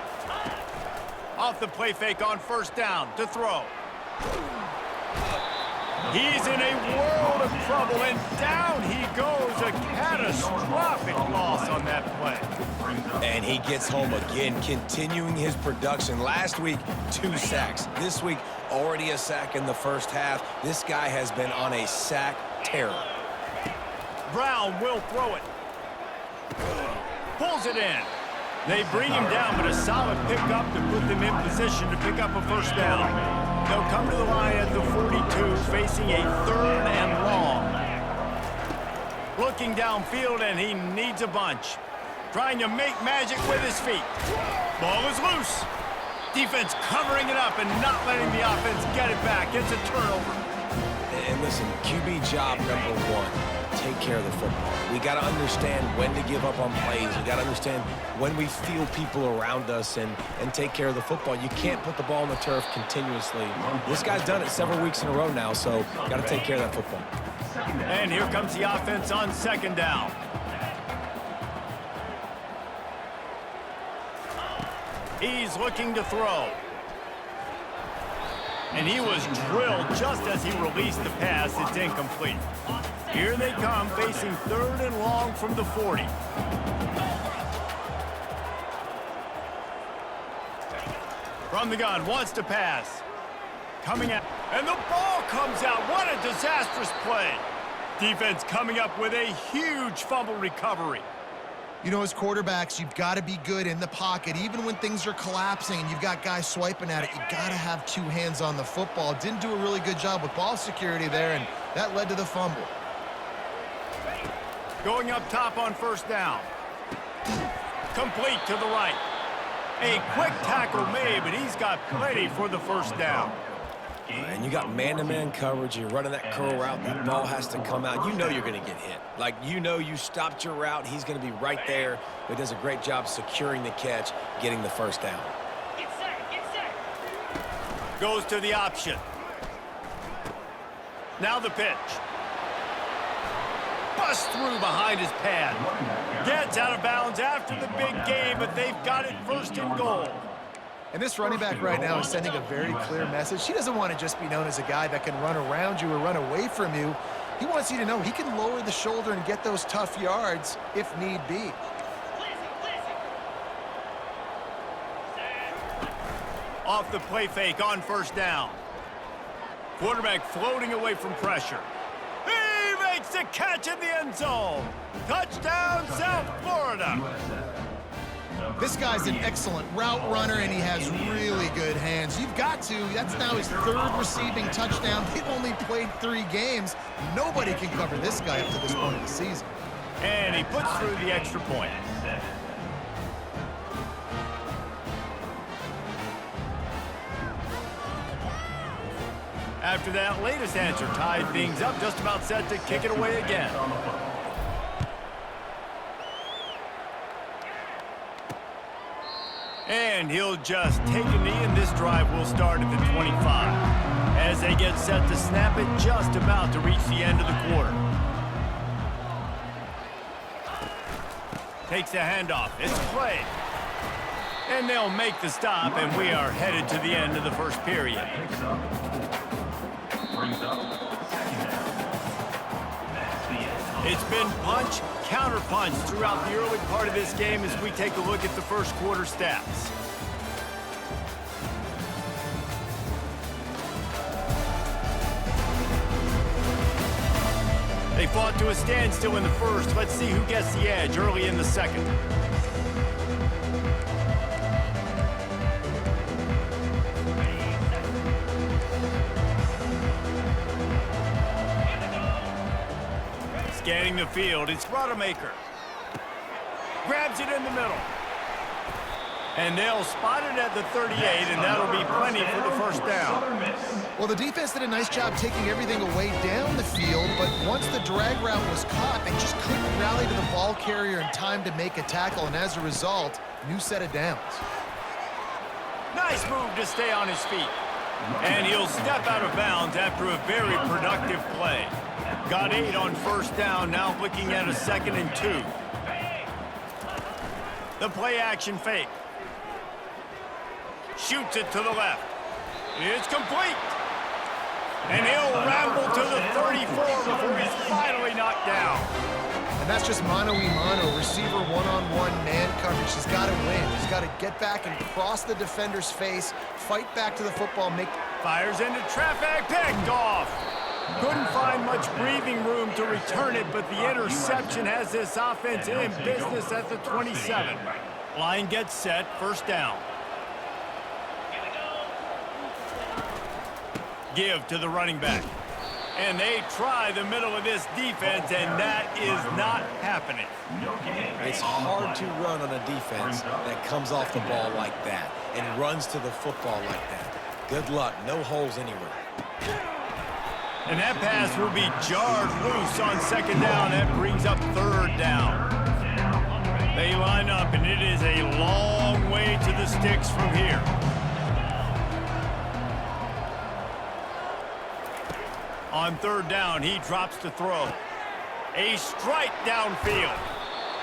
Off the play fake on 1st down to throw. He's in a world of trouble, and down he goes. A catastrophic loss on that play. And he gets home again, continuing his production. Last week, 2 sacks. This week, already a sack in the first half. This guy has been on a sack terror. Brown will throw it. Pulls it in. They bring him down, but a solid pickup to put them in position to pick up a first down. They'll come to the line at the 42, facing a 3rd and long. Looking downfield, and he needs a bunch. Trying to make magic with his feet. Ball is loose. Defense covering it up and not letting the offense get it back. It's a turnover. And listen, QB job number one, take care of the football. We got to understand when to give up on plays. We got to understand when we feel people around us and take care of the football. You can't put the ball on the turf continuously. This guy's done it several weeks in a row now, so got to take care of that football. And here comes the offense on second down. He's looking to throw. And he was drilled just as he released the pass. It's incomplete. Here they come, facing 3rd and long from the 40. From the gun, wants to pass. Coming out, and the ball comes out. What a disastrous play. Defense coming up with a huge fumble recovery. You know, as quarterbacks, you've got to be good in the pocket. Even when things are collapsing and you've got guys swiping at it, you've got to have 2 hands on the football. Didn't do a really good job with ball security there, and that led to the fumble. Going up top on first down. Complete to the right. A quick tackle made, but he's got plenty for the first down. And you got man-to-man coverage. You're running that curl route. That ball has to come out. You know you're going to get hit. Like, you know you stopped your route. He's going to be right there. But he does a great job securing the catch, getting the first down. Get set. Goes to the option. Now the pitch. Busts through behind his pad. Gets out of bounds after the big game, but they've got it 1st and goal. And this running back right now is sending a very clear message. He doesn't want to just be known as a guy that can run around you or run away from you. He wants you to know he can lower the shoulder and get those tough yards if need be. Off the play fake on first down. Quarterback floating away from pressure. He makes the catch in the end zone. Touchdown, South Florida. This guy's an excellent route runner, and he has really good hands. You've got to. That's now his 3rd receiving touchdown. They've only played 3 games. Nobody can cover this guy up to this point of the season. And he puts through the extra point. After that latest answer tied things up, just about set to kick it away again. And he'll just take a knee, and this drive will start at the 25. As they get set to snap it, just about to reach the end of the quarter. Takes the handoff. It's a play. And they'll make the stop, and we are headed to the end of the first period. It's been punch, counter-punch throughout the early part of this game as we take a look at the first quarter stats. They fought to a standstill in the first. Let's see who gets the edge early in the second. Scanning the field, it's Rodemaker. Grabs it in the middle. And they'll spot it at the 38, and that'll be plenty for the first down. Well, the defense did a nice job taking everything away down the field, but once the drag route was caught, they just couldn't rally to the ball carrier in time to make a tackle, and as a result, new set of downs. Nice move to stay on his feet. And he'll step out of bounds after a very productive play. Got 8 on first down, now looking at a 2nd and 2. The play action fake. Shoots it to the left. It's complete. And he'll ramble to the 34 before he's finally knocked down. And that's just mano-a-mano, receiver one-on-one man coverage. He's got to win. He's got to get back and cross the defender's face, fight back to the football, make... Fires into traffic, picked off. Couldn't find much breathing room to return it, but the interception has this offense in business at the 27. Line gets set, first down. Give to the running back. And they try the middle of this defense, and that is not happening. It's hard to run on a defense that comes off the ball like that and runs to the football like that. Good luck. No holes anywhere. And that pass will be jarred loose on second down. That brings up third down. They line up, and it is a long way to the sticks from here. On third down, he drops to throw. A strike downfield.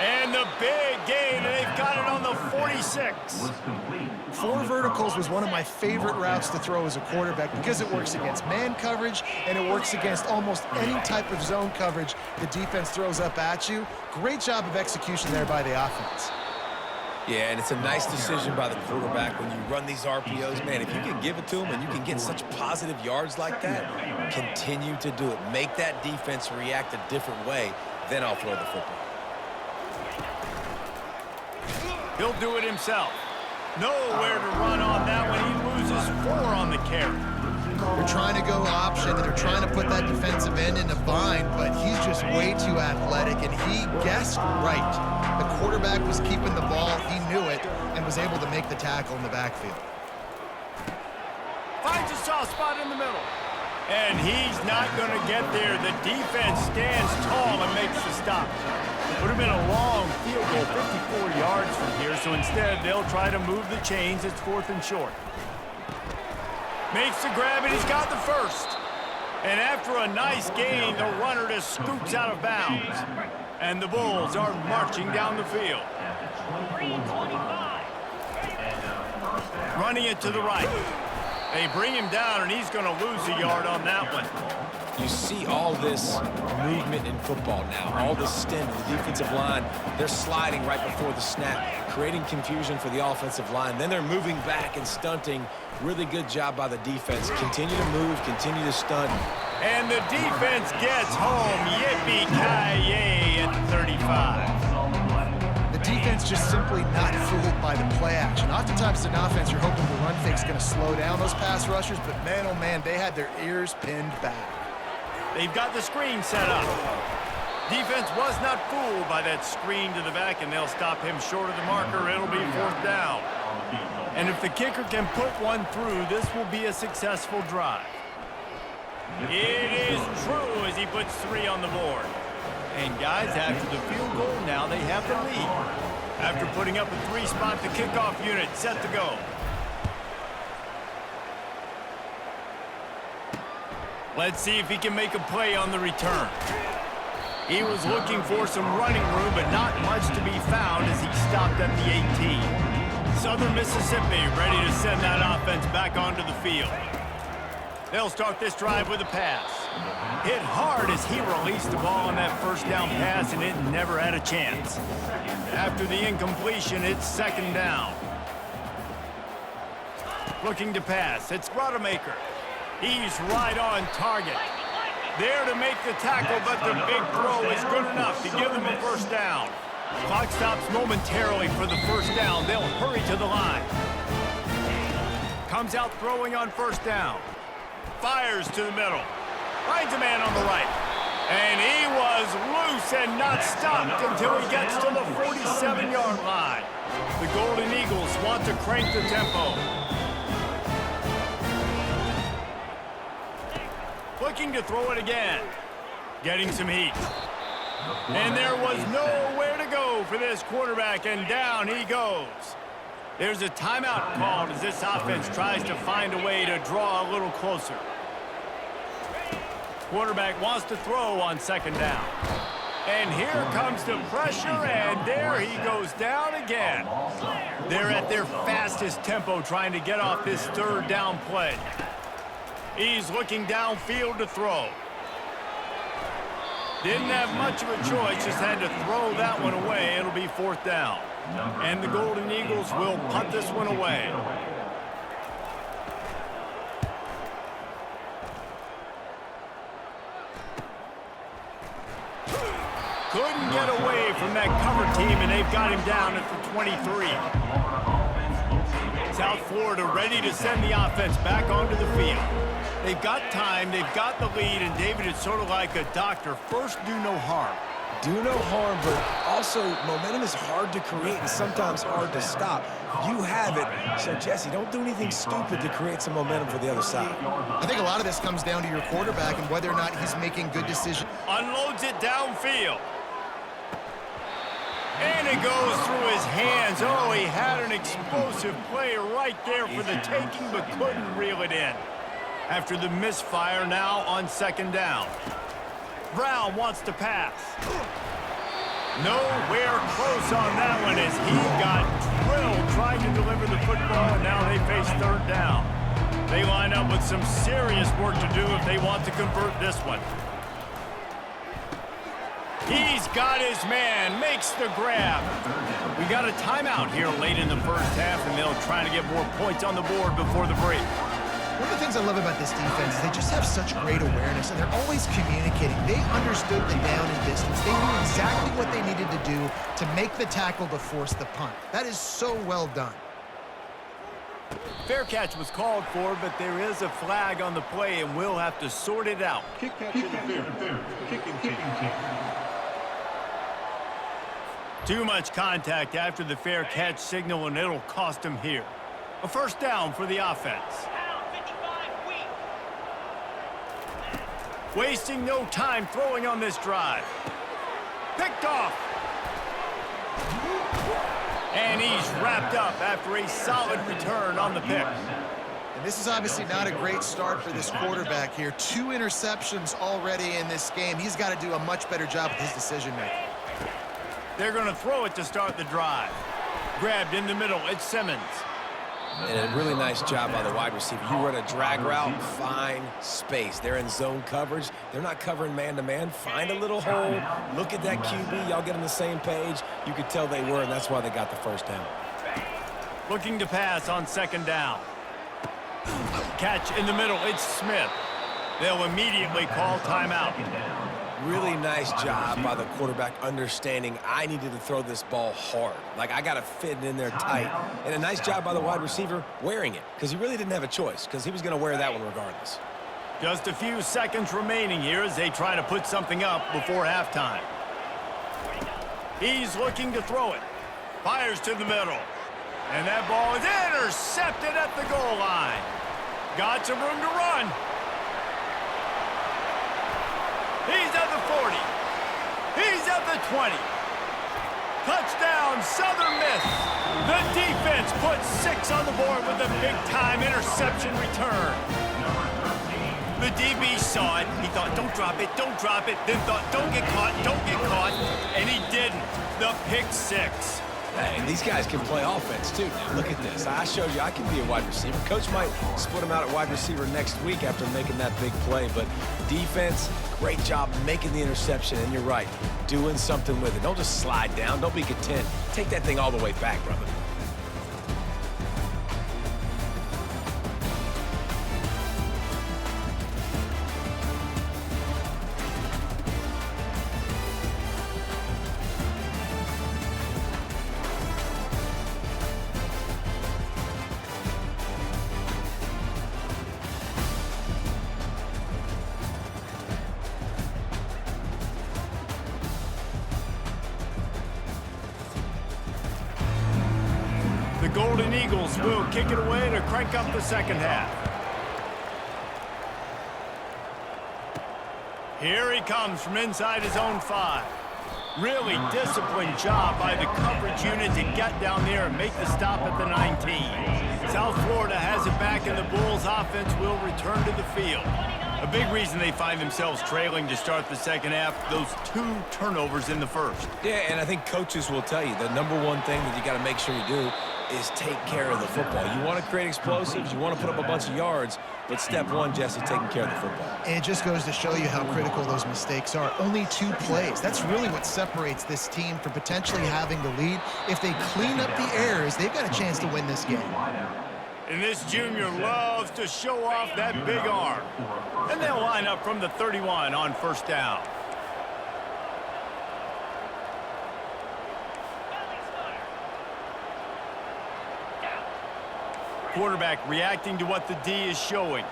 And the big gain, and they've got it on the 46. 4 verticals was one of my favorite routes to throw as a quarterback because it works against man coverage and it works against almost any type of zone coverage the defense throws up at you. Great job of execution there by the offense. Yeah, and it's a nice decision by the quarterback when you run these RPOs. Man, if you can give it to him and you can get such positive yards like that, continue to do it. Make that defense react a different way, then I'll throw the football. He'll do it himself. Nowhere to run on that one. He loses 4 on the carry. They're trying to go option, and they're trying to put that defensive end in a bind, but he's just way too athletic, and he guessed right. The quarterback was keeping the ball. He knew it and was able to make the tackle in the backfield. Finds a soft spot in the middle. And he's not going to get there. The defense stands tall and makes the stop. Would have been a long field goal, 54 yards from here, so instead they'll try to move the chains. It's 4th and short. Makes the grab, and he's got the first. And after a nice gain, the runner just scoots out of bounds. And the Bulls are marching down the field. Running it to the right. They bring him down, and he's going to lose a yard on that one. You see all this movement in football now, all this stint. The defensive line, they're sliding right before the snap, creating confusion for the offensive line. Then they're moving back and stunting. Really good job by the defense. Continue to move, continue to stunt. And the defense gets home. Yippee-ki-yay at the 35. The defense just simply not fooled by the play action. Oftentimes, as an offense, you're hoping the run fake's going to slow down those pass rushers, but man, oh man, they had their ears pinned back. They've got the screen set up. Defense was not fooled by that screen to the back, and they'll stop him short of the marker. It'll be 4th down. And if the kicker can put one through, this will be a successful drive. It is true as he puts 3 on the board. And guys, after the field goal, now they have the lead. After putting up a 3-spot, the kickoff unit set to go. Let's see if he can make a play on the return. He was looking for some running room, but not much to be found as he stopped at the 18. Southern Mississippi ready to send that offense back onto the field. They'll start this drive with a pass. Hit hard as he released the ball on that first down pass, and it never had a chance. After the incompletion, it's 2nd down. Looking to pass. It's Rodemaker. He's right on target. There to make the tackle, but the big throw is good enough to give them a 1st down. Clock stops momentarily for the 1st down. They'll hurry to the line. Comes out throwing on 1st down. Fires to the middle. Finds a man on the right. And he was loose and not stopped until he gets to the 47-yard line. The Golden Eagles want to crank the tempo. Looking to throw it again. Getting some heat. And there was nowhere to go for this quarterback, and down he goes. There's a timeout called as this offense tries to find a way to draw a little closer. Quarterback wants to throw on 2nd down. And here comes the pressure, and there he goes down again. They're at their fastest tempo trying to get off this 3rd down play. He's looking downfield to throw. Didn't have much of a choice, just had to throw that one away. It'll be 4th down. And the Golden Eagles will punt this one away. Couldn't get away from that cover team, and they've got him down at the 23. South Florida ready to send the offense back onto the field. They've got time, they've got the lead, and David, it's sort of like a doctor. First, do no harm. Do no harm, but also momentum is hard to create and sometimes hard to stop. You have it, so Jesse, don't do anything stupid to create some momentum for the other side. I think a lot of this comes down to your quarterback and whether or not he's making good decisions. Unloads it downfield. And it goes through his hands. Oh, he had an explosive play right there for the taking, but couldn't reel it in. After the misfire, now on second down. Brown wants to pass. Nowhere close on that one as he got drilled trying to deliver the football, and now they face third down. They line up with some serious work to do if they want to convert this one. He's got his man, makes the grab. We got a timeout here late in the first half, and they'll try to get more points on the board before the break. One of the things I love about this defense is they just have such great awareness, and they're always communicating. They understood the down and distance. They knew exactly what they needed to do to make the tackle to force the punt. That is so well done. Fair catch was called for, but there is a flag on the play, and we'll have to sort it out. Kick catch interference. Kicking team. Too much contact after the fair catch signal, and it'll cost them here. A first down for the offense. Wasting no time throwing on this drive. Picked off. And he's wrapped up after a solid return on the pick. And this is obviously not a great start for this quarterback here. 2 interceptions already in this game. He's got to do a much better job with his decision-making. They're going to throw it to start the drive. Grabbed in the middle, it's Simmons. And a really nice job by the wide receiver. You run a drag route, find space. They're in zone coverage. They're not covering man-to-man. Find a little hole. Look at that QB. Y'all get on the same page. You could tell they were, and that's why they got the first down. Looking to pass on second down. Catch in the middle, it's Smith. They'll immediately call timeout. Really nice job by the quarterback understanding I needed to throw this ball hard. Like, I got to fit it in there tight. And a nice job by the wide receiver wearing it, because he really didn't have a choice, because he was going to wear that one regardless. Just a few seconds remaining here as they try to put something up before halftime. He's looking to throw it. Fires to the middle. And that ball is intercepted at the goal line. Got some room to run. He's at the 40. He's at the 20. Touchdown, Southern Miss. The defense puts 6 on the board with a big-time interception return. The DB saw it. He thought, don't drop it, don't drop it. Then thought, don't get caught, and he didn't. The pick 6. Hey, these guys can play offense, too. Now, look at this. I showed you I can be a wide receiver. Coach might split him out at wide receiver next week after making that big play. But defense, great job making the interception. And you're right, doing something with it. Don't just slide down. Don't be content. Take that thing all the way back, brother. The Golden Eagles will kick it away to crank up the second half. Here he comes from inside his own 5. Really disciplined job by the coverage unit to get down there and make the stop at the 19. South Florida has it back, and the Bulls offense will return to the field. A big reason they find themselves trailing to start the second half, those 2 turnovers in the first. Yeah, and I think coaches will tell you the number one thing that you got to make sure you do is take care of the football. You want to create explosives, you want to put up a bunch of yards, but step 1, Jesse, taking care of the football. And it just goes to show you how critical those mistakes are. Only 2 plays. That's really what separates this team from potentially having the lead. If they clean up the errors, they've got a chance to win this game. And this junior loves to show off that big arm. And they'll line up from the 31 on first down. Quarterback reacting to what the D is showing.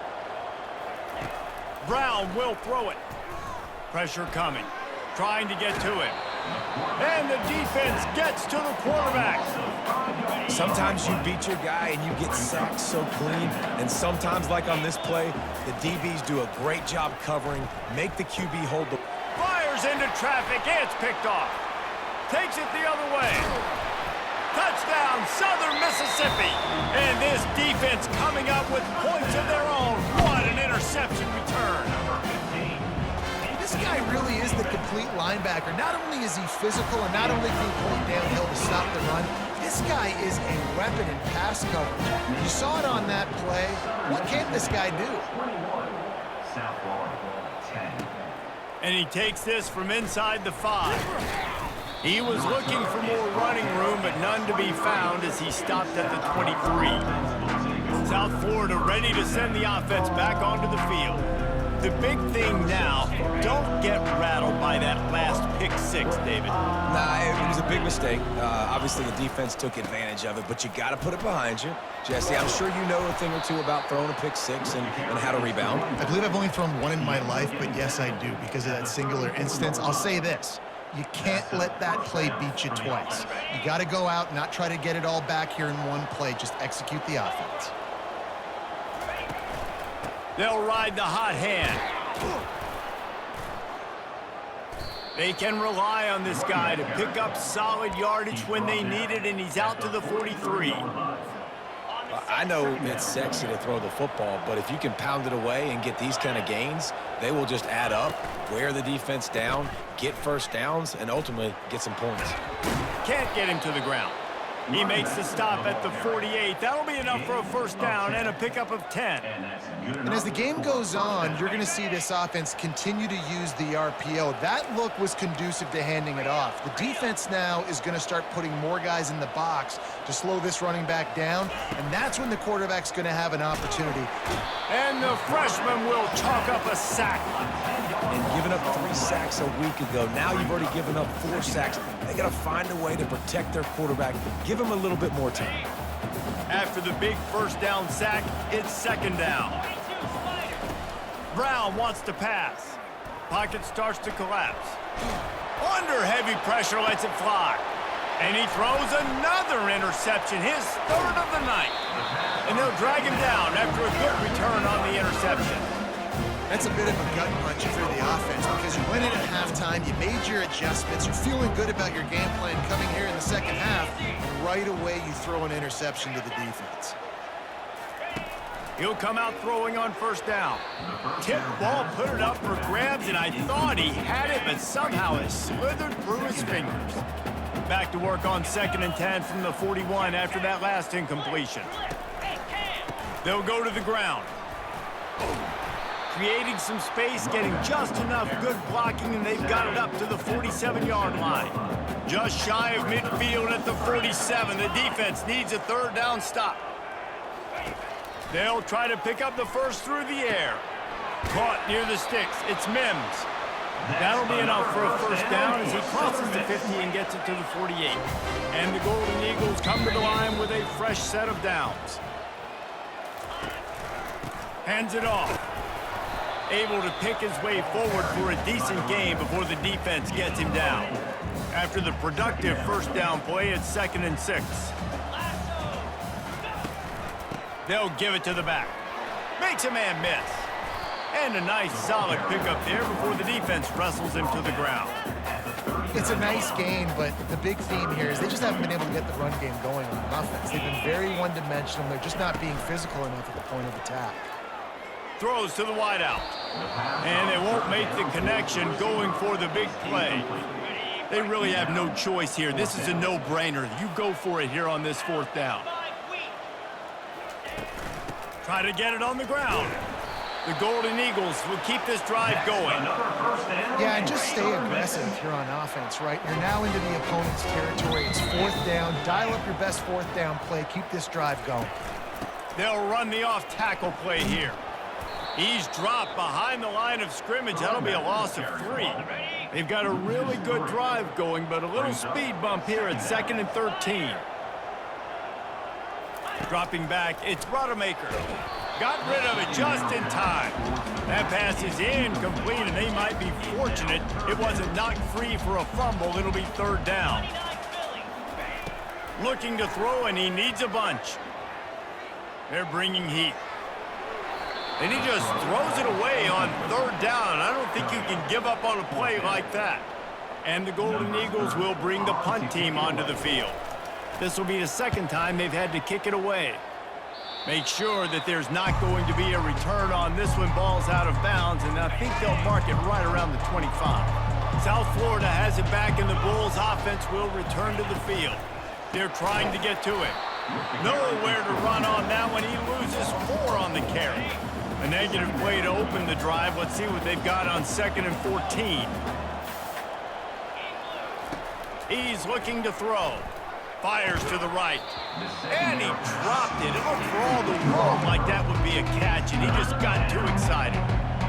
Brown will throw it. Pressure coming. Trying to get to him. And the defense gets to the quarterback. Sometimes you beat your guy and you get sacked so clean, and sometimes, like on this play, the DBs do a great job covering, make the QB hold the... Fires into traffic. It's picked off. Takes it the other way. Touchdown, Southern Mississippi. And this defense coming up with points of their own. What an interception return. This guy really is the complete linebacker. Not only is he physical and not only can he pull it downhill to stop the run, this guy is a weapon in pass coverage. You saw it on that play. What can this guy do? 21, South Florida, 10. And he takes this from inside the 5. He was looking for more running room, but none to be found as he stopped at the 23. South Florida ready to send the offense back onto the field. The big thing now, don't get rattled by that last pick 6, David. Nah, it was a big mistake. Obviously, the defense took advantage of it, but you got to put it behind you. Jesse, I'm sure you know a thing or two about throwing a pick 6 and how to rebound. I believe I've only thrown one in my life, but yes, I do because of that singular instance. I'll say this. You can't let that play beat you twice. You got to go out and not try to get it all back here in one play. Just execute the offense. They'll ride the hot hand. They can rely on this guy to pick up solid yardage when they need it, and he's out to the 43. I know it's sexy to throw the football, but if you can pound it away and get these kind of gains, they will just add up, wear the defense down, get first downs, and ultimately get some points. Can't get him to the ground. He makes the stop at the 48. That'll be enough for a first down and a pickup of 10. And as the game goes on, you're going to see this offense continue to use the RPO. That look was conducive to handing it off. The defense now is going to start putting more guys in the box to slow this running back down, and that's when the quarterback's going to have an opportunity. And the freshman will chalk up a sack. And giving up 3 sacks a week ago, now you've already given up 4 sacks. They got to find a way to protect their quarterback. Give him a little bit more time. After the big first down sack, it's second down. Brown wants to pass. Pocket starts to collapse. Under heavy pressure, lets it fly. And he throws another interception, his 3rd of the night. And they'll drag him down after a good return on the interception. That's a bit of a gut punch for the offense because you went in at halftime, you made your adjustments, you're feeling good about your game plan coming here in the second half, and right away you throw an interception to the defense. He'll come out throwing on first down. Tip ball, put it up for grabs, and I thought he had it, but somehow it slithered through his fingers. Back to work on 2nd and 10 from the 41 after that last incompletion. They'll go to the ground. Creating some space, getting just enough good blocking, and they've got it up to the 47-yard line. Just shy of midfield at the 47. The defense needs a 3rd down stop. They'll try to pick up the first through the air. Caught near the sticks. It's Mims. That'll be enough for a first down as he crosses the 50 and gets it to the 48. And the Golden Eagles come to the line with a fresh set of downs. Hands it off. Able to pick his way forward for a decent game before the defense gets him down. After the productive first down play, it's 2nd and 6. They'll give it to the back. Makes a man miss. And a nice solid pickup there before the defense wrestles him to the ground. It's a nice game, but the big theme here is they just haven't been able to get the run game going on offense. They've been very one-dimensional. They're just not being physical enough at the point of attack. Throws to the wideout. And they won't make the connection going for the big play. They really have no choice here. This is a no-brainer. You go for it here on this 4th down. Try to get it on the ground. The Golden Eagles will keep this drive going. Yeah, and just stay aggressive here on offense, right? You're now into the opponent's territory. It's 4th down. Dial up your best 4th down play. Keep this drive going. They'll run the off-tackle play here. He's dropped behind the line of scrimmage. That'll be a loss of 3. They've got a really good drive going, but a little speed bump here at 2nd and 13. Dropping back, it's Rodemaker. Got rid of it just in time. That pass is incomplete, and they might be fortunate it wasn't knocked free for a fumble. It'll be third down. Looking to throw, and he needs a bunch. They're bringing heat. And he just throws it away on third down. I don't think you can give up on a play like that. And the Golden Eagles will bring the punt team onto the field. This will be the second time they've had to kick it away. Make sure that there's not going to be a return on this when ball's out of bounds, and I think they'll mark it right around the 25. South Florida has it back, and the Bulls offense will return to the field. They're trying to get to it. Nowhere to run on that one. He loses 4 on the carry. A negative play to open the drive. Let's see what they've got on 2nd and 14. He's looking to throw. Fires to the right. And he dropped it. It looked for all the world like that would be a catch, and he just got too excited.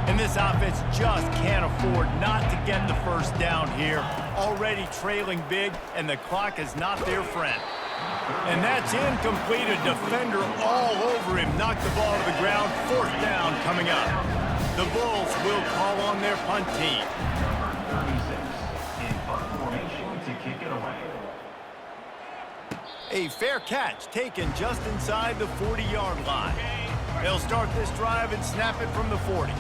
And this offense just can't afford not to get the first down here. Already trailing big, and the clock is not their friend. And that's incomplete. A defender all over him. Knocked the ball to the ground. 4th down coming up. The Bulls will call on their punt team. Number 36 in punt formation to kick it away. A fair catch taken just inside the 40-yard line. They'll start this drive and snap it from the 40.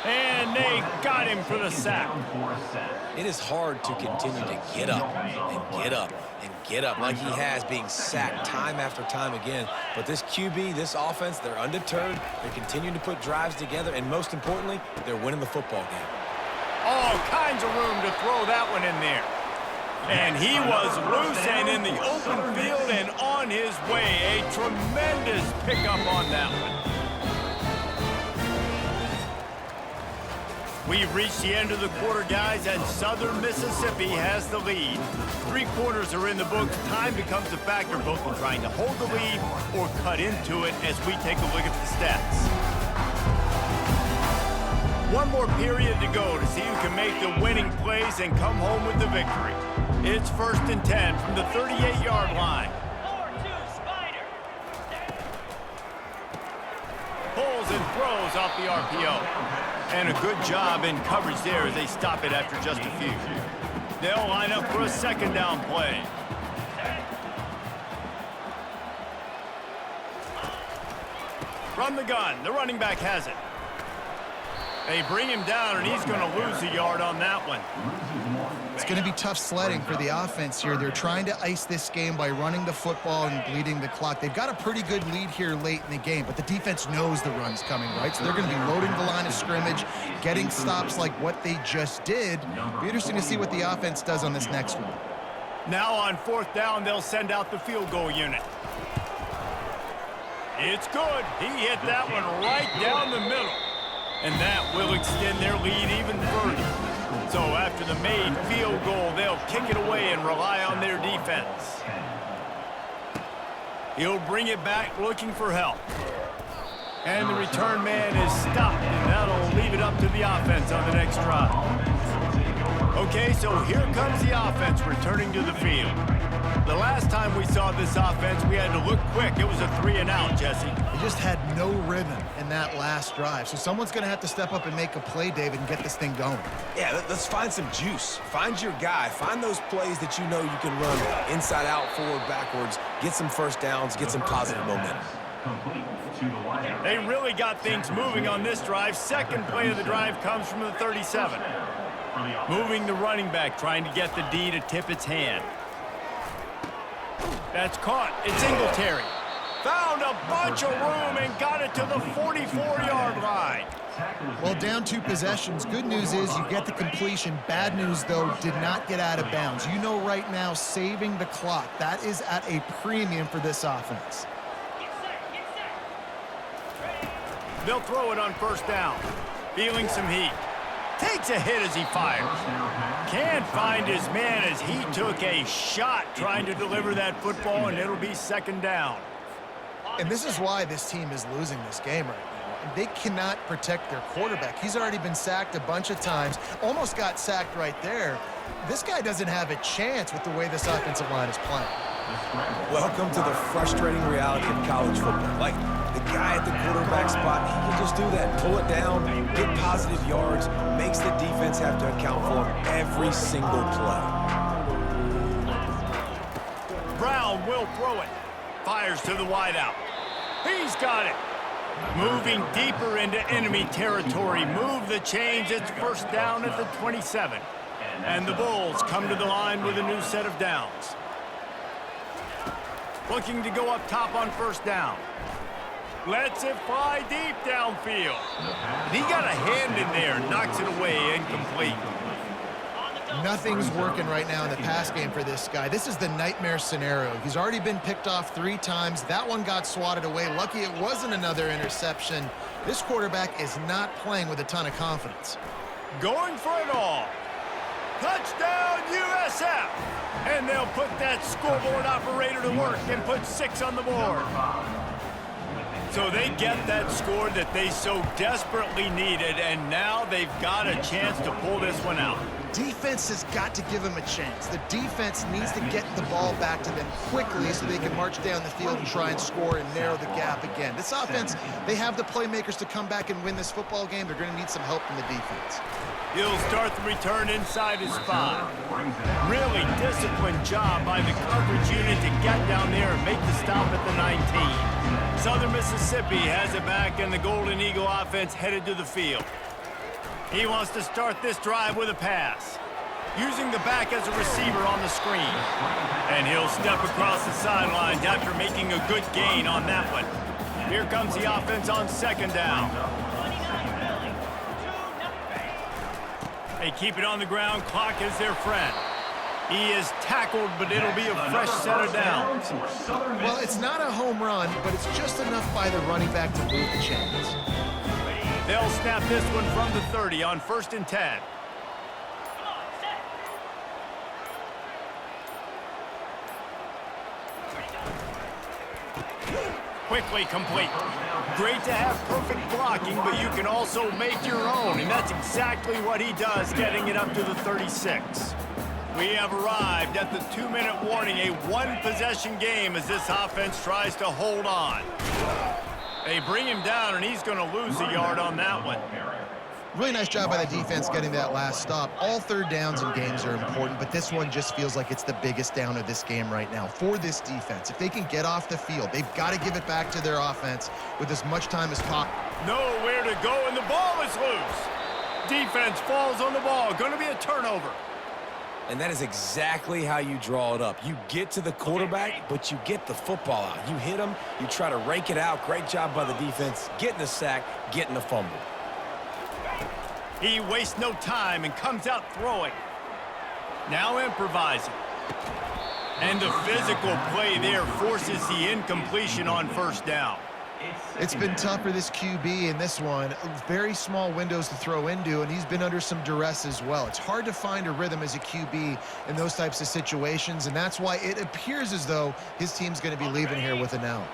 And they got him for the sack. It is hard to continue to get up and get up and get up like he has, being sacked time after time again. But this QB, this offense, they're undeterred. They're continuing to put drives together, and most importantly, they're winning the football game. All kinds of room to throw that one in there. And he was loose and in the open field and on his way. A tremendous pickup on that one. We've reached the end of the quarter, guys, and Southern Mississippi has the lead. 3 quarters are in the books. Time becomes a factor, both in trying to hold the lead or cut into it as we take a look at the stats. 1 more period to go to see who can make the winning plays and come home with the victory. It's 1st and 10 from the 38-yard line. Pulls and throws off the RPO. And a good job in coverage there as they stop it after just a few. They'll line up for a 2nd down play. From the gun, the running back has it. They bring him down, and he's going to lose a yard on that one. It's going to be tough sledding for the offense here. They're trying to ice this game by running the football and bleeding the clock. They've got a pretty good lead here late in the game, but the defense knows the run's coming, right? So they're going to be loading the line of scrimmage, getting stops like what they just did. It'll be interesting to see what the offense does on this next one. Now on 4th down, they'll send out the field goal unit. It's good. He hit that one right down the middle. And that will extend their lead even further. So after the made field goal, they'll kick it away and rely on their defense. He'll bring it back looking for help. And the return man is stopped, and that'll leave it up to the offense on the next drive. Okay, so here comes the offense returning to the field. The last time we saw this offense, we had to look quick. It was a 3-and-out, Jesse. They just had no rhythm in that last drive. So someone's going to have to step up and make a play, David, and get this thing going. Yeah, let's find some juice. Find your guy. Find those plays that you know you can run inside out, forward, backwards. Get some first downs. Get some positive momentum. They really got things moving on this drive. 2nd play of the drive comes from the 37. Moving the running back, trying to get the D to tip its hand. That's caught. It's Singletary. Found a bunch of room and got it to the 44-yard line. Well, down 2 possessions. Good news is you get the completion. Bad news, though, did not get out of bounds. You know right now, saving the clock, that is at a premium for this offense. They'll throw it on 1st down. Feeling some heat. Takes a hit as he fires. Can't find his man as he took a shot trying to deliver that football, and it'll be 2nd down. And this is why this team is losing this game right now. and they cannot protect their quarterback. He's already been sacked a bunch of times, almost got sacked right there. This guy doesn't have a chance with the way this offensive line is playing. Welcome to the frustrating reality of college football. Like, the guy at the quarterback spot, he can just do that. Pull it down, get positive yards, makes the defense have to account for him every single play. Brown will throw it. Fires to the wideout. He's got it. Moving deeper into enemy territory. Move the chains. It's first down at the 27. And the Bulls come to the line with a new set of downs. Looking to go up top on first down. Lets it fly deep downfield. He got a hand in there. Knocks it away. Incomplete. Nothing's working right now in the pass game for this guy. This is the nightmare scenario. He's already been picked off 3 times. That one got swatted away. Lucky it wasn't another interception. This quarterback is not playing with a ton of confidence. Going for it all. Touchdown, USF! And they'll put that scoreboard operator to work and put 6 on the board. So they get that score that they so desperately needed, and now they've got a chance to pull this one out. Defense has got to give him a chance. The defense needs to get the ball back to them quickly so they can march down the field and try and score and narrow the gap again. This offense, they have the playmakers to come back and win this football game. They're going to need some help from the defense. He'll start the return inside his spot. Really disciplined job by the coverage unit to get down there and make the stop at the 19. Southern Mississippi has it back, and the Golden Eagle offense headed to the field. He wants to start this drive with a pass, using the back as a receiver on the screen. And he'll step across the sidelines after making a good gain on that one. Here comes the offense on second down. They keep it on the ground. Clock is their friend. He is tackled, but it'll be a fresh set of downs. Well, it's not a home run, but it's just enough by the running back to move the chains. They'll snap this one from the 30 on 1st and 10. Quickly complete. Great to have perfect blocking, but you can also make your own, and that's exactly what he does, getting it up to the 36. We have arrived at the 2-minute warning, a one-possession game as this offense tries to hold on. They bring him down, and he's going to lose a yard on that one. Really nice job by the defense getting that last stop. All third downs in games are important, but this one just feels like it's the biggest down of this game right now for this defense. If they can get off the field, they've got to give it back to their offense with as much time as possible. Nowhere to go, and the ball is loose. Defense falls on the ball. Going to be a turnover. And that is exactly how you draw it up. You get to the quarterback, but you get the football out. You hit him, you try to rake it out. Great job by the defense, getting the sack, getting the fumble. He wastes no time and comes out throwing. Now improvising. And the physical play there forces the incompletion on first down. It's been tough for this QB in this one. Very small windows to throw into, and he's been under some duress as well. It's hard to find a rhythm as a QB in those types of situations, and that's why it appears as though his team's going to be leaving here with an out.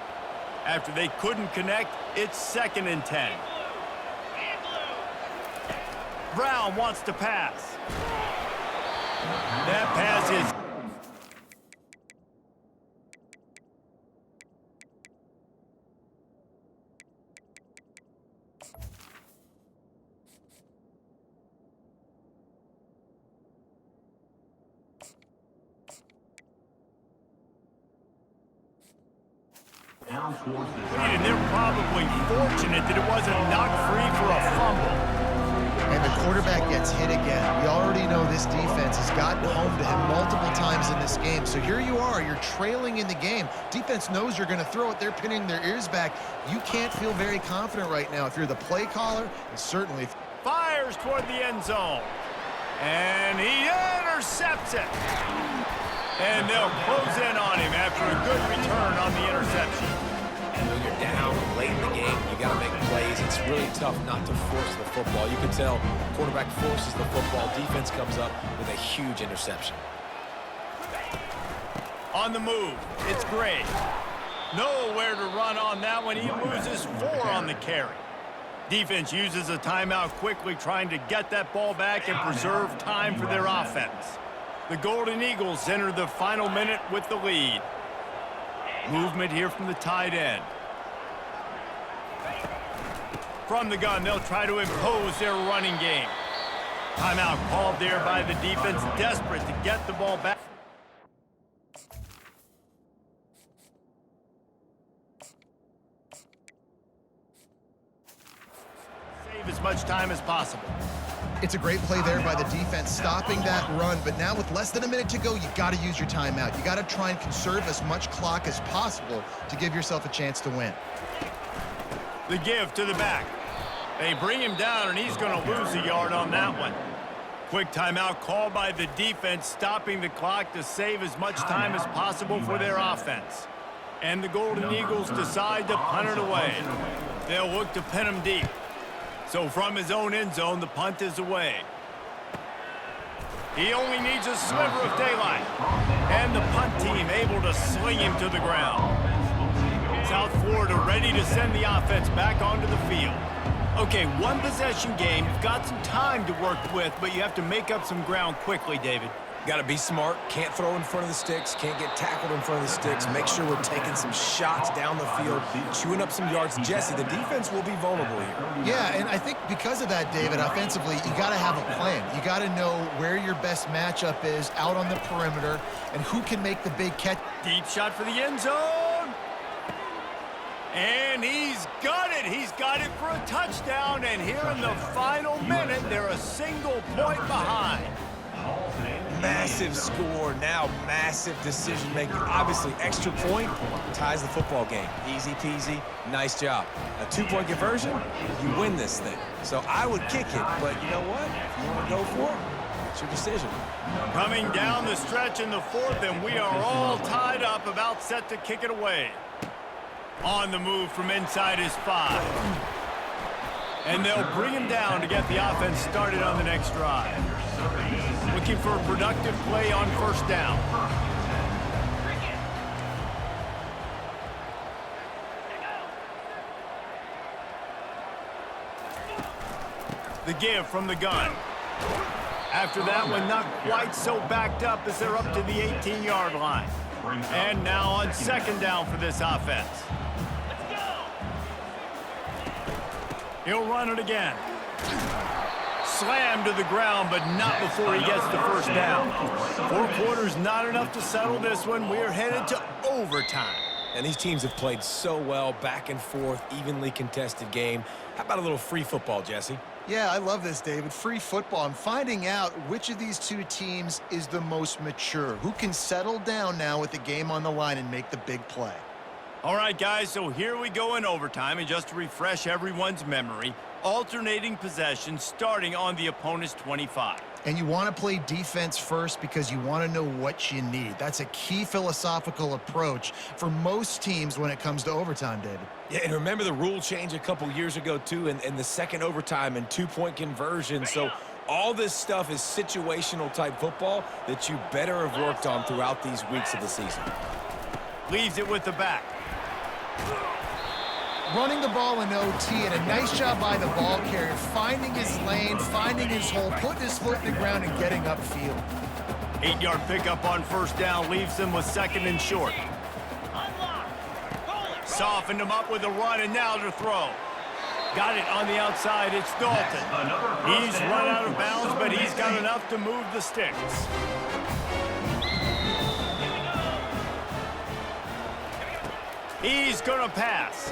After they couldn't connect, it's 2nd and 10. Brown wants to pass. That pass is... And they're probably fortunate that it wasn't knocked free for a fumble. And the quarterback gets hit again. We already know this defense has gotten home to him multiple times in this game. So here you are, you're trailing in the game. Defense knows you're going to throw it. They're pinning their ears back. You can't feel very confident right now if you're the play caller, and certainly... Fires toward the end zone. And he intercepts it. And they'll close in on him after a good return on the interception. And when you're down late in the game, you got to make plays. It's really tough not to force the football. You can tell quarterback forces the football. Defense comes up with a huge interception. On the move, it's Gray. Nowhere to run on that one. He loses 4 on the carry. Defense uses a timeout quickly, trying to get that ball back and preserve time for their offense. The Golden Eagles enter the final minute with the lead. Movement here from the tight end. From the gun, they'll try to impose their running game. Timeout called there by the defense, desperate to get the ball back. Save as much time as possible. It's a great play there by the defense, stopping that run. But now with less than a minute to go, you got to use your timeout. You got to try and conserve as much clock as possible to give yourself a chance to win. The give to the back. They bring him down, and he's going to lose a yard on that one. Quick timeout called by the defense, stopping the clock to save as much time as possible for their offense. And the Golden Eagles decide to punt it away. They'll look to pin him deep. So from his own end zone, the punt is away. He only needs a sliver of daylight. And the punt team able to sling him to the ground. South Florida ready to send the offense back onto the field. Okay, one possession game. You've got some time to work with, but you have to make up some ground quickly, David. Got to be smart. Can't throw in front of the sticks. Can't get tackled in front of the sticks. Make sure we're taking some shots down the field, chewing up some yards. Jesse, the defense will be vulnerable here. Yeah, and I think because of that, David, offensively, you got to have a plan. You got to know where your best matchup is out on the perimeter and who can make the big catch. Deep shot for the end zone. And he's got it. He's got it for a touchdown. And here in the final minute, they're a single point behind. Massive score, now massive decision-making. Obviously, extra point ties the football game. Easy peasy, nice job. A two-point conversion, you win this thing. So I would kick it, but you know what? If you want to go for it, it's your decision. Coming down the stretch in the fourth, and we are all tied up, about set to kick it away. On the move from inside his 5. And they'll bring him down to get the offense started on the next drive. Looking for a productive play on first down. The give from the gun. After that one, not quite so backed up as they're up to the 18-yard line. And now on second down for this offense. He'll run it again. Slammed to the ground, but not before he gets the first down. 4 quarters, not enough to settle this one. We're headed to overtime. And these teams have played so well, back and forth, evenly contested game. How about a little free football, Jesse? Yeah, I love this, David. Free football. I'm finding out which of these two teams is the most mature, who can settle down now with the game on the line and make the big play. All right, guys, so here we go in overtime, and just to refresh everyone's memory, alternating possession starting on the opponent's 25. And you want to play defense first because you want to know what you need. That's a key philosophical approach for most teams when it comes to overtime, David. Yeah, and remember the rule change a couple years ago, too, in the second overtime and 2-point conversion. So all this stuff is situational type football that you better have worked on throughout these weeks of the season. Leaves it with the back. Running the ball in OT, and a nice job by the ball carrier, finding his lane, finding his hole, putting his foot in the ground and getting upfield. 8-yard pickup on first down leaves them with second and short. Softened him up with a run, and now to throw. Got it on the outside. It's Dalton. He's run out of bounds, but he's got enough to move the sticks. He's going to pass.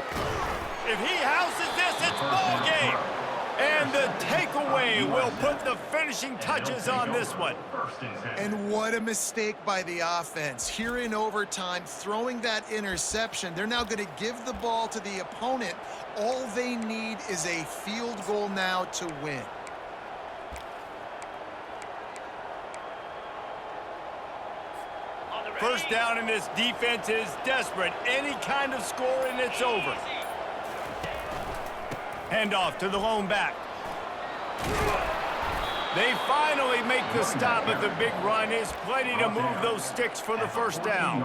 If he houses this, it's ball game. And the takeaway will put the finishing touches on this one. And what a mistake by the offense. Here in overtime, throwing that interception, they're now going to give the ball to the opponent. All they need is a field goal now to win. First down, and this defense is desperate. Any kind of score, and it's over. Handoff to the lone back. They finally make the stop, but the big run is plenty to move those sticks for the first down.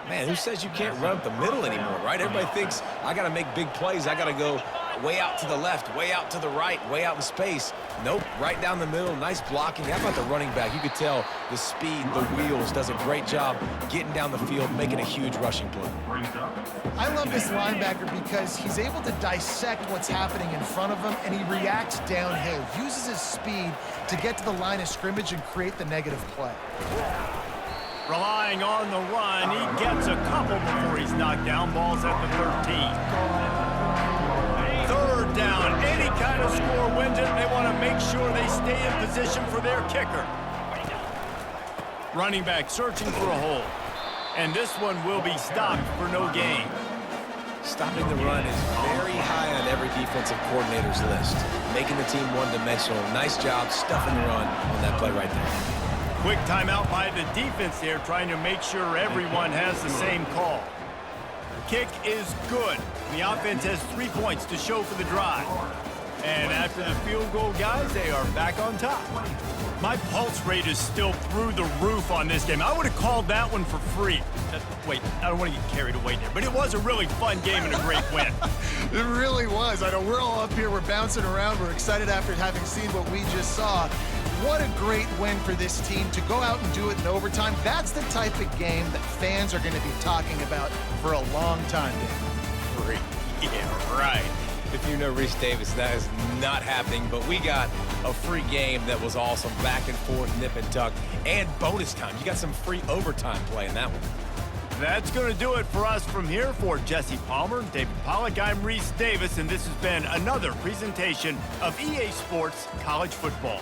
Man, who says you can't run up the middle anymore, right? Everybody thinks, I got to make big plays. I got to go way out to the left, way out to the right, way out in space. Nope, right down the middle. Nice blocking. How about the running back? You could tell the speed, the wheels, does a great job getting down the field, making a huge rushing play. I love this linebacker because he's able to dissect what's happening in front of him, and he reacts downhill, uses his speed to get to the line of scrimmage and create the negative play. Relying on the run, he gets a couple before he's knocked down. Ball's at the 13. Third down, any kind of score wins it. They want to make sure they stay in position for their kicker. Running back searching for a hole. And this one will be stopped for no gain. Stopping the run is very high on every defensive coordinator's list. Making the team one-dimensional. Nice job stuffing the run on that play right there. Quick timeout by the defense there, trying to make sure everyone has the same call. Kick is good. The offense has 3 points to show for the drive. And after the field goal, guys, they are back on top. My pulse rate is still through the roof on this game. I would have called that one for free. Wait, I don't want to get carried away there, but it was a really fun game and a great win. It really was. I know we're all up here, we're bouncing around, we're excited after having seen what we just saw. What a great win for this team to go out and do it in overtime. That's the type of game that fans are going to be talking about for a long time, Dave. Free. Yeah, right. If you know Reese Davis, that is not happening, but we got a free game that was awesome. Back and forth, nip and tuck, and bonus time. You got some free overtime play in that one. That's going to do it for us from here. For Jesse Palmer, David Pollack, I'm Reese Davis, and this has been another presentation of EA Sports College Football.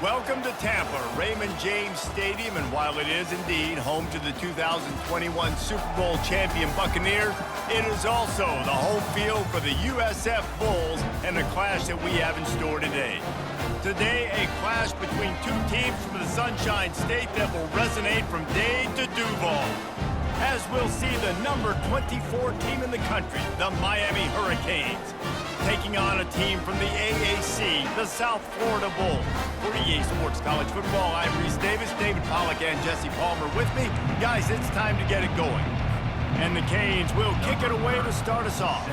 Welcome to Tampa, Raymond James Stadium, and while it is indeed home to the 2021 Super Bowl champion Buccaneers, it is also the home field for the USF Bulls and the clash that we have in store today. Today, a clash between two teams from the Sunshine State that will resonate from Dade to Duval. As we'll see the number 24 team in the country, the Miami Hurricanes, taking on a team from the AAC, the South Florida Bulls. For EA Sports College Football, I'm Reese Davis, David Pollack, and Jesse Palmer with me. Guys, it's time to get it going. And the Canes will kick it away to start us off.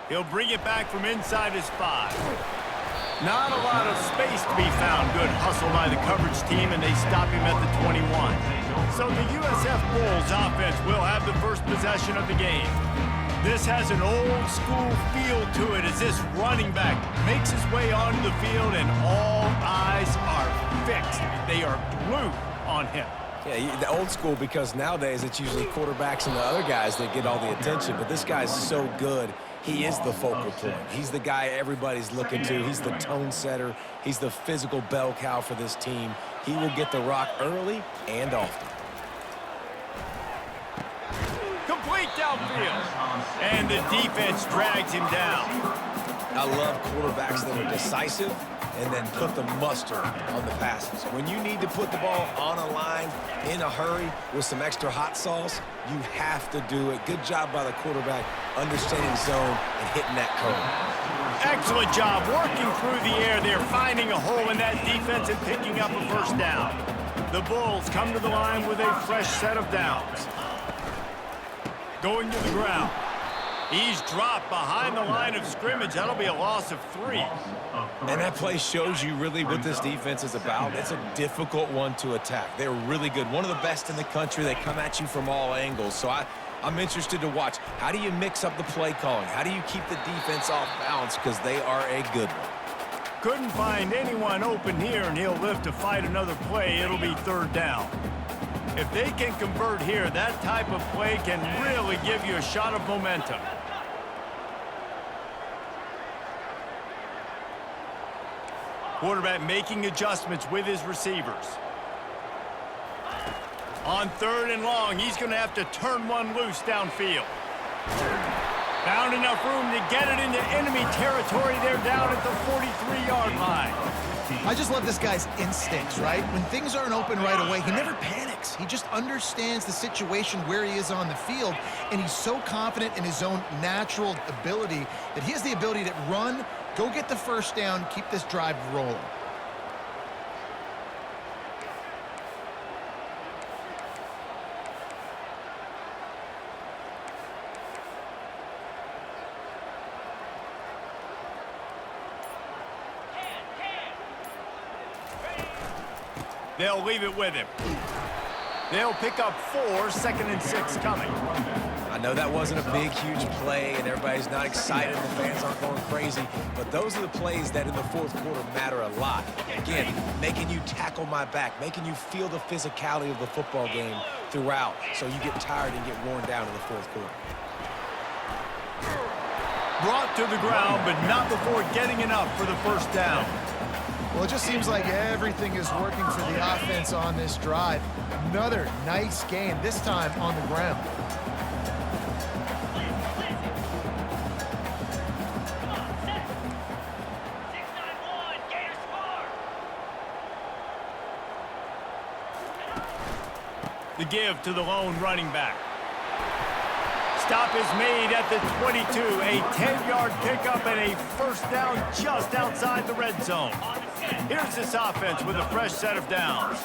He'll bring it back from inside his 5. Not a lot of space to be found. Good hustle by the coverage team, and they stop him at the 21. So the USF Bulls offense will have the first possession of the game. This has an old school feel to it as this running back makes his way onto the field, and all eyes are fixed. They are glued on him. Yeah, the old school, because nowadays it's usually quarterbacks and the other guys that get all the attention, but this guy's so good. He is the focal point. He's the guy everybody's looking to. He's the tone setter. He's the physical bell cow for this team. He will get the rock early and often. Complete downfield. And the defense drags him down. I love quarterbacks that are decisive and then put the mustard on the passes. When you need to put the ball on a line in a hurry with some extra hot sauce, you have to do it. Good job by the quarterback understanding zone and hitting that cone. Excellent job working through the air there, finding a hole in that defense and picking up a first down. The Bulls come to the line with a fresh set of downs. Going to the ground. He's dropped behind the line of scrimmage. That'll be a loss of 3. And that play shows you really what this defense is about. It's a difficult one to attack. They're really good. One of the best in the country. They come at you from all angles. So I'm interested to watch. How do you mix up the play calling? How do you keep the defense off balance? Because they are a good one. Couldn't find anyone open here, and he'll live to fight another play. It'll be 3rd down. If they can convert here, that type of play can really give you a shot of momentum. Quarterback making adjustments with his receivers. On 3rd and long, he's going to have to turn one loose downfield. Found enough room to get it into enemy territory. They're down at the 43-yard line. I just love this guy's instincts, right? When things aren't open right away, he never panics. He just understands the situation where he is on the field, and he's so confident in his own natural ability that he has the ability to run, go get the first down, keep this drive rolling. They'll leave it with him. They'll pick up 4, 2nd and 6 coming. I know that wasn't a big, huge play, and everybody's not excited, the fans aren't going crazy, but those are the plays that in the 4th quarter matter a lot. Again, making you tackle my back, making you feel the physicality of the football game throughout, so you get tired and get worn down in the 4th quarter. Brought to the ground, but not before getting enough for the first down. Well, it just seems like everything is working for the offense on this drive. Another nice game, this time on the ground. The give to the lone running back. Stop is made at the 22. A 10-yard pickup and a first down just outside the red zone. Here's this offense with a fresh set of downs.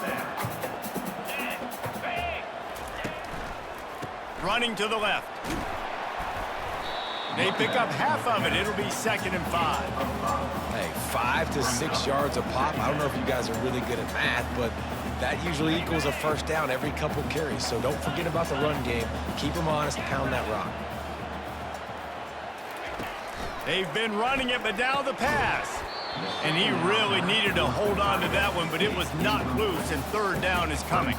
Running to the left. They pick up half of it. It'll be 2nd and 5. Hey, 5 to 6 yards a pop. I don't know if you guys are really good at math, but that usually equals a first down every couple carries. So don't forget about the run game. Keep them honest, pound that rock. They've been running it, but now the pass. And he really needed to hold on to that one, but it was not loose, and 3rd down is coming.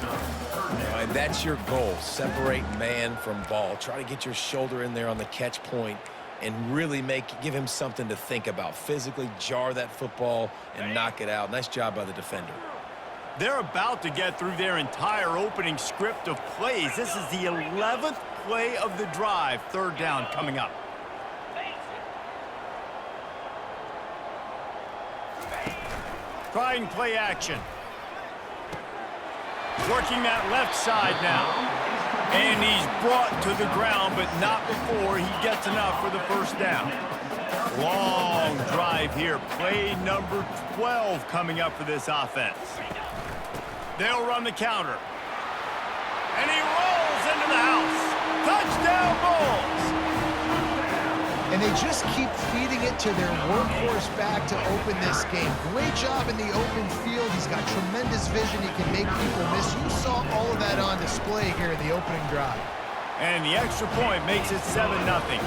And that's your goal. Separate man from ball. Try to get your shoulder in there on the catch point and really give him something to think about. Physically jar that football and knock it out. Nice job by the defender. They're about to get through their entire opening script of plays. This is the 11th play of the drive. Third down coming up. Trying play action. Working that left side now. And he's brought to the ground, but not before he gets enough for the first down. Long drive here. Play number 12 coming up for this offense. They'll run the counter. And he rolls into the house. Touchdown Bulls! And they just keep feeding it to their workhorse back to open this game. Great job in the open field. He's got tremendous vision. He can make people miss. You saw all of that on display here in the opening drive. And the extra point makes it 7-0.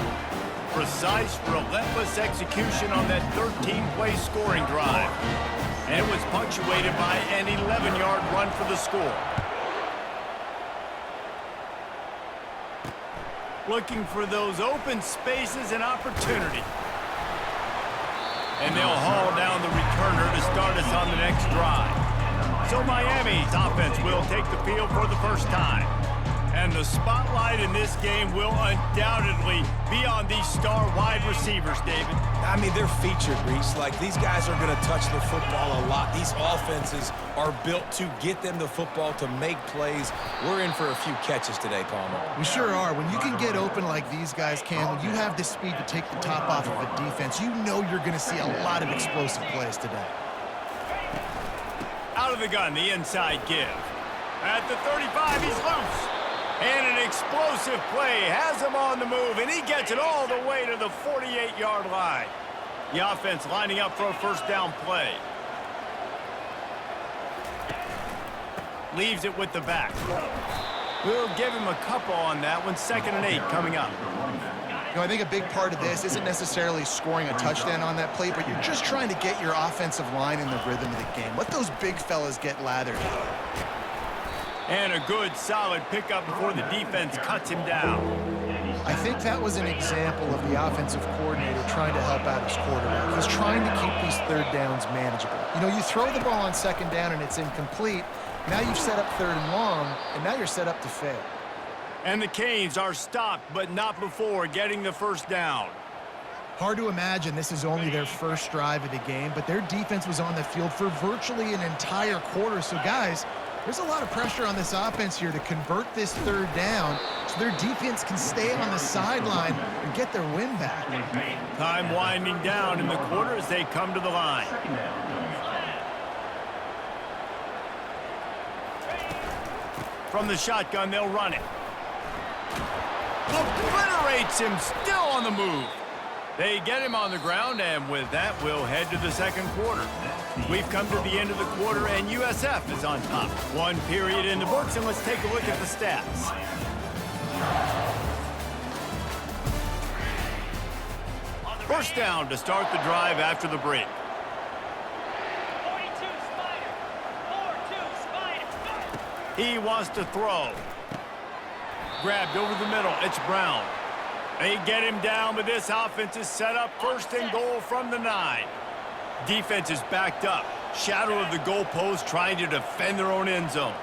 Precise, relentless execution on that 13-play scoring drive. And it was punctuated by an 11-yard run for the score. Looking for those open spaces and opportunity. And they'll haul down the returner to start us on the next drive. So Miami's offense will take the field for the first time. And the spotlight in this game will undoubtedly be on these star wide receivers, David. I mean, they're featured, Reese. Like, these guys are going to touch the football a lot. These offenses are built to get them the football, to make plays. We're in for a few catches today, Palmer. We sure are. When you can get open like these guys can, when you have the speed to take the top off of a defense, you know you're going to see a lot of explosive plays today. Out of the gun, the inside give. At the 35, he's loose. And an explosive play has him on the move, and he gets it all the way to the 48-yard line. The offense lining up for a first down play. Leaves it with the back. We'll give him a couple on that one. 2nd and 8 coming up. You know, I think a big part of this isn't necessarily scoring a touchdown on that play, but you're just trying to get your offensive line in the rhythm of the game. Let those big fellas get lathered. And a good, solid pickup before the defense cuts him down. I think that was an example of the offensive coordinator trying to help out his quarterback. He's trying to keep these third downs manageable. You know, you throw the ball on 2nd down and it's incomplete. Now you've set up 3rd and long, and now you're set up to fail. And the Canes are stopped, but not before getting the first down. Hard to imagine this is only their first drive of the game, but their defense was on the field for virtually an entire quarter. So, guys, there's a lot of pressure on this offense here to convert this 3rd down so their defense can stay on the sideline and get their win back. Time winding down in the quarter as they come to the line. From the shotgun, they'll run it. Obliterates him, still on the move. They get him on the ground, and with that, we'll head to the 2nd quarter. We've come to the end of the quarter, and USF is on top. 1 period in the books, and let's take a look at the stats. First down to start the drive after the break. 42 Spider. 42 Spider. He wants to throw. Grabbed over the middle. It's Brown. They get him down, but this offense is set up 1st and goal from the 9. Defense is backed up. Shadow of the goalpost trying to defend their own end zone.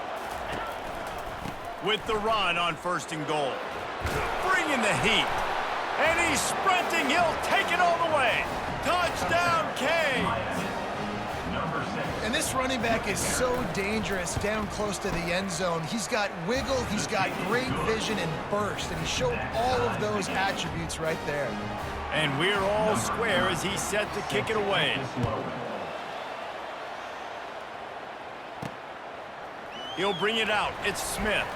With the run on 1st and goal. Bringing the heat. And he's sprinting. He'll take it all the way. Touchdown, Canes. And this running back is so dangerous down close to the end zone. He's got wiggle, he's got great vision and burst, and he showed all of those attributes right there. And we're all square as he's set to kick it away. He'll bring it out. It's Smith.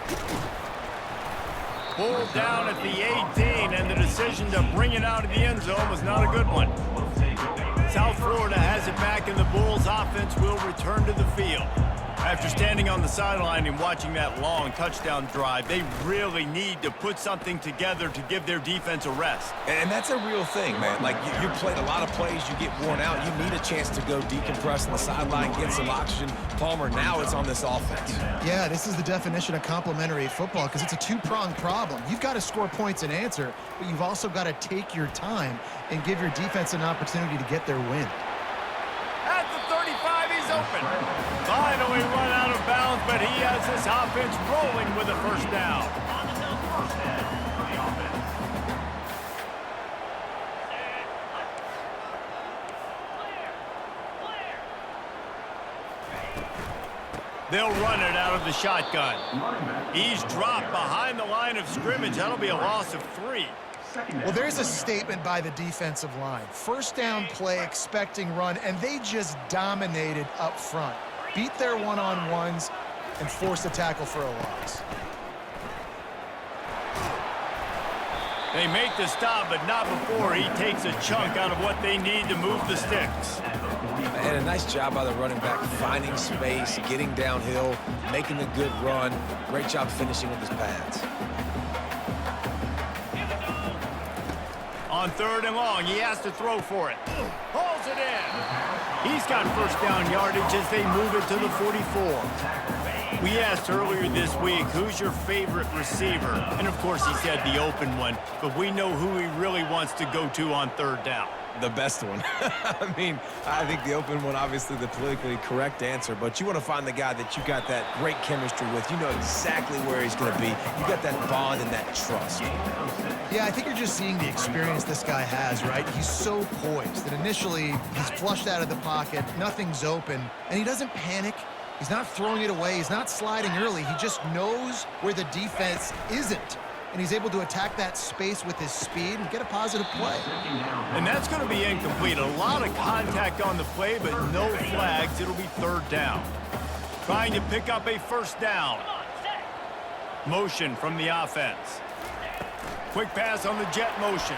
Pulled down at the 18, and the decision to bring it out of the end zone was not a good one. South Florida has it back, and the Bulls offense will return to the field. After standing on the sideline and watching that long touchdown drive, they really need to put something together to give their defense a rest. And that's a real thing, man. Like, you played a lot of plays, you get worn out, you need a chance to go decompress on the sideline, get some oxygen. Palmer, now it's on this offense. Yeah, this is the definition of complementary football because it's a two-pronged problem. You've got to score points and answer, but you've also got to take your time and give your defense an opportunity to get their win. At the 35, he's open. Finally run out of bounds, but he has this offense rolling with a first down. They'll run it out of the shotgun. He's dropped behind the line of scrimmage. That'll be a loss of 3. Well, there's a statement by the defensive line. First down play, expecting run, and they just dominated up front. Beat their one-on-ones and forced a tackle for a loss. They make the stop, but not before he takes a chunk out of what they need to move the sticks. And a nice job by the running back, finding space, getting downhill, making a good run. Great job finishing with his pads. On 3rd and long, he has to throw for it. Pulls it in. He's got first down yardage as they move it to the 44. We asked earlier this week, who's your favorite receiver? And of course, he said the open one, but we know who he really wants to go to on 3rd down. The best one. I mean, I think the open one, obviously the politically correct answer, but you want to find the guy that you got that great chemistry with. You know exactly where he's going to be. You got that bond and that trust. Yeah, I think you're just seeing the experience this guy has, right? He's so poised that initially he's flushed out of the pocket, nothing's open, and he doesn't panic. He's not throwing it away. He's not sliding early. He just knows where the defense isn't. And he's able to attack that space with his speed and get a positive play. And that's going to be incomplete. A lot of contact on the play, but no flags. It'll be 3rd down. Trying to pick up a first down. Motion from the offense. Quick pass on the jet motion.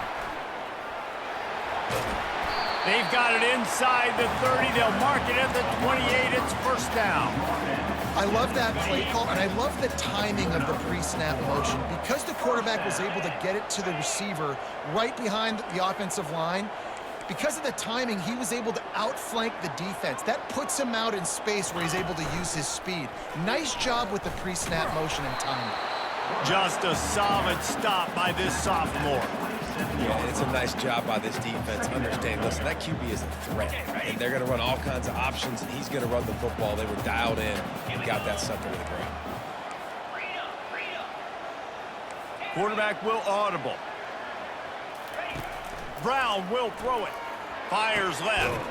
They've got it inside the 30. They'll mark it at the 28. It's first down. I love that play call, and I love the timing of the pre-snap motion. Because the quarterback was able to get it to the receiver right behind the offensive line, because of the timing, he was able to outflank the defense. That puts him out in space where he's able to use his speed. Nice job with the pre-snap motion and timing. Just a solid stop by this sophomore. Yeah, it's a nice job by this defense. Understand, listen, that QB is a threat, and they're going to run all kinds of options, and he's going to run the football. They were dialed in and got that sucker to the ground. Quarterback will audible. Brown will throw it. Fires left.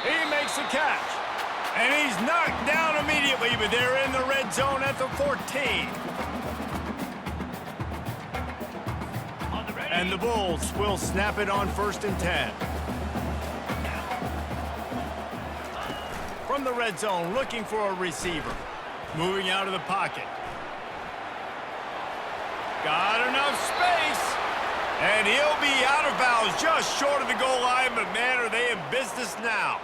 He makes the catch. And he's knocked down immediately, but they're in the red zone at the 14. And the Bulls will snap it on 1st and 10. From the red zone, looking for a receiver. Moving out of the pocket. Got enough space. And he'll be out of bounds just short of the goal line, but man, are they in business now.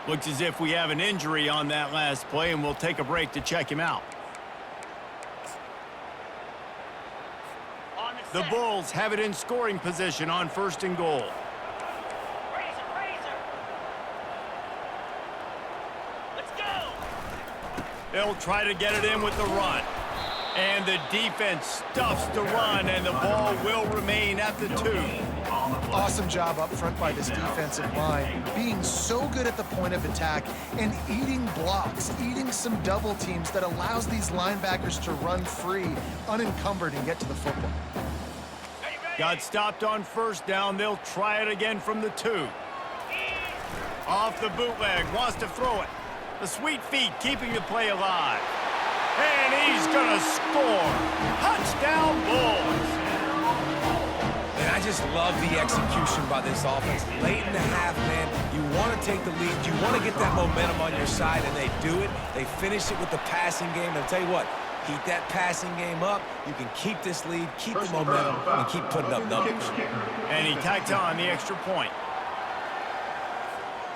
Looks as if we have an injury on that last play, and we'll take a break to check him out. The Bulls have it in scoring position on 1st and goal. Let's go. They'll try to get it in with the run. And the defense stuffs the run, and the ball will remain at the 2. Awesome job up front by this defensive line, being so good at the point of attack and eating blocks, eating some double teams that allows these linebackers to run free, unencumbered, and get to the football. Got stopped on 1st down. They'll try it again from the 2. Off the bootleg, wants to throw it. The sweet feet keeping the play alive. And he's going to score. Touchdown, Bulls. And I just love the execution by this offense. Late in the half, man, you want to take the lead. You want to get that momentum on your side, and they do it. They finish it with the passing game. And I'll tell you what, keep that passing game up. You can keep this lead, keep the momentum, and keep putting up numbers. And he tacked on the extra point.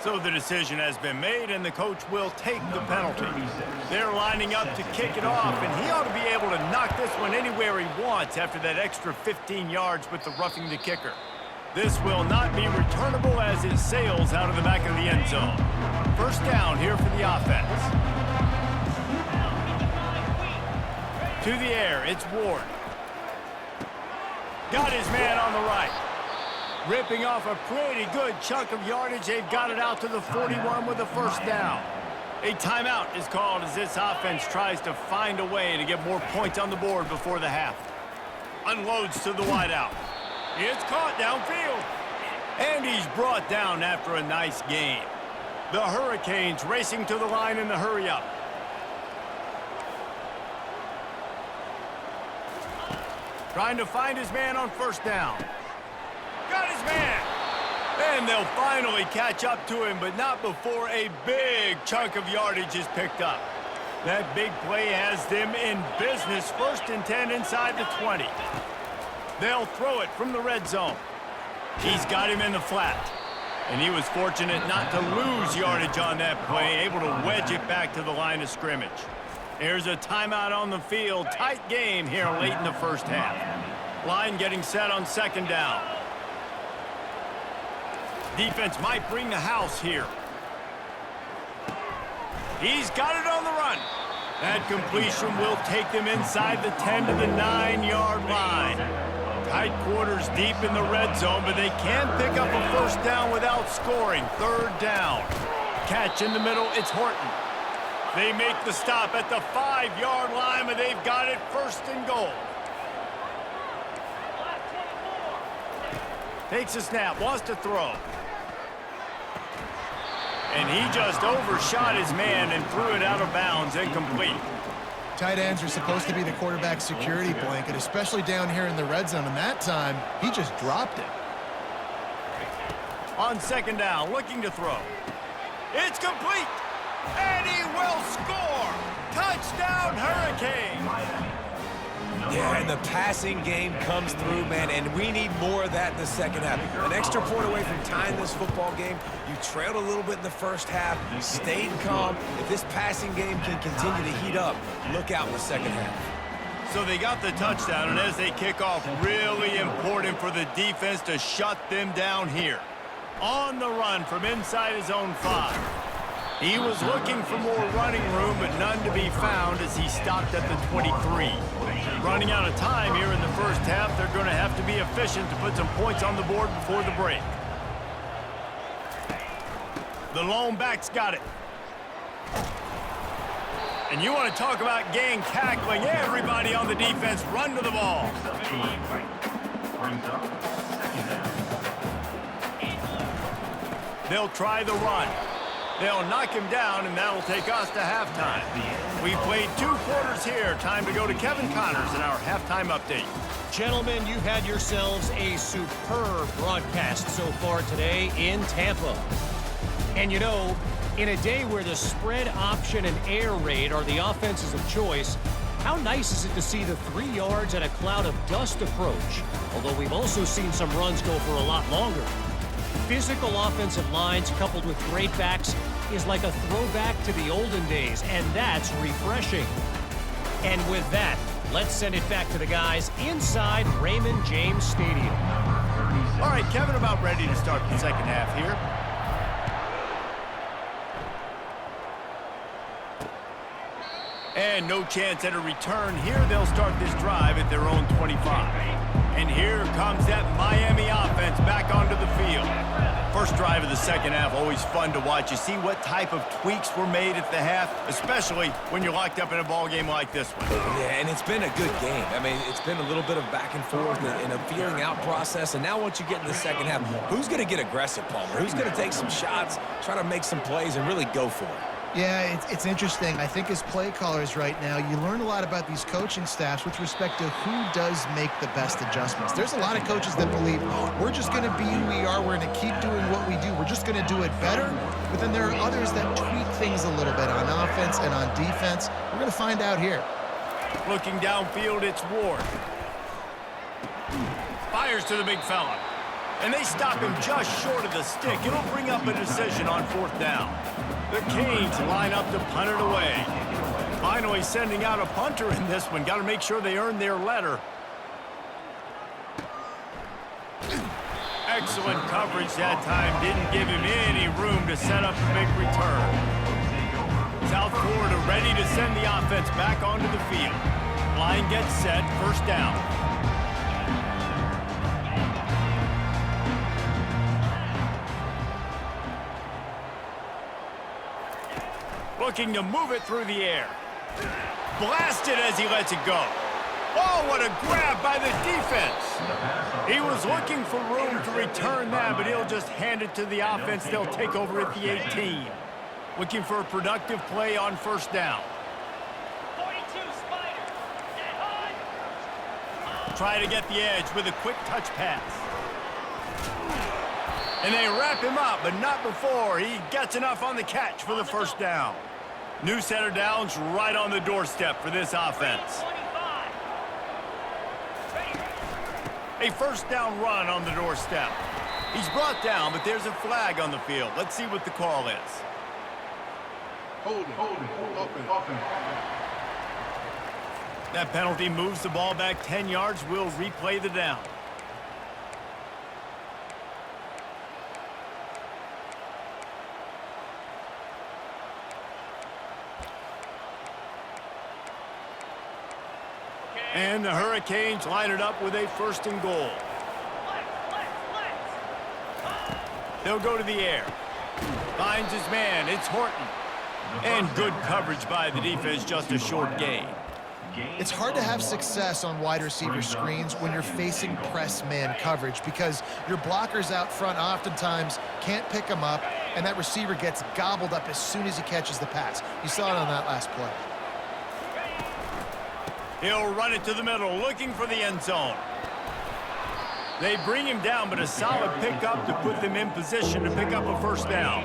So the decision has been made, and the coach will take the penalty. They're lining up to kick it off, and he ought to be able to knock this one anywhere he wants after that extra 15 yards with the roughing the kicker. This will not be returnable as it sails out of the back of the end zone. First down here for the offense. To the air, it's Ward. Got his man on the right. Ripping off a pretty good chunk of yardage. They've got it out to the 41 with a first down. A timeout is called as this offense tries to find a way to get more points on the board before the half. Unloads to the wideout. It's caught downfield. And he's brought down after a nice gain. The Hurricanes racing to the line in the hurry-up. Trying to find his man on first down. Got his man. And they'll finally catch up to him, but not before a big chunk of yardage is picked up. That big play has them in business. 1st and 10 inside the 20. They'll throw it from the red zone. He's got him in the flat. And he was fortunate not to lose yardage on that play, able to wedge it back to the line of scrimmage. There's a timeout on the field. Tight game here late in the first half. Line getting set on 2nd down. Defense might bring the house here. He's got it on the run. That completion will take them inside the 10 to the 9-yard line. Tight quarters deep in the red zone, but they can pick up a first down without scoring. 3rd down. Catch in the middle, it's Horton. They make the stop at the 5-yard line, but they've got it 1st and goal. Takes a snap, wants to throw. And he just overshot his man and threw it out of bounds, incomplete. Tight ends are supposed to be the quarterback's security blanket, especially down here in the red zone, and that time, he just dropped it. On 2nd down, looking to throw. It's complete, and he will score! Touchdown, Hurricane! Yeah, and the passing game comes through, man, and we need more of that in the second half. An extra point away from tying this football game. You trailed a little bit in the first half, stayed calm. If this passing game can continue to heat up, look out in the second half. So they got the touchdown, and as they kick off, really important for the defense to shut them down here. On the run from inside his own 5. He was looking for more running room, but none to be found as he stopped at the 23. Running out of time here in the first half, they're going to have to be efficient to put some points on the board before the break. The lone back's got it. And you want to talk about gang tackling. Everybody on the defense run to the ball. They'll try the run. They'll knock him down, and that'll take us to halftime. We've played 2 quarters here. Time to go to Kevin Connors in our halftime update. Gentlemen, you've had yourselves a superb broadcast so far today in Tampa. And you know, in a day where the spread option and air raid are the offenses of choice, how nice is it to see the 3 yards and a cloud of dust approach? Although we've also seen some runs go for a lot longer. Physical offensive lines coupled with great backs is like a throwback to the olden days, and that's refreshing. And with that, let's send it back to the guys inside Raymond James Stadium. All right, Kevin, about ready to start the second half here. And no chance at a return here. They'll start this drive at their own 25. And here comes that Miami offense back onto the field. First drive of the second half, always fun to watch. You see what type of tweaks were made at the half, especially when you're locked up in a ball game like this one. Yeah, and it's been a good game. I mean, it's been a little bit of back and forth and a feeling out process. And now once you get in the second half, who's going to get aggressive, Palmer? Who's going to take some shots, try to make some plays, and really go for it? Yeah, it's interesting. I think as play callers right now, you learn a lot about these coaching staffs with respect to who does make the best adjustments. There's a lot of coaches that believe we're just going to be who we are. We're going to keep doing what we do. We're just going to do it better. But then there are others that tweak things a little bit on offense and on defense. We're going to find out here. Looking downfield, it's Ward. Fires to the big fella. And they stop him just short of the stick. It'll bring up a decision on 4th down. The Canes line up to punt it away. Finally sending out a punter in this one. Got to make sure they earn their letter. Excellent coverage that time. Didn't give him any room to set up a big return. South Florida ready to send the offense back onto the field. Line gets set, 1st down. Looking to move it through the air. Blasted as he lets it go. Oh, what a grab by the defense. He was looking for room to return that, but he'll just hand it to the offense. They'll take over at the 18. Looking for a productive play on 1st down. 42 Spider. Dead high. Try to get the edge with a quick touch pass. And they wrap him up, but not before he gets enough on the catch for the 1st down. New set of downs right on the doorstep for this offense. 25. A 1st down run on the doorstep. He's brought down, but there's a flag on the field. Let's see what the call is. Hold it. Offense. That penalty moves the ball back 10 yards. We'll replay the down. And the Hurricanes line it up with a 1st and goal. They'll go to the air. Finds his man. It's Horton. And good coverage by the defense, just a short gain. It's hard to have success on wide receiver screens when you're facing press man coverage because your blockers out front oftentimes can't pick them up, and that receiver gets gobbled up as soon as he catches the pass. You saw it on that last play. He'll run it to the middle, looking for the end zone. They bring him down, but a solid pickup to put them in position to pick up a 1st down.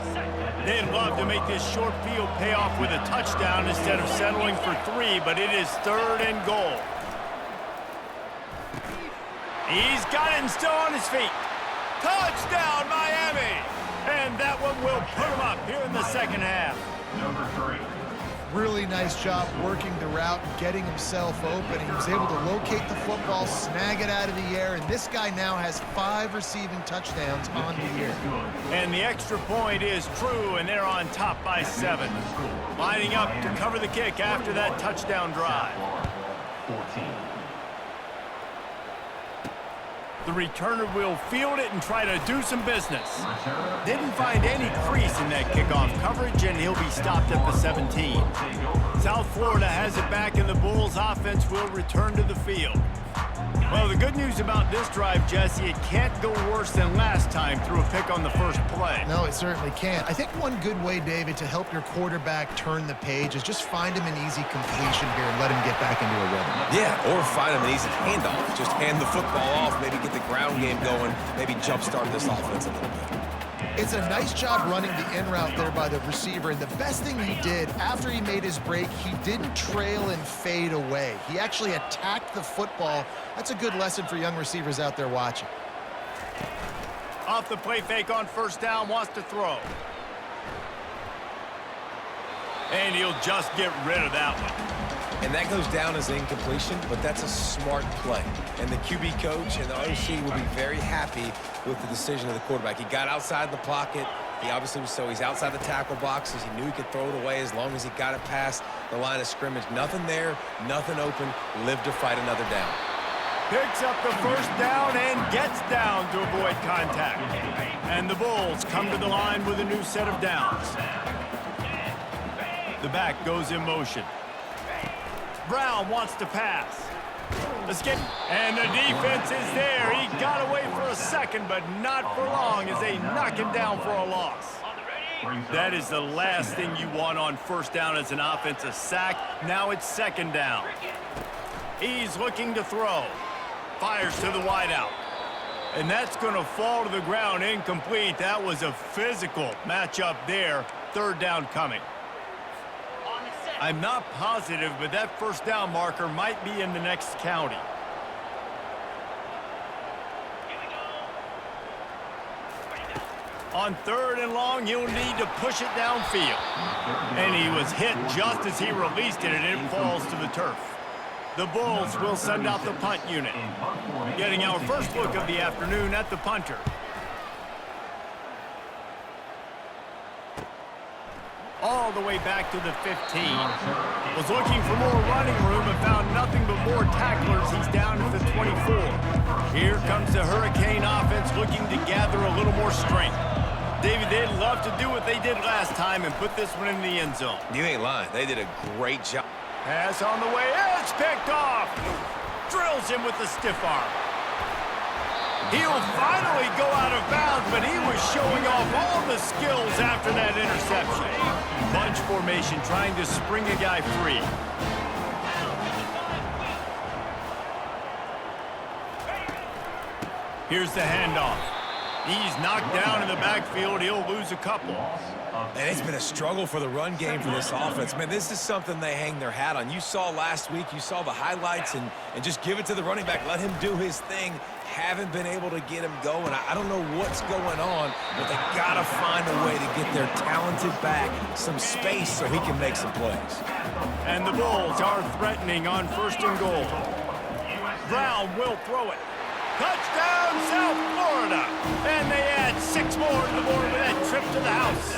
They'd love to make this short field pay off with a touchdown instead of settling for 3, but it is 3rd and goal. He's got it and still on his feet. Touchdown, Miami! And that one will put him up here in the 2nd half. Number 3. Really nice job working the route and getting himself open. He was able to locate the football, snag it out of the air, and this guy now has 5 receiving touchdowns on the year. And the extra point is true, and they're on top by 7. Lining up to cover the kick after that touchdown drive. 14. The returner will field it and try to do some business. Didn't find any crease in that kickoff coverage, and he'll be stopped at the 17. South Florida has it back, and the Bulls offense will return to the field. Well, the good news about this drive, Jesse, it can't go worse than last time through a pick on the 1st play. No, it certainly can't. I think one good way, David, to help your quarterback turn the page is just find him an easy completion here and let him get back into a rhythm. Yeah, or find him an easy handoff. Just hand the football off, maybe get the ground game going, maybe jumpstart this offense a little bit. It's a nice job running the in route there by the receiver, and the best thing he did after he made his break, he didn't trail and fade away. He actually attacked the football. That's a good lesson for young receivers out there watching. Off the play fake on 1st down, wants to throw. And he'll just get rid of that one. And that goes down as an incompletion, but that's a smart play. And the QB coach and the OC will be very happy with the decision of the quarterback. He got outside the pocket. He obviously was he's outside the tackle boxes. He knew he could throw it away as long as he got it past the line of scrimmage. Nothing there, nothing open. Live to fight another down. Picks up the 1st down and gets down to avoid contact. And the Bulls come to the line with a new set of downs. The back goes in motion. Brown wants to pass. And the defense is there. He got away for a second, but not for long as they knock him down for a loss. That is the last thing you want on 1st down as an offensive sack. Now it's 2nd down. He's looking to throw. Fires to the wideout. And that's going to fall to the ground incomplete. That was a physical matchup there. 3rd down coming. I'm not positive, but that 1st down marker might be in the next county. On 3rd and long, he'll need to push it downfield. And he was hit just as he released it, and it falls to the turf. The Bulls will send out the punt unit. Getting our first look of the afternoon at the punter. All the way back to the 15. Was looking for more running room and found nothing but more tacklers. He's down at the 24. Here comes the Hurricane offense looking to gather a little more strength. David, they'd love to do what they did last time and put this one in the end zone. You ain't lying. They did a great job. Pass on the way. It's picked off. Drills him with the stiff arm. He'll finally go out of bounds, but he was showing off all the skills after that interception. Bunch formation trying to spring a guy free. Here's the handoff. He's knocked down in the backfield. He'll lose a couple. And it's been a struggle for the run game for this offense. Man, this is something they hang their hat on. You saw last week, you saw the highlights, and just give it to the running back. Let him do his thing. Haven't been able to get him going. I don't know what's going on, but they got to find a way to get their talented back some space so he can make some plays. And the Bulls are threatening on 1st and goal. Brown will throw it. Touchdown, South Florida. And they add 6 more to the board with that trip to the house.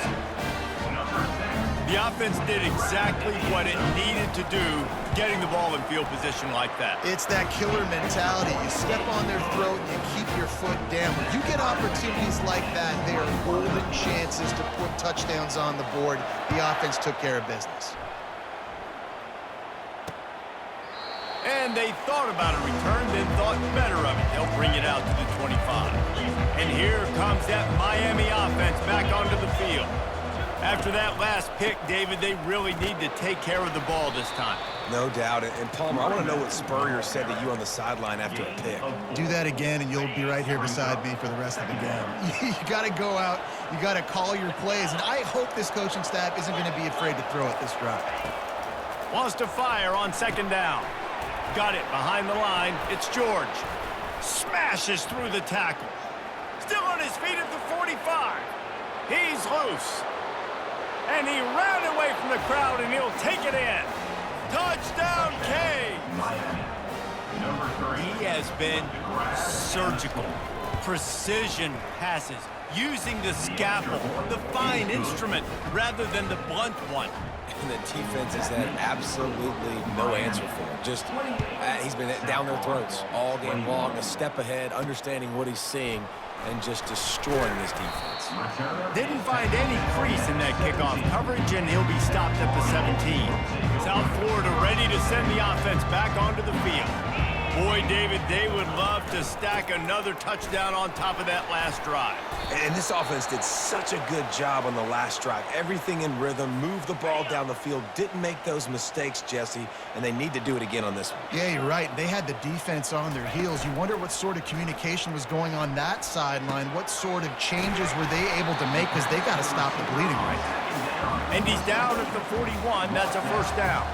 The offense did exactly what it needed to do, getting the ball in field position like that. It's that killer mentality. You step on their throat and you keep your foot down. When you get opportunities like that, they are golden chances to put touchdowns on the board. The offense took care of business. And they thought about a return, then thought better of it. They'll bring it out to the 25. And here comes that Miami offense back onto the field. After that last pick, David, they really need to take care of the ball this time. No doubt. And Palmer, I want to know what Spurrier said to you on the sideline after a pick. Do that again, and you'll be right here beside me for the rest of the game. You got to go out. You got to call your plays. And I hope this coaching staff isn't going to be afraid to throw it this drive. Wants to fire on 2nd down. Got it behind the line. It's George. Smashes through the tackle. Still on his feet at the 45. He's loose. And he ran away from the crowd, and he'll take it in. Touchdown, K. He has been surgical. Precision passes. Using the scalpel, the fine instrument, rather than the blunt one. And the defense has had absolutely no answer for him. Just, he's been down their throats all game long, a step ahead, understanding what he's seeing, and just destroying this defense. Didn't find any crease in that kickoff coverage, and he'll be stopped at the 17. South Florida ready to send the offense back onto the field. Boy, David, they would love to stack another touchdown on top of that last drive. And this offense did such a good job on the last drive. Everything in rhythm, moved the ball down the field, didn't make those mistakes, Jesse, and they need to do it again on this one. Yeah, you're right. They had the defense on their heels. You wonder what sort of communication was going on that sideline. What sort of changes were they able to make, because they got to stop the bleeding right now. And he's down at the 41. That's a 1st down.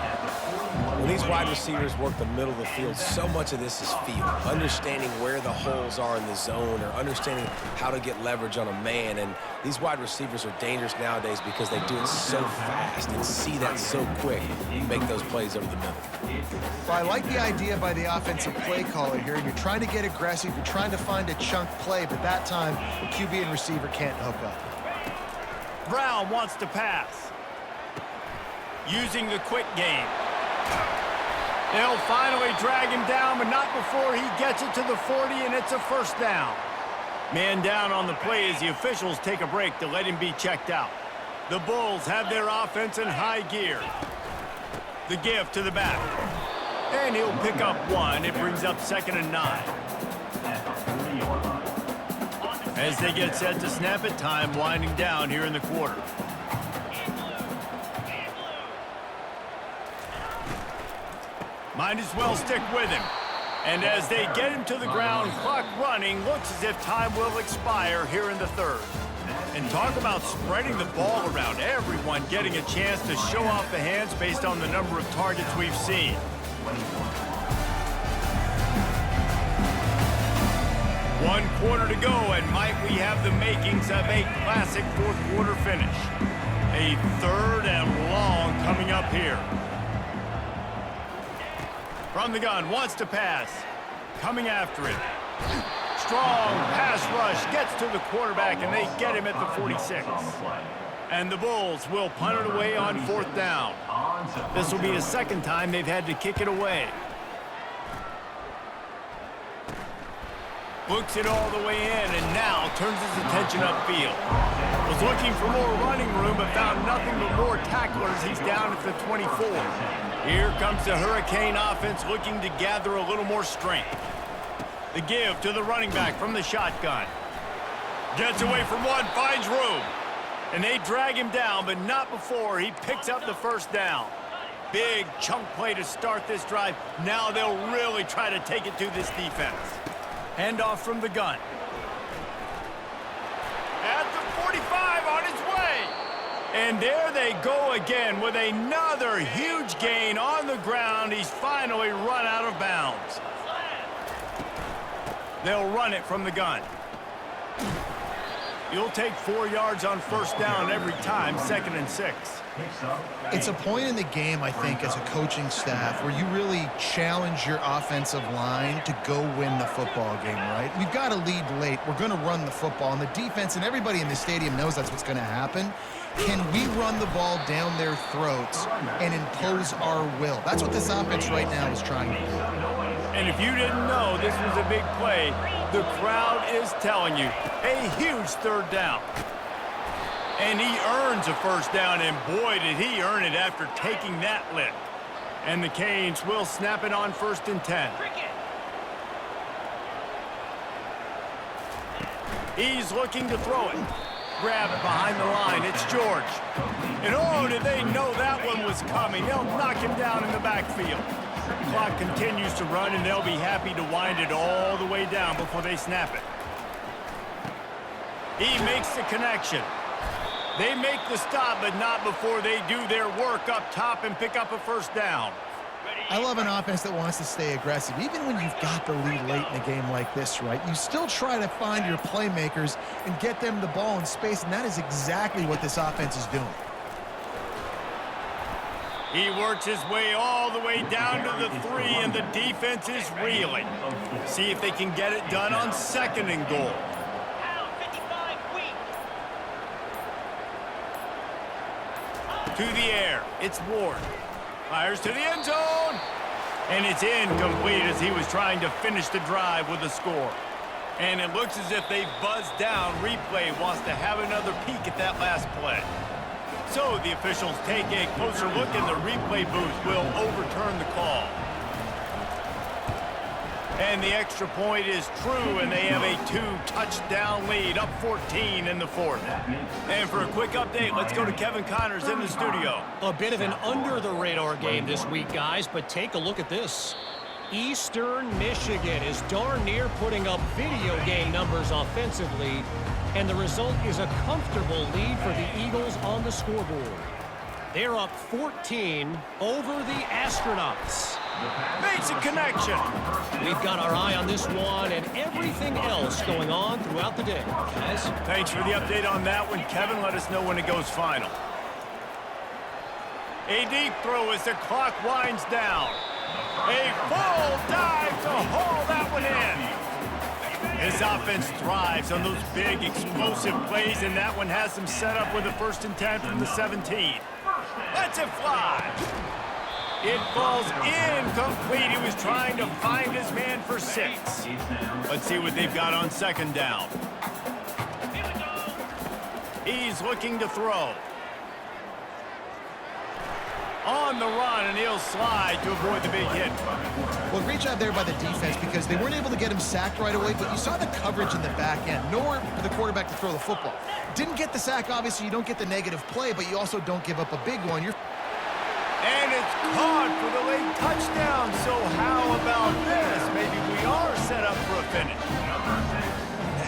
When these wide receivers work the middle of the field, so much of this is feel. Understanding where the holes are in the zone, or understanding how to get leverage on a man. And these wide receivers are dangerous nowadays because they do it so fast and see that so quick. You make those plays over the middle. Well, I like the idea by the offensive play caller here. You're trying to get aggressive. You're trying to find a chunk play, but that time the QB and receiver can't hook up. Brown wants to pass. Using the quick game. They'll finally drag him down, but not before he gets it to the 40, and it's a 1st down. Man down on the play as the officials take a break to let him be checked out. The Bulls have their offense in high gear. The give to the back. And he'll pick up 1. It brings up 2nd and 9. As they get set to snap it, time winding down here in the quarter. Might as well stick with him. And as they get him to the ground, clock running, looks as if time will expire here in the 3rd. And talk about spreading the ball around. Everyone getting a chance to show off the hands based on the number of targets we've seen. One quarter to go, and might we have the makings of a classic fourth quarter finish. A 3rd and long coming up here. From the gun, wants to pass. Coming after it. Strong pass rush, gets to the quarterback, and they get him at the 46. And the Bulls will punt it away on 4th down. This will be the 2nd time they've had to kick it away. Looks it all the way in, and now turns his attention upfield. Was looking for more running room, but found nothing but more tacklers. He's down at the 24. Here comes the Hurricane offense looking to gather a little more strength. The give to the running back from the shotgun. Gets away from one, finds room. And they drag him down, but not before he picks up the 1st down. Big chunk play to start this drive. Now they'll really try to take it to this defense. Handoff from the gun. At the 45 on his way. And there they go again with another huge gain on the ground. He's finally run out of bounds. They'll run it from the gun. You'll take 4 yards on 1st down every time, 2nd and 6. It's a point in the game, I think, as a coaching staff where you really challenge your offensive line to go win the football game, right? We've got to lead late. We're going to run the football, and the defense and everybody in the stadium knows that's what's going to happen. Can we run the ball down their throats and impose our will? That's what this offense right now is trying to do. And if you didn't know this was a big play, the crowd is telling you, a huge 3rd down. And he earns a 1st down, and boy, did he earn it after taking that lift. And the Canes will snap it on 1st and 10. He's looking to throw it. Grab it behind the line. It's George. And oh, did they know that one was coming. They'll knock him down in the backfield. The clock continues to run, and they'll be happy to wind it all the way down before they snap it. He makes the connection. They make the stop, but not before they do their work up top and pick up a 1st down. I love an offense that wants to stay aggressive. Even when you've got the lead late in a game like this, right, you still try to find your playmakers and get them the ball in space, and that is exactly what this offense is doing. He works his way all the way down to the 3, and the defense is reeling. See if they can get it done on 2nd and goal. To the air, it's Ward. Fires to the end zone. And it's incomplete as he was trying to finish the drive with a score. And it looks as if they've buzzed down. Replay wants to have another peek at that last play. So the officials take a closer look, and the replay booth will overturn the call. And the extra point is true, and they have a 2-touchdown lead, up 14 in the 4th. And for a quick update, let's go to Kevin Connors in the studio. A bit of an under-the-radar game this week, guys, but take a look at this. Eastern Michigan is darn near putting up video game numbers offensively, and the result is a comfortable lead for the Eagles on the scoreboard. They're up 14 over the Astronauts. Makes a connection. We've got our eye on this one and everything else going on throughout the day, guys. Thanks for the update on that one, Kevin. Let us know when it goes final. A deep throw as the clock winds down. A full dive to haul that one in. This offense thrives on those big, explosive plays, and that one has them set up with a 1st and 10 from the 17. Lets it fly. It falls incomplete. He was trying to find his man for 6. Let's see what they've got on 2nd down. He's looking to throw. On the run, and he'll slide to avoid the big hit. Well, great job there by the defense because they weren't able to get him sacked right away, but you saw the coverage in the back end. Nowhere for the quarterback to throw the football. Didn't get the sack, obviously. You don't get the negative play, but you also don't give up a big one. And it's caught for the late touchdown. So how about this? Maybe we are set up for a finish.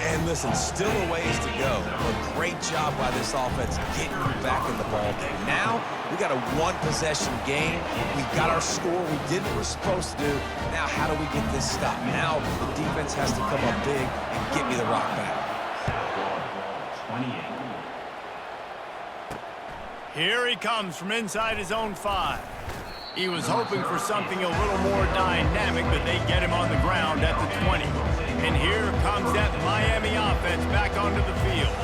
And listen, still a ways to go. A great job by this offense getting you back in the ball game. Now, we got a one-possession game. We got our score. We did what we're supposed to do. Now, how do we get this stopped? Now, the defense has to come up big and get me the rock back. 28. Here he comes from inside his own 5. He was hoping for something a little more dynamic, but they get him on the ground at the 20. And here comes that Miami offense back onto the field.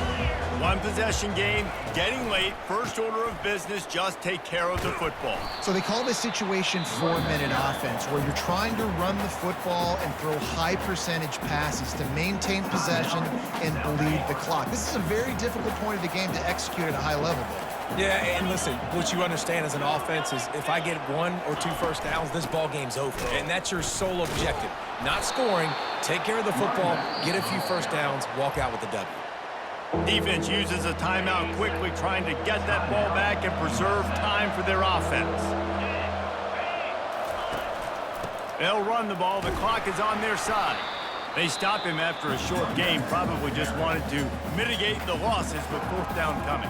One possession game, getting late, first order of business, just take care of the football. So they call this situation 4-minute offense, where you're trying to run the football and throw high percentage passes to maintain possession and bleed the clock. This is a very difficult point of the game to execute at a high level, though. Yeah, and listen, what you understand as an offense is if I get 1 or 2 first downs, this ball game's over. And that's your sole objective. Not scoring, take care of the football, get a few first downs, walk out with the W. Defense uses a timeout quickly, trying to get that ball back and preserve time for their offense. They'll run the ball. The clock is on their side. They stop him after a short game, probably just wanted to mitigate the losses with 4th down coming.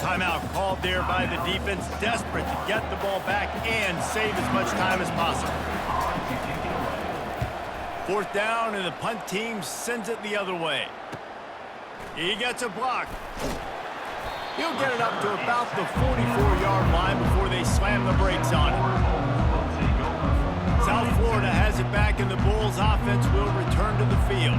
Timeout called there by the defense, desperate to get the ball back and save as much time as possible. 4th down, and the punt team sends it the other way. He gets a block. He'll get it up to about the 44-yard line before they slam the brakes on it. South Florida has it back, and the Bulls offense will return to the field.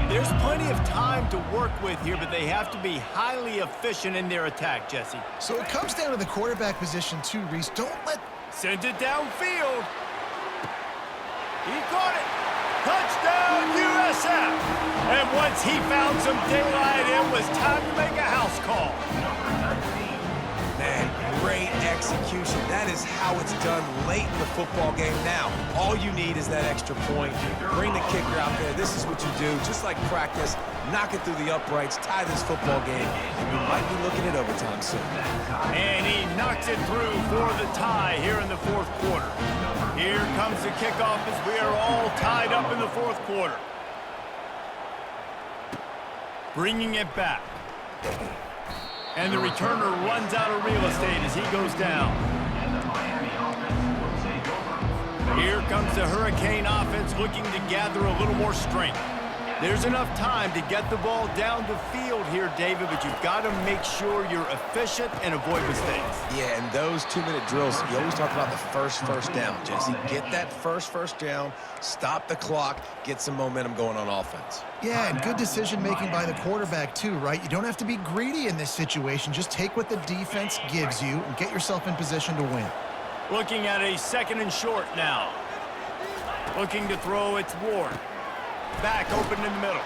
There's plenty of time to work with here, but they have to be highly efficient in their attack, Jesse. So it comes down to the quarterback position too, Reese. Don't let... Send it downfield. He caught it. Touchdown, USF. And once he found some daylight, it was time to make a house call. Man, great execution. That is how it's done late in the football game. Now, all you need is that extra point. Bring the kicker out there. This is what you do. Just like practice, knock it through the uprights, tie this football game, and we might be looking at overtime soon. And he knocks it through for the tie here in the 4th quarter. Here comes the kickoff as we are all tied up in the 4th quarter. Bringing it back. And the returner runs out of real estate as he goes down. Here comes the Hurricane offense looking to gather a little more strength. There's enough time to get the ball down the field here, David, but you've got to make sure you're efficient and avoid mistakes. Yeah, and those 2-minute drills, you always talk about the first down, Jesse. Get that first down, stop the clock, get some momentum going on offense. Yeah, and good decision-making by the quarterback, too, right? You don't have to be greedy in this situation. Just take what the defense gives you and get yourself in position to win. Looking at a 2nd and short now. Looking to throw, it's Ward. Back open in the middle.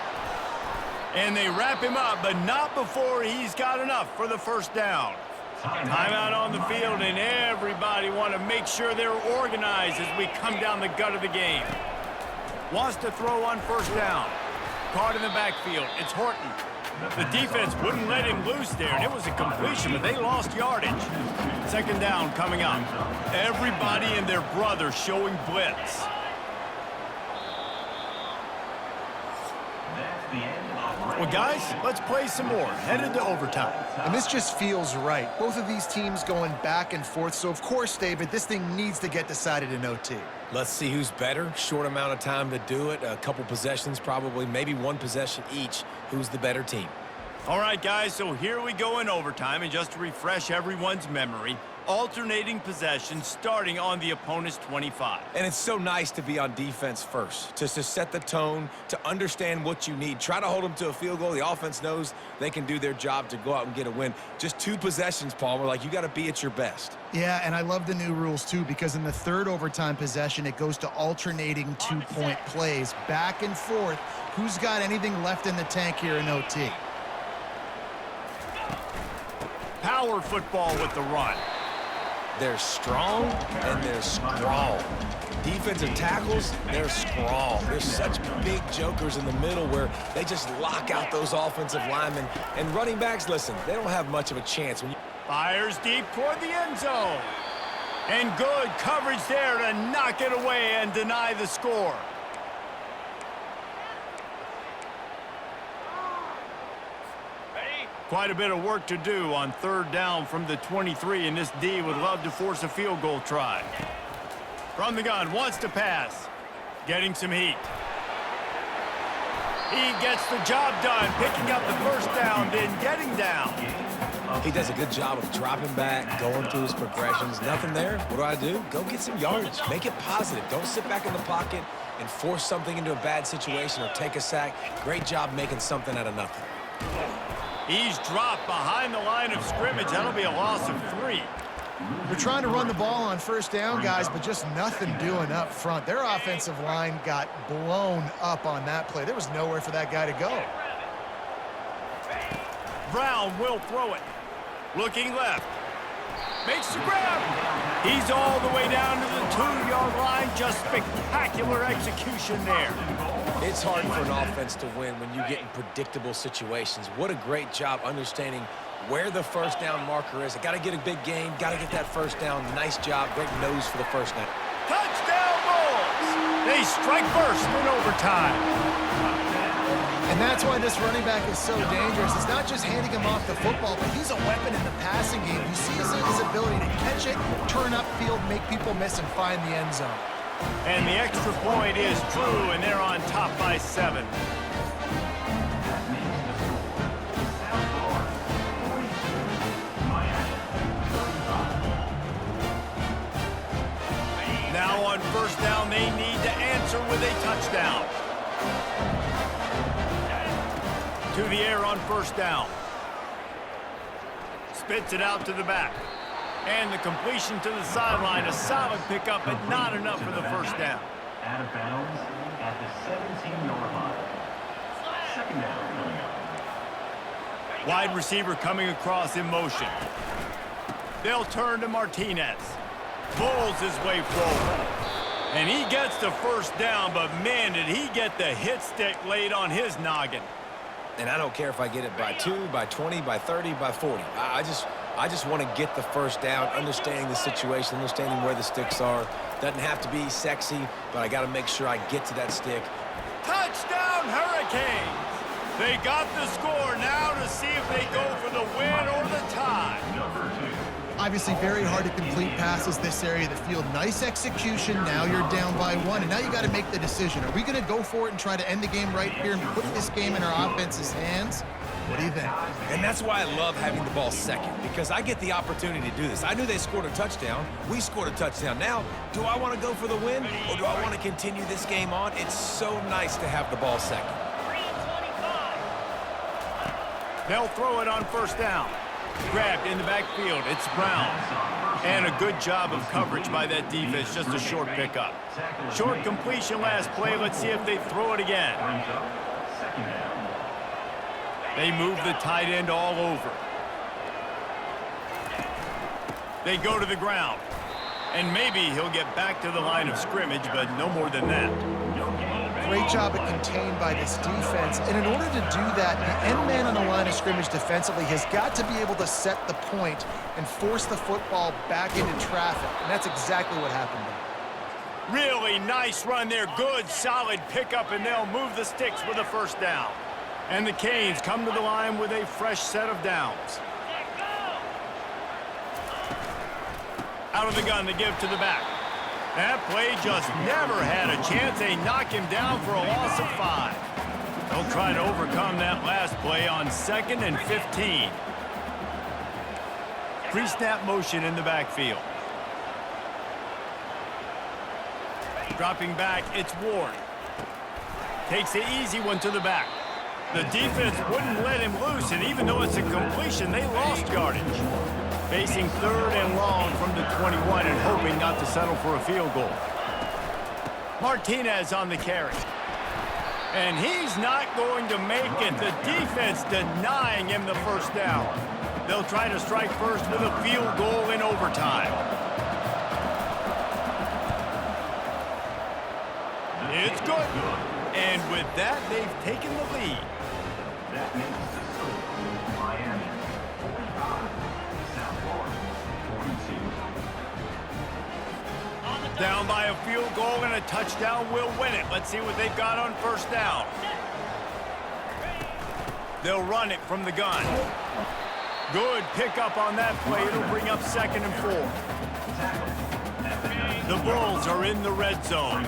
And they wrap him up, but not before he's got enough for the 1st down. Timeout on the field, and everybody want to make sure they're organized as we come down the gut of the game. Wants to throw on 1st down. Caught in the backfield. It's Horton. The defense wouldn't let him loose there, and it was a completion, but they lost yardage. 2nd down coming up. Everybody and their brother showing blitz. Well, guys, let's play some more. Headed to overtime. And this just feels right. Both of these teams going back and forth. So, of course, David, this thing needs to get decided in OT. Let's see who's better. Short amount of time to do it. A couple possessions, probably, maybe 1 possession each. Who's the better team? All right, guys, so here we go in overtime. And just to refresh everyone's memory, alternating possessions starting on the opponent's 25. And it's so nice to be on defense first, to set the tone, to understand what you need. Try to hold them to a field goal. The offense knows they can do their job to go out and get a win. Just 2 possessions, Palmer, like you got to be at your best. Yeah, and I love the new rules, too, because in the 3rd overtime possession, it goes to alternating 2-point plays, back and forth. Who's got anything left in the tank here in OT? Power football with the run. They're strong and they're strong. Defensive tackles, they're strong. There's such big jokers in the middle where they just lock out those offensive linemen. And running backs, listen, they don't have much of a chance. When you Fires deep toward the end zone. And good coverage there to knock it away and deny the score. Quite a bit of work to do on 3rd down from the 23, and this D would love to force a field goal try. From the gun, wants to pass. Getting some heat. He gets the job done, picking up the first down, then getting down. He does a good job of dropping back, going through his progressions. Nothing there. What do? Go get some yardage. Make it positive. Don't sit back in the pocket and force something into a bad situation or take a sack. Great job making something out of nothing. He's dropped behind the line of scrimmage. That'll be a loss of 3. They're trying to run the ball on 1st down, guys, but just nothing doing up front. Their offensive line got blown up on that play. There was nowhere for that guy to go. Brown will throw it. Looking left. Makes the grab. He's all the way down to the 2-yard line. Just spectacular execution there. It's hard for an offense to win when you get in predictable situations. What a great job understanding where the 1st down marker is. I got to get a big gain. Got to get that 1st down. Nice job. Great nose for the 1st down. Touchdown Bulls! They strike first in overtime. And that's why this running back is so dangerous. It's not just handing him off the football, but he's a weapon in the passing game. You see his ability to catch it, turn upfield, make people miss, and find the end zone. And the extra point is true, and they're on top by 7. Now on 1st down, they need to answer with a touchdown. To the air on 1st down. Spits it out to the back. And the completion to the sideline. A solid pickup, but not enough for the 1st down. Out of bounds at the 17-yard line. 2nd down coming up. Wide receiver coming across in motion. They'll turn to Martinez. Pulls his way forward. And he gets the 1st down, but man, did he get the hit stick laid on his noggin. And I don't care if I get it by 2, by 20, by 30, by 40. I just want to get the 1st down, understanding the situation, understanding where the sticks are. Doesn't have to be sexy, but I got to make sure I get to that stick. Touchdown, Hurricanes! They got the score now to see if they go for the win or the tie. Number 2. Obviously very hard to complete passes this area of the field. Nice execution. Now you're down by 1, and now you got to make the decision. Are we going to go for it and try to end the game right here and put this game in our offense's hands? What do you think? And that's why I love having the ball second, because I get the opportunity to do this. I knew they scored a touchdown. We scored a touchdown. Now, do I want to go for the win, or do I want to continue this game on? It's so nice to have the ball second. 3:25. They'll throw it on 1st down. Grabbed in the backfield. It's Brown. And a good job of coverage by that defense. Just a short pickup. Short completion last play. Let's see if they throw it again. Brings up 2nd down. They move the tight end all over. They go to the ground. And maybe he'll get back to the line of scrimmage, but no more than that. Great job at contained by this defense. And in order to do that, the end man on the line of scrimmage defensively has got to be able to set the point and force the football back into traffic. And that's exactly what happened there. Really nice run there. Good, solid pickup, and they'll move the sticks with a 1st down. And the Canes come to the line with a fresh set of downs. Out of the gun, they give to the back. That play just never had a chance. They knock him down for a loss of 5. They'll try to overcome that last play on 2nd and 15. Pre-snap motion in the backfield. Dropping back, it's Ward. Takes the easy one to the back. The defense wouldn't let him loose, and even though it's a completion, they lost yardage. Facing 3rd and long from the 21 and hoping not to settle for a field goal. Martinez on the carry. And he's not going to make it. The defense denying him the 1st down. They'll try to strike first with a field goal in overtime. It's good. And with that, they've taken the lead. That makes the score Miami 45, South Florida 42. Down by a field goal and a touchdown will win it. Let's see what they've got on 1st down. They'll run it from the gun. Good pickup on that play. It'll bring up 2nd and 4. The Bulls are in the red zone.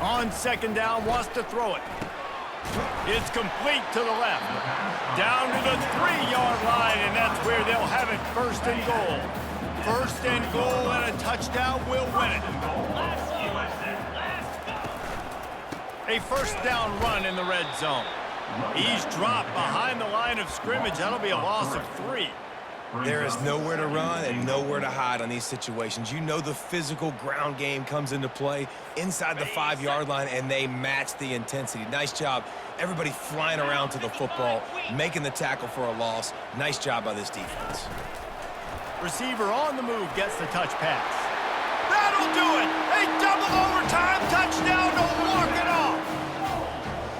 On 2nd down, wants to throw it. It's complete to the left. Down to the 3-yard line, and that's where they'll have it, 1st and goal. 1st and goal and a touchdown will win it. A 1st down run in the red zone. He's dropped behind the line of scrimmage. That'll be a loss of 3. There is nowhere to run and nowhere to hide on these situations. You know the physical ground game comes into play inside the 5-yard line, and they match the intensity. Nice job. Everybody flying around to the football, making the tackle for a loss. Nice job by this defense. Receiver on the move gets the touch pass. That'll do it. A double overtime touchdown to walk it off.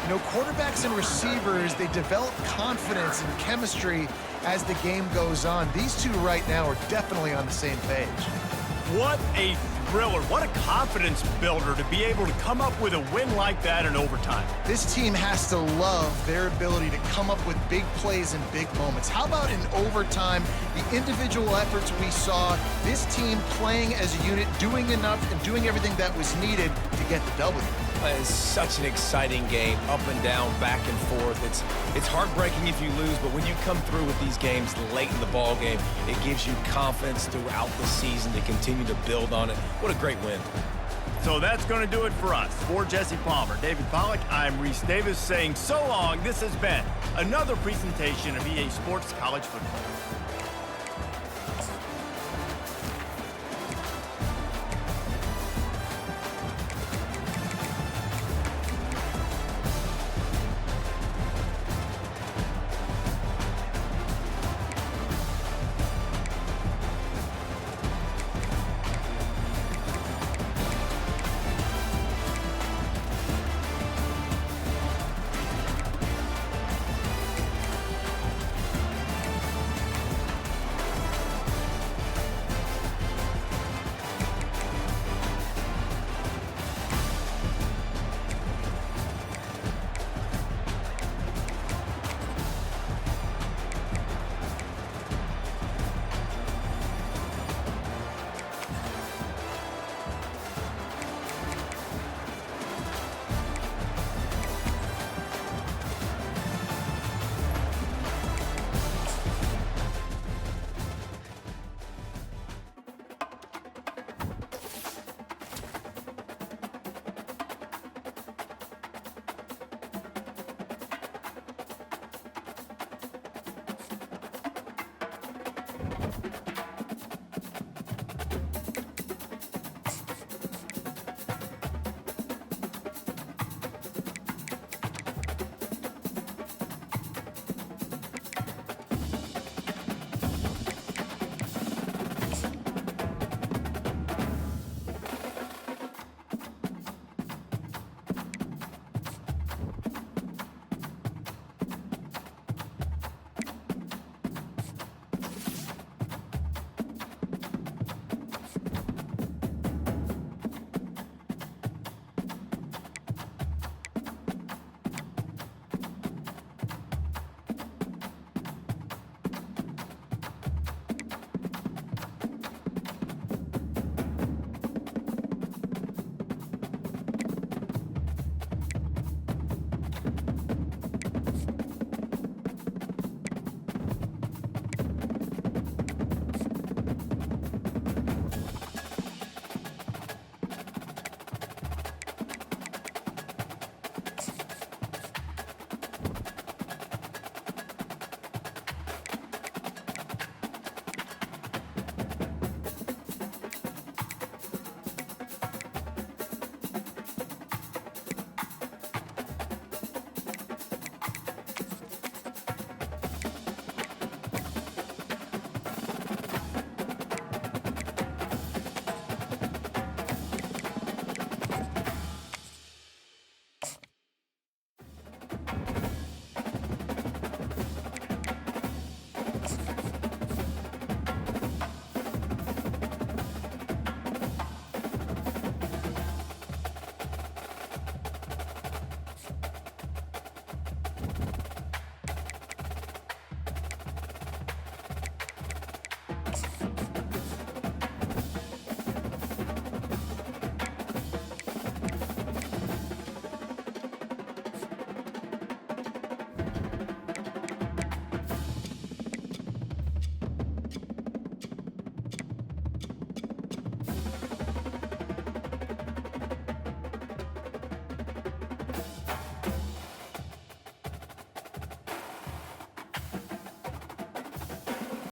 You know, quarterbacks and receivers, they develop confidence and chemistry as the game goes on. These two right now are definitely on the same page. What a thriller. What a confidence builder to be able to come up with a win like that in overtime. This team has to love their ability to come up with big plays and big moments. How about in overtime, the individual efforts we saw, this team playing as a unit, doing enough and doing everything that was needed to get the W. It's such an exciting game, up and down, back and forth. It's heartbreaking if you lose, but when you come through with these games late in the ball game, it gives you confidence throughout the season to continue to build on it. What a great win. So that's going to do it for us. For Jesse Palmer, David Pollack, I'm Reese Davis saying so long. This has been another presentation of EA Sports College Football.